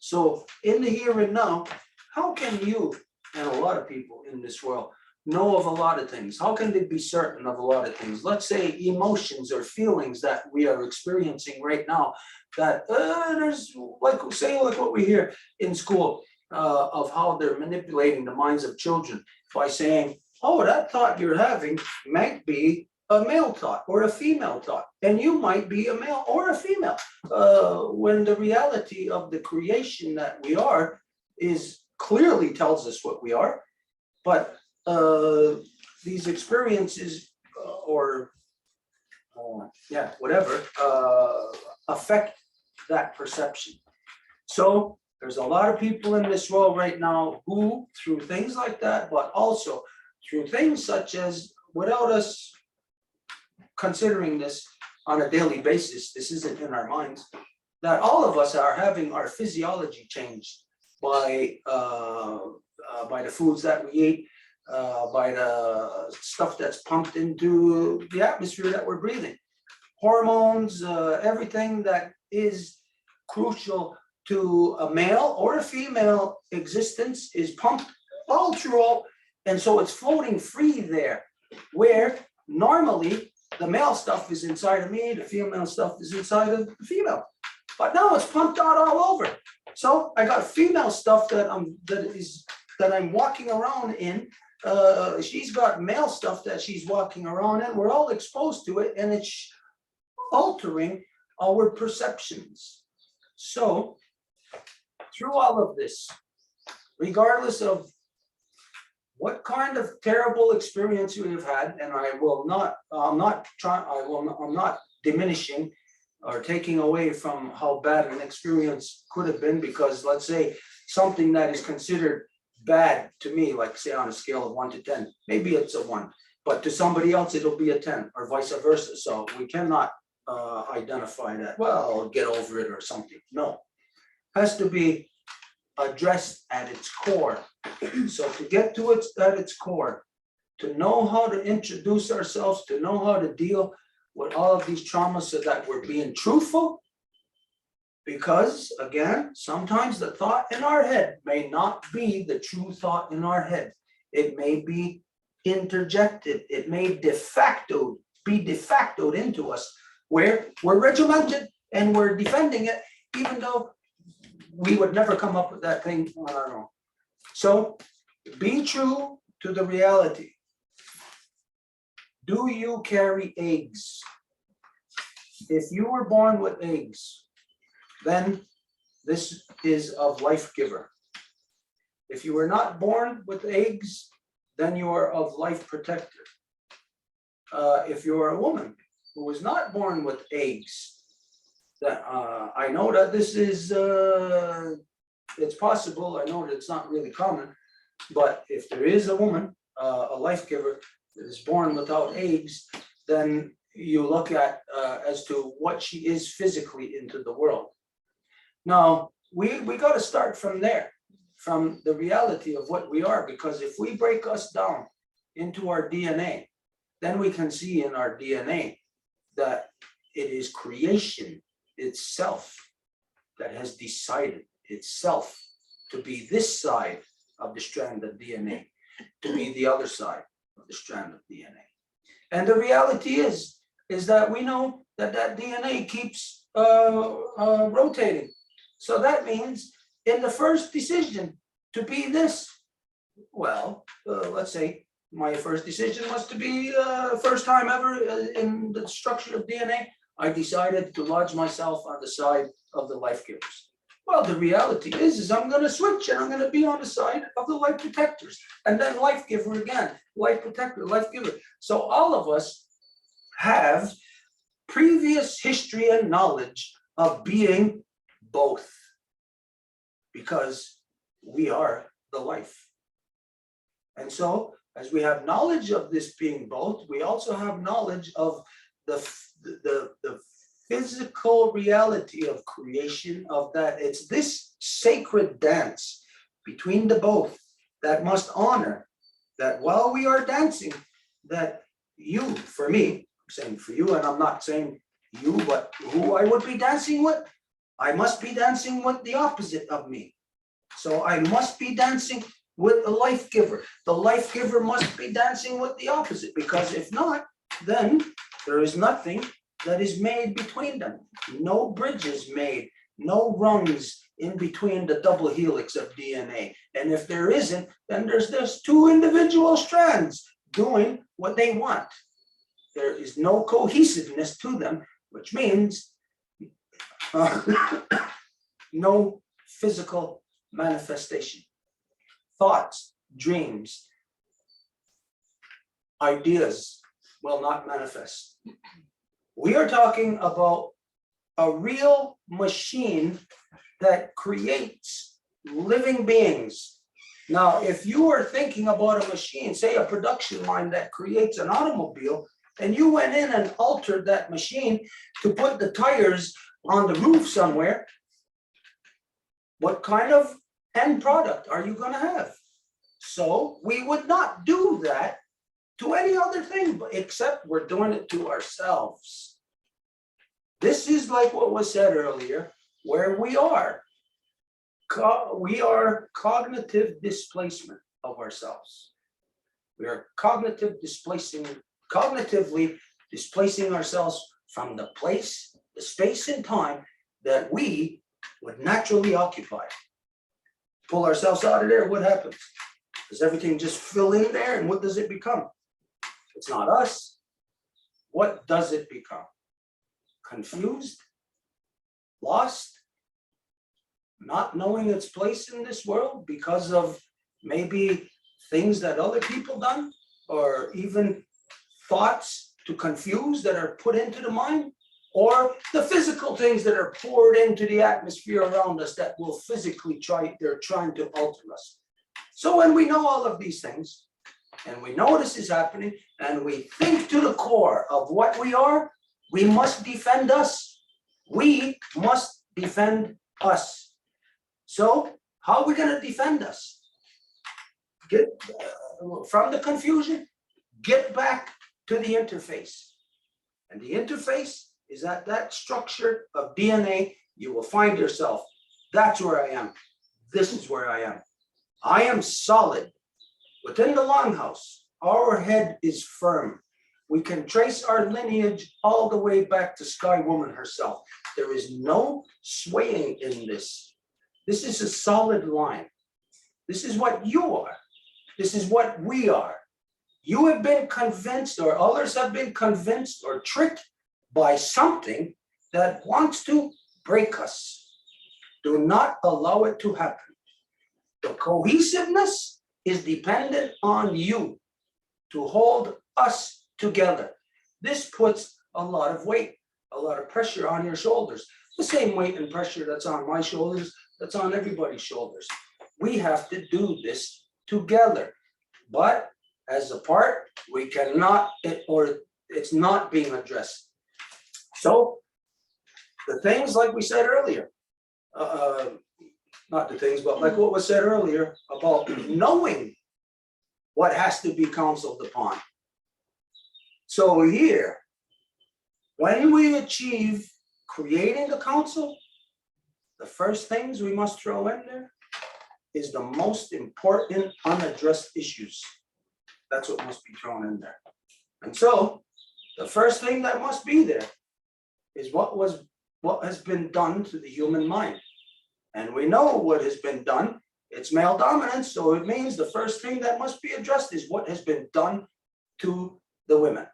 So in the here and now, how can you and a lot of people in this world know of a lot of things? How can they be certain of a lot of things? Let's say emotions or feelings that we are experiencing right now that there's like what we hear in school of how they're manipulating the minds of children by saying, oh, that thought you're having might be a male thought or a female thought, and you might be a male or a female, when the reality of the creation that we are is clearly tells us what we are. But these experiences whatever affect that perception. So there's a lot of people in this world right now who, through things like that, but also through things such as, without us considering this on a daily basis, this isn't in our minds, that all of us are having our physiology changed by the foods that we eat, by the stuff that's pumped into the atmosphere that we're breathing. Hormones, everything that is crucial to a male or a female existence is pumped all throughout, and so it's floating free there, where normally the male stuff is inside of me, the female stuff is inside of the female. But now it's pumped out all over. So I got female stuff that I'm walking around in. She's got male stuff that she's walking around in. We're all exposed to it, and it's altering our perceptions. So through all of this, regardless of what kind of terrible experience you have had, and I'm not diminishing or taking away from how bad an experience could have been, because let's say something that is considered bad to me, like say on a scale of 1 to 10, maybe it's a 1, but to somebody else it'll be a 10 or vice versa. So we cannot identify that, well, get over it or something. No. Has to be addressed at its core. So to get to its, at its core, to know how to introduce ourselves, to know how to deal with all of these traumas so that we're being truthful. Because again, sometimes the thought in our head may not be the true thought in our head. It may be interjected, it may be de factoed into us, where we're regimented and we're defending it, even though we would never come up with that thing on our own. So be true to the reality. Do you carry eggs? If you were born with eggs, then this is of life giver. If you were not born with eggs, then you are of life protector. If you are a woman who was not born with eggs, that I know that this is it's possible. I know that it's not really common, but if there is a woman, a life giver that is born without eggs, then you look at as to what she is physically into the world. Now we got to start from there, from the reality of what we are, because if we break us down into our DNA, then we can see in our DNA that it is creation itself that has decided itself to be this side of the strand of DNA, to be the other side of the strand of DNA. And the reality is that we know that that DNA keeps rotating. So that means in the first decision to be this, well, let's say my first decision was to be first time ever in the structure of DNA, I decided to lodge myself on the side of the life givers. Well, the reality is I'm going to switch and I'm going to be on the side of the life protectors, and then life giver again, life protector, life giver. So all of us have previous history and knowledge of being both, because we are the life. And so as we have knowledge of this being both, we also have knowledge of the physical reality of creation, of that it's this sacred dance between the both that must honor that while we are dancing, that you, for me, I'm saying for you, and I'm not saying you, but who I would be dancing with, I must be dancing with the opposite of me. So I must be dancing with the life giver. The life giver must be dancing with the opposite, because if not, then there is nothing that is made between them. No bridges made, no rungs in between the double helix of DNA. And if there isn't, then there's two individual strands doing what they want. There is no cohesiveness to them, which means no physical manifestation. Thoughts, dreams, ideas will not manifest. We are talking about a real machine that creates living beings. Now, if you are thinking about a machine, say a production line that creates an automobile, and you went in and altered that machine to put the tires on the roof somewhere, what kind of end product are you going to have? So we would not do that to any other thing, except we're doing it to ourselves. This is like what was said earlier, where we are cognitive displacement of ourselves. We are cognitively displacing ourselves from the place, the space and time that we would naturally occupy. Pull ourselves out of there, what happens? Does everything just fill in there, and what does it become? It's not us. What does it become? Confused? Lost? Not knowing its place in this world because of maybe things that other people done, or even thoughts to confuse that are put into the mind, or the physical things that are poured into the atmosphere around us that will physically they're trying to alter us. So when we know all of these things, and we know this is happening, and we think to the core of what we are, We must defend us. We must defend us. So how are we gonna defend us? Get from the confusion, get back to the interface. And the interface is at that structure of DNA, you will find yourself. That's where I am. This is where I am. I am solid. Within the Longhouse, our head is firm. We can trace our lineage all the way back to Sky Woman herself. There is no swaying in this. This is a solid line. This is what you are. This is what we are. You have been convinced, or others have been convinced or tricked by something that wants to break us. Do not allow it to happen. The cohesiveness is dependent on you to hold us together. This puts a lot of weight, a lot of pressure on your shoulders. The same weight and pressure that's on my shoulders, that's on everybody's shoulders. We have to do this together. But as a part, we cannot, it's not being addressed. So the things like we said earlier, not the things, but like what was said earlier about knowing what has to be counseled upon. So here, when we achieve creating the council, the first things we must throw in there is the most important unaddressed issues. That's what must be thrown in there. And so the first thing that must be there is what has been done to the human mind. And we know what has been done. It's male dominance, so it means the first thing that must be addressed is what has been done to the women.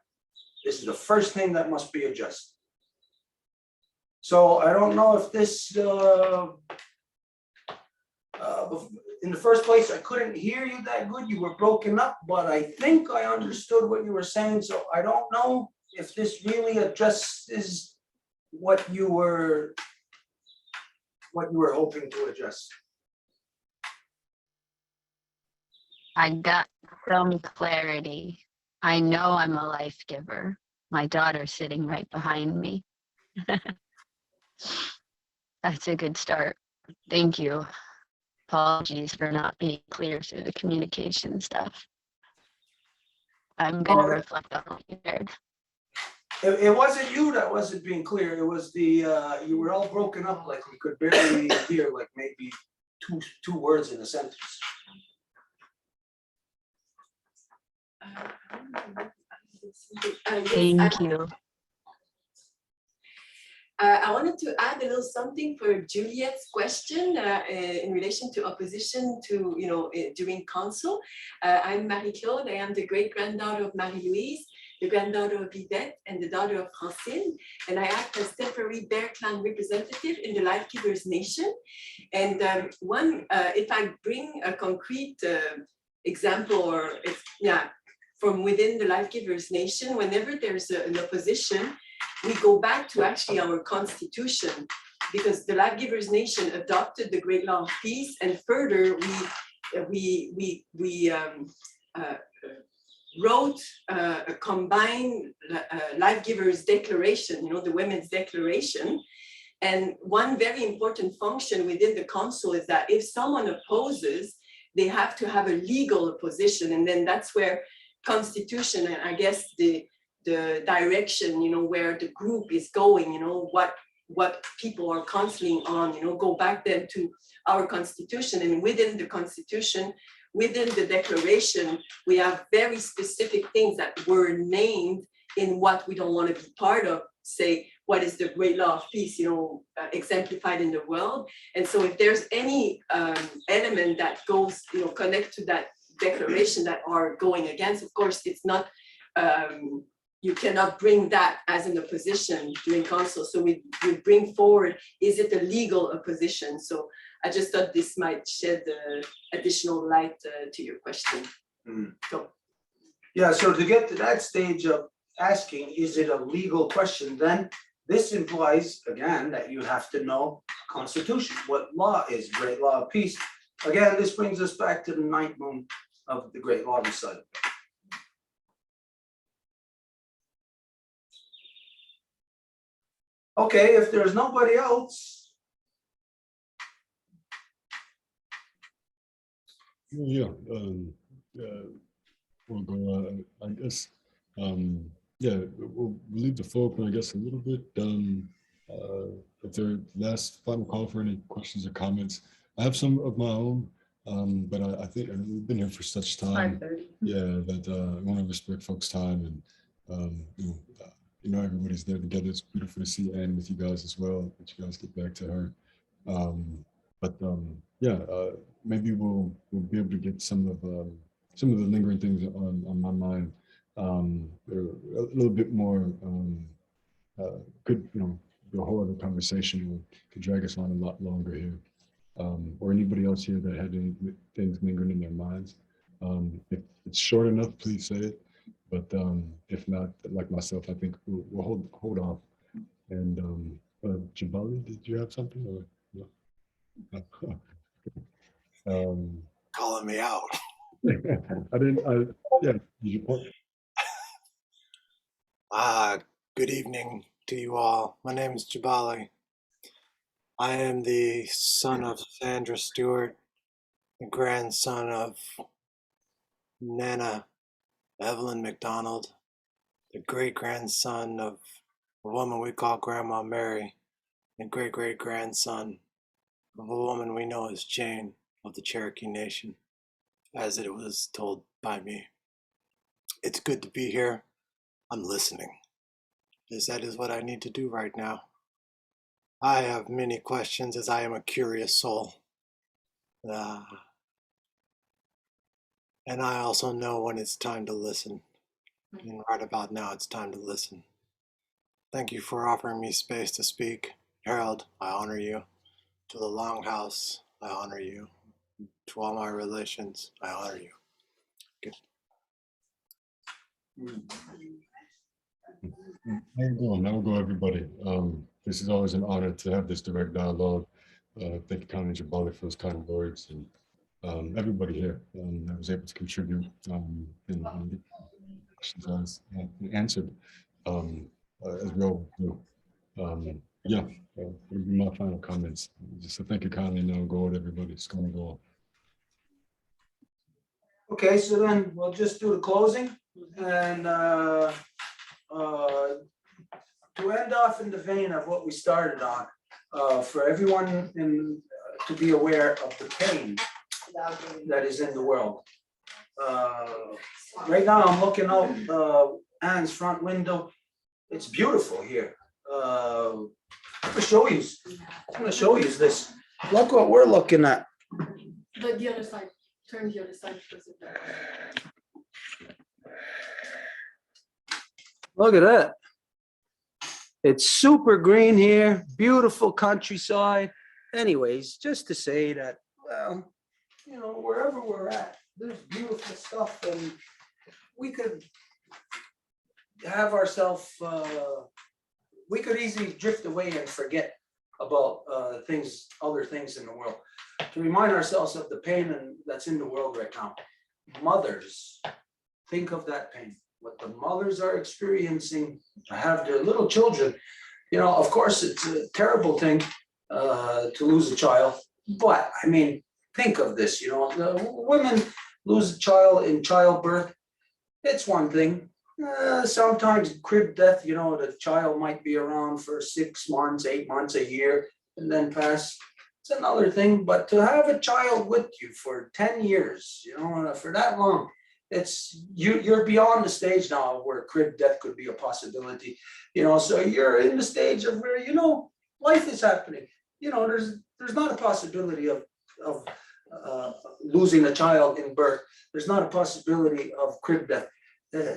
This is the first thing that must be addressed. So I don't know if this, in the first place, I couldn't hear you that good. You were broken up, but I think I understood what you were saying. So I don't know if this really addresses what you were hoping to address. I got some clarity. I know I'm a life giver. My daughter's sitting right behind me. That's a good start. Thank you. Apologies for not being clear through the communication stuff. I'm gonna reflect on what you shared. It wasn't you that wasn't being clear. It was the, you were all broken up, like we could barely hear, like maybe two words in a sentence. Thank you. I wanted to add a little something for Juliet's question in relation to opposition to, during council. I'm Marie-Claude. I am the great-granddaughter of Marie-Louise, the granddaughter of Yvette, and the daughter of Francine. And I act as temporary Bear Clan representative in the Life Givers Nation. And if I bring a concrete example, or from within the Life Givers Nation, whenever there's an opposition, we go back to actually our constitution, because the Life Givers Nation adopted the Great Law of Peace, and further we wrote a combined Life Givers Declaration, the Women's Declaration. And one very important function within the council is that if someone opposes, they have to have a legal opposition, and then that's where constitution and I guess the direction, where the group is going, what people are counseling on, go back then to our constitution. And within the constitution, within the declaration, we have very specific things that were named in what we don't want to be part of, say, what is the Great Law of Peace, exemplified in the world. And so if there's any element that goes, connect to that declaration that are going against, of course, it's not, you cannot bring that as an opposition during council. So we bring forward, is it a legal opposition? So I just thought this might shed additional light to your question. So. Yeah, so to get to that stage of asking, is it a legal question, then this implies, again, that you have to know constitution, what law is, Great Law of Peace. Again, this brings us back to the ninth moon of the Great Law Recital. Okay, if there's nobody else, Yeah, we'll go, I guess, yeah, we'll leave the floor open, I guess, a little bit. If there last final call for any questions or comments, I have some of my own, but I think we've been here for such time. 5:30. Yeah, that I want to respect folks' time and, everybody's there together. It's beautiful to see Anne with you guys as well, that you guys get back to her. Yeah, maybe we'll be able to get some of the lingering things on my mind. A little bit more could the whole other conversation could drag us on a lot longer here. Or anybody else here that had any things lingering in their minds. If it's short enough, please say it. But if not, like myself, I think we'll hold off. And Jabali, did you have something or no? Calling me out. Yeah, did you point? Good evening to you all. My name is Jabali. I am the son of Sandra Stewart, the grandson of Nana Evelyn McDonald, the great-grandson of a woman we call Grandma Mary, and great-great-grandson of a woman we know as Jane of the Cherokee Nation, as it was told by me. It's good to be here. I'm listening, as that is what I need to do right now. I have many questions, as I am a curious soul. And I also know when it's time to listen. And right about now, it's time to listen. Thank you for offering me space to speak. Harold, I honor you. To the Longhouse, I honor you. To all my relations, I honor you. Good. Now go everybody. This is always an honor to have this direct dialogue. Thank you, Connie Jabali, for those kind words, and everybody here that was able to contribute and the questions answered as well. Yeah, it'll be my final comments. Just thank you, Connie. Now go with everybody. It's going to go on. okay, so then we'll just do the closing and to end off in the vein of what we started on, for everyone to be aware of the pain that is in the world. Right now, I'm looking out Anne's front window. It's beautiful here. I'm gonna show you this. Look what we're looking at. The other side, turn the other side. Look at that. It's super green here, beautiful countryside. Anyways, just to say that, well, wherever we're at, there's beautiful stuff, and we could have ourselves, we could easily drift away and forget about other things in the world. To remind ourselves of the pain that's in the world right now. Mothers, think of that pain. What the mothers are experiencing to have their little children. Of course, it's a terrible thing to lose a child, but I mean, think of this, the women lose a child in childbirth. It's one thing. Sometimes crib death, the child might be around for 6 months, 8 months, a year, and then pass. It's another thing, but to have a child with you for 10 years, for that long, you're beyond the stage now where crib death could be a possibility, so you're in the stage of where, life is happening. There's not a possibility of losing a child in birth. There's not a possibility of crib death.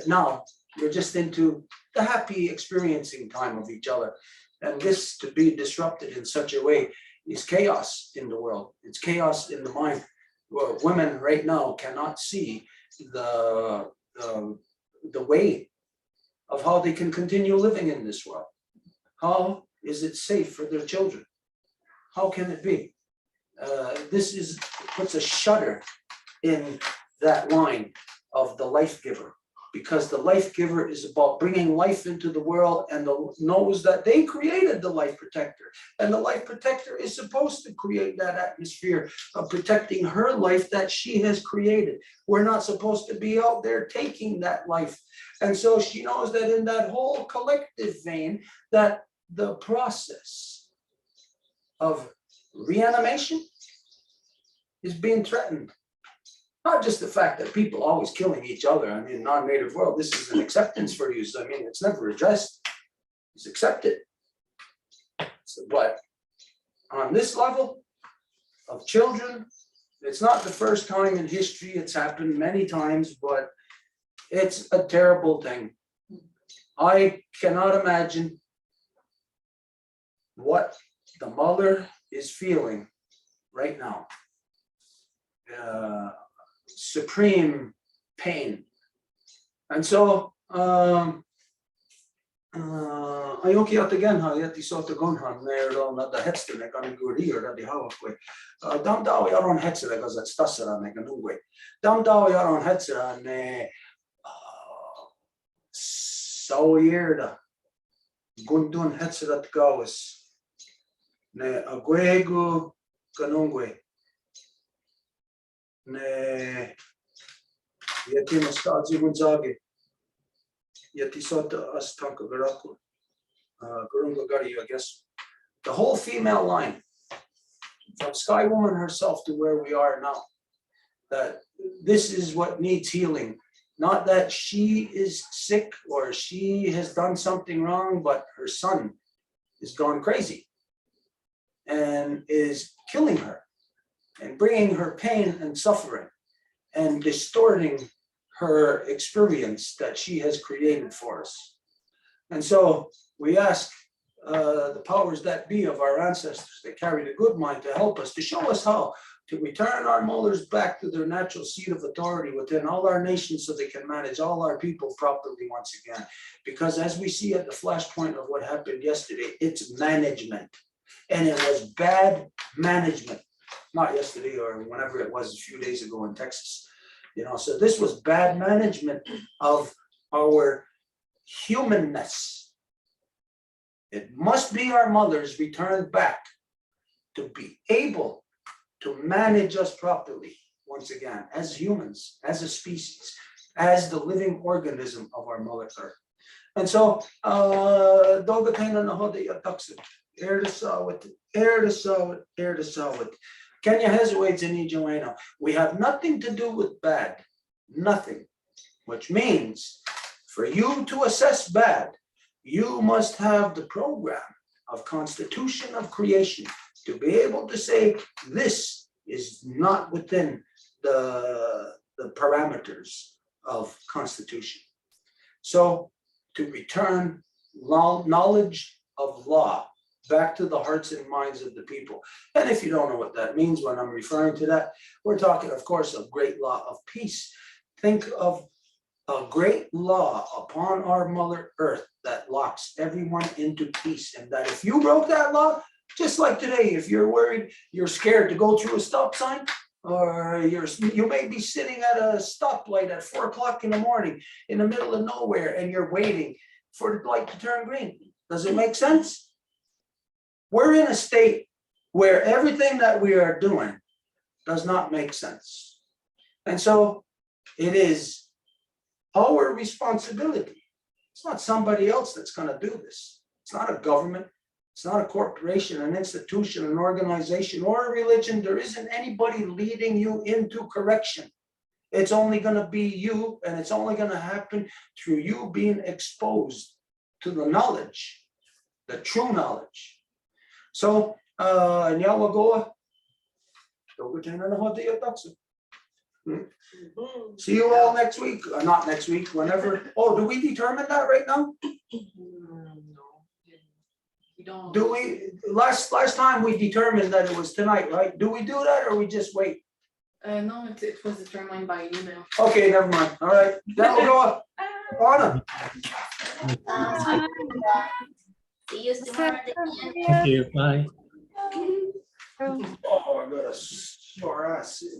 Now you're just into the happy experiencing time of each other. And this to be disrupted in such a way is chaos in the world. It's chaos in the mind. Well, women right now cannot see the way of how they can continue living in this world. How is it safe for their children? How can it be? This puts a shudder in that line of the life giver. because the life giver is about bringing life into the world and knows that they created the life protector. And the life protector is supposed to create that atmosphere of protecting her life that she has created. We're not supposed to be out there taking that life. And so she knows that in that whole collective vein, that the process of reanimation is being threatened. Not just the fact that people always killing each other. I mean, non-native world, this is an acceptance for you. So I mean, it's never addressed. It's accepted. So, but on this level of children, it's not the first time in history. It's happened many times, but it's a terrible thing. I cannot imagine what the mother is feeling right now. Supreme pain. And so ayoki atagan ha yati sota gonhan nero na da hetster ne kan guri or da hawakwe. Dam daw yaron hetser gaz at stasara ne ganungwe. Dam daw yaron hetser ne sawyerda gundun hetser at gawes ne agwegu ganungwe. Ne yati mastadzi gunzage yati sota astanka garaku gurunga gari, I guess. The whole female line from Sky Woman herself to where we are now, that this is what needs healing. Not that she is sick or she has done something wrong, but her son is gone crazy and is killing her and bringing her pain and suffering and distorting her experience that she has created for us. And so we ask the powers that be of our ancestors that carry the good mind to help us, to show us how to return our mothers back to their natural seat of authority within all our nations so they can manage all our people properly once again. Because as we see at the flashpoint of what happened yesterday, it's management. And it was bad management. Not yesterday or whenever it was a few days ago in Texas. You know, so this was bad management of our humanness. It must be our mothers returned back to be able to manage us properly once again as humans, as a species, as the living organism of our Mother Earth. And so, Kenya Heavyweights in Ijoano. We have nothing to do with bad, nothing, which means for you to assess bad, you must have the program of Constitution of Creation to be able to say this is not within the parameters of Constitution. So to return knowledge of law back to the hearts and minds of the people. And if you don't know what that means when I'm referring to that, we're talking, of course, of great law of peace. Think of a great law upon our Mother Earth that locks everyone into peace. And that if you broke that law, just like today, if you're worried, you're scared to go through a stop sign, or you may be sitting at a stoplight at 4 o'clock in the morning in the middle of nowhere and you're waiting for the light to turn green. Does it make sense? We're in a state where everything that we are doing does not make sense. And so it is our responsibility. It's not somebody else that's going to do this. It's not a government. It's not a corporation, an institution, an organization, or a religion. There isn't anybody leading you into correction. It's only going to be you, and it's only going to happen through you being exposed to the knowledge, the true knowledge. So, see you all next week, not next week, whenever. Oh, do we determine that right now? No. Do we, last time we determined that it was tonight, right? Do we do that or we just wait? No, it was determined by email. Okay, never mind. All right, then we'll go up. Anna. See you tomorrow. Thank you. Bye. Oh, I got a sore ass.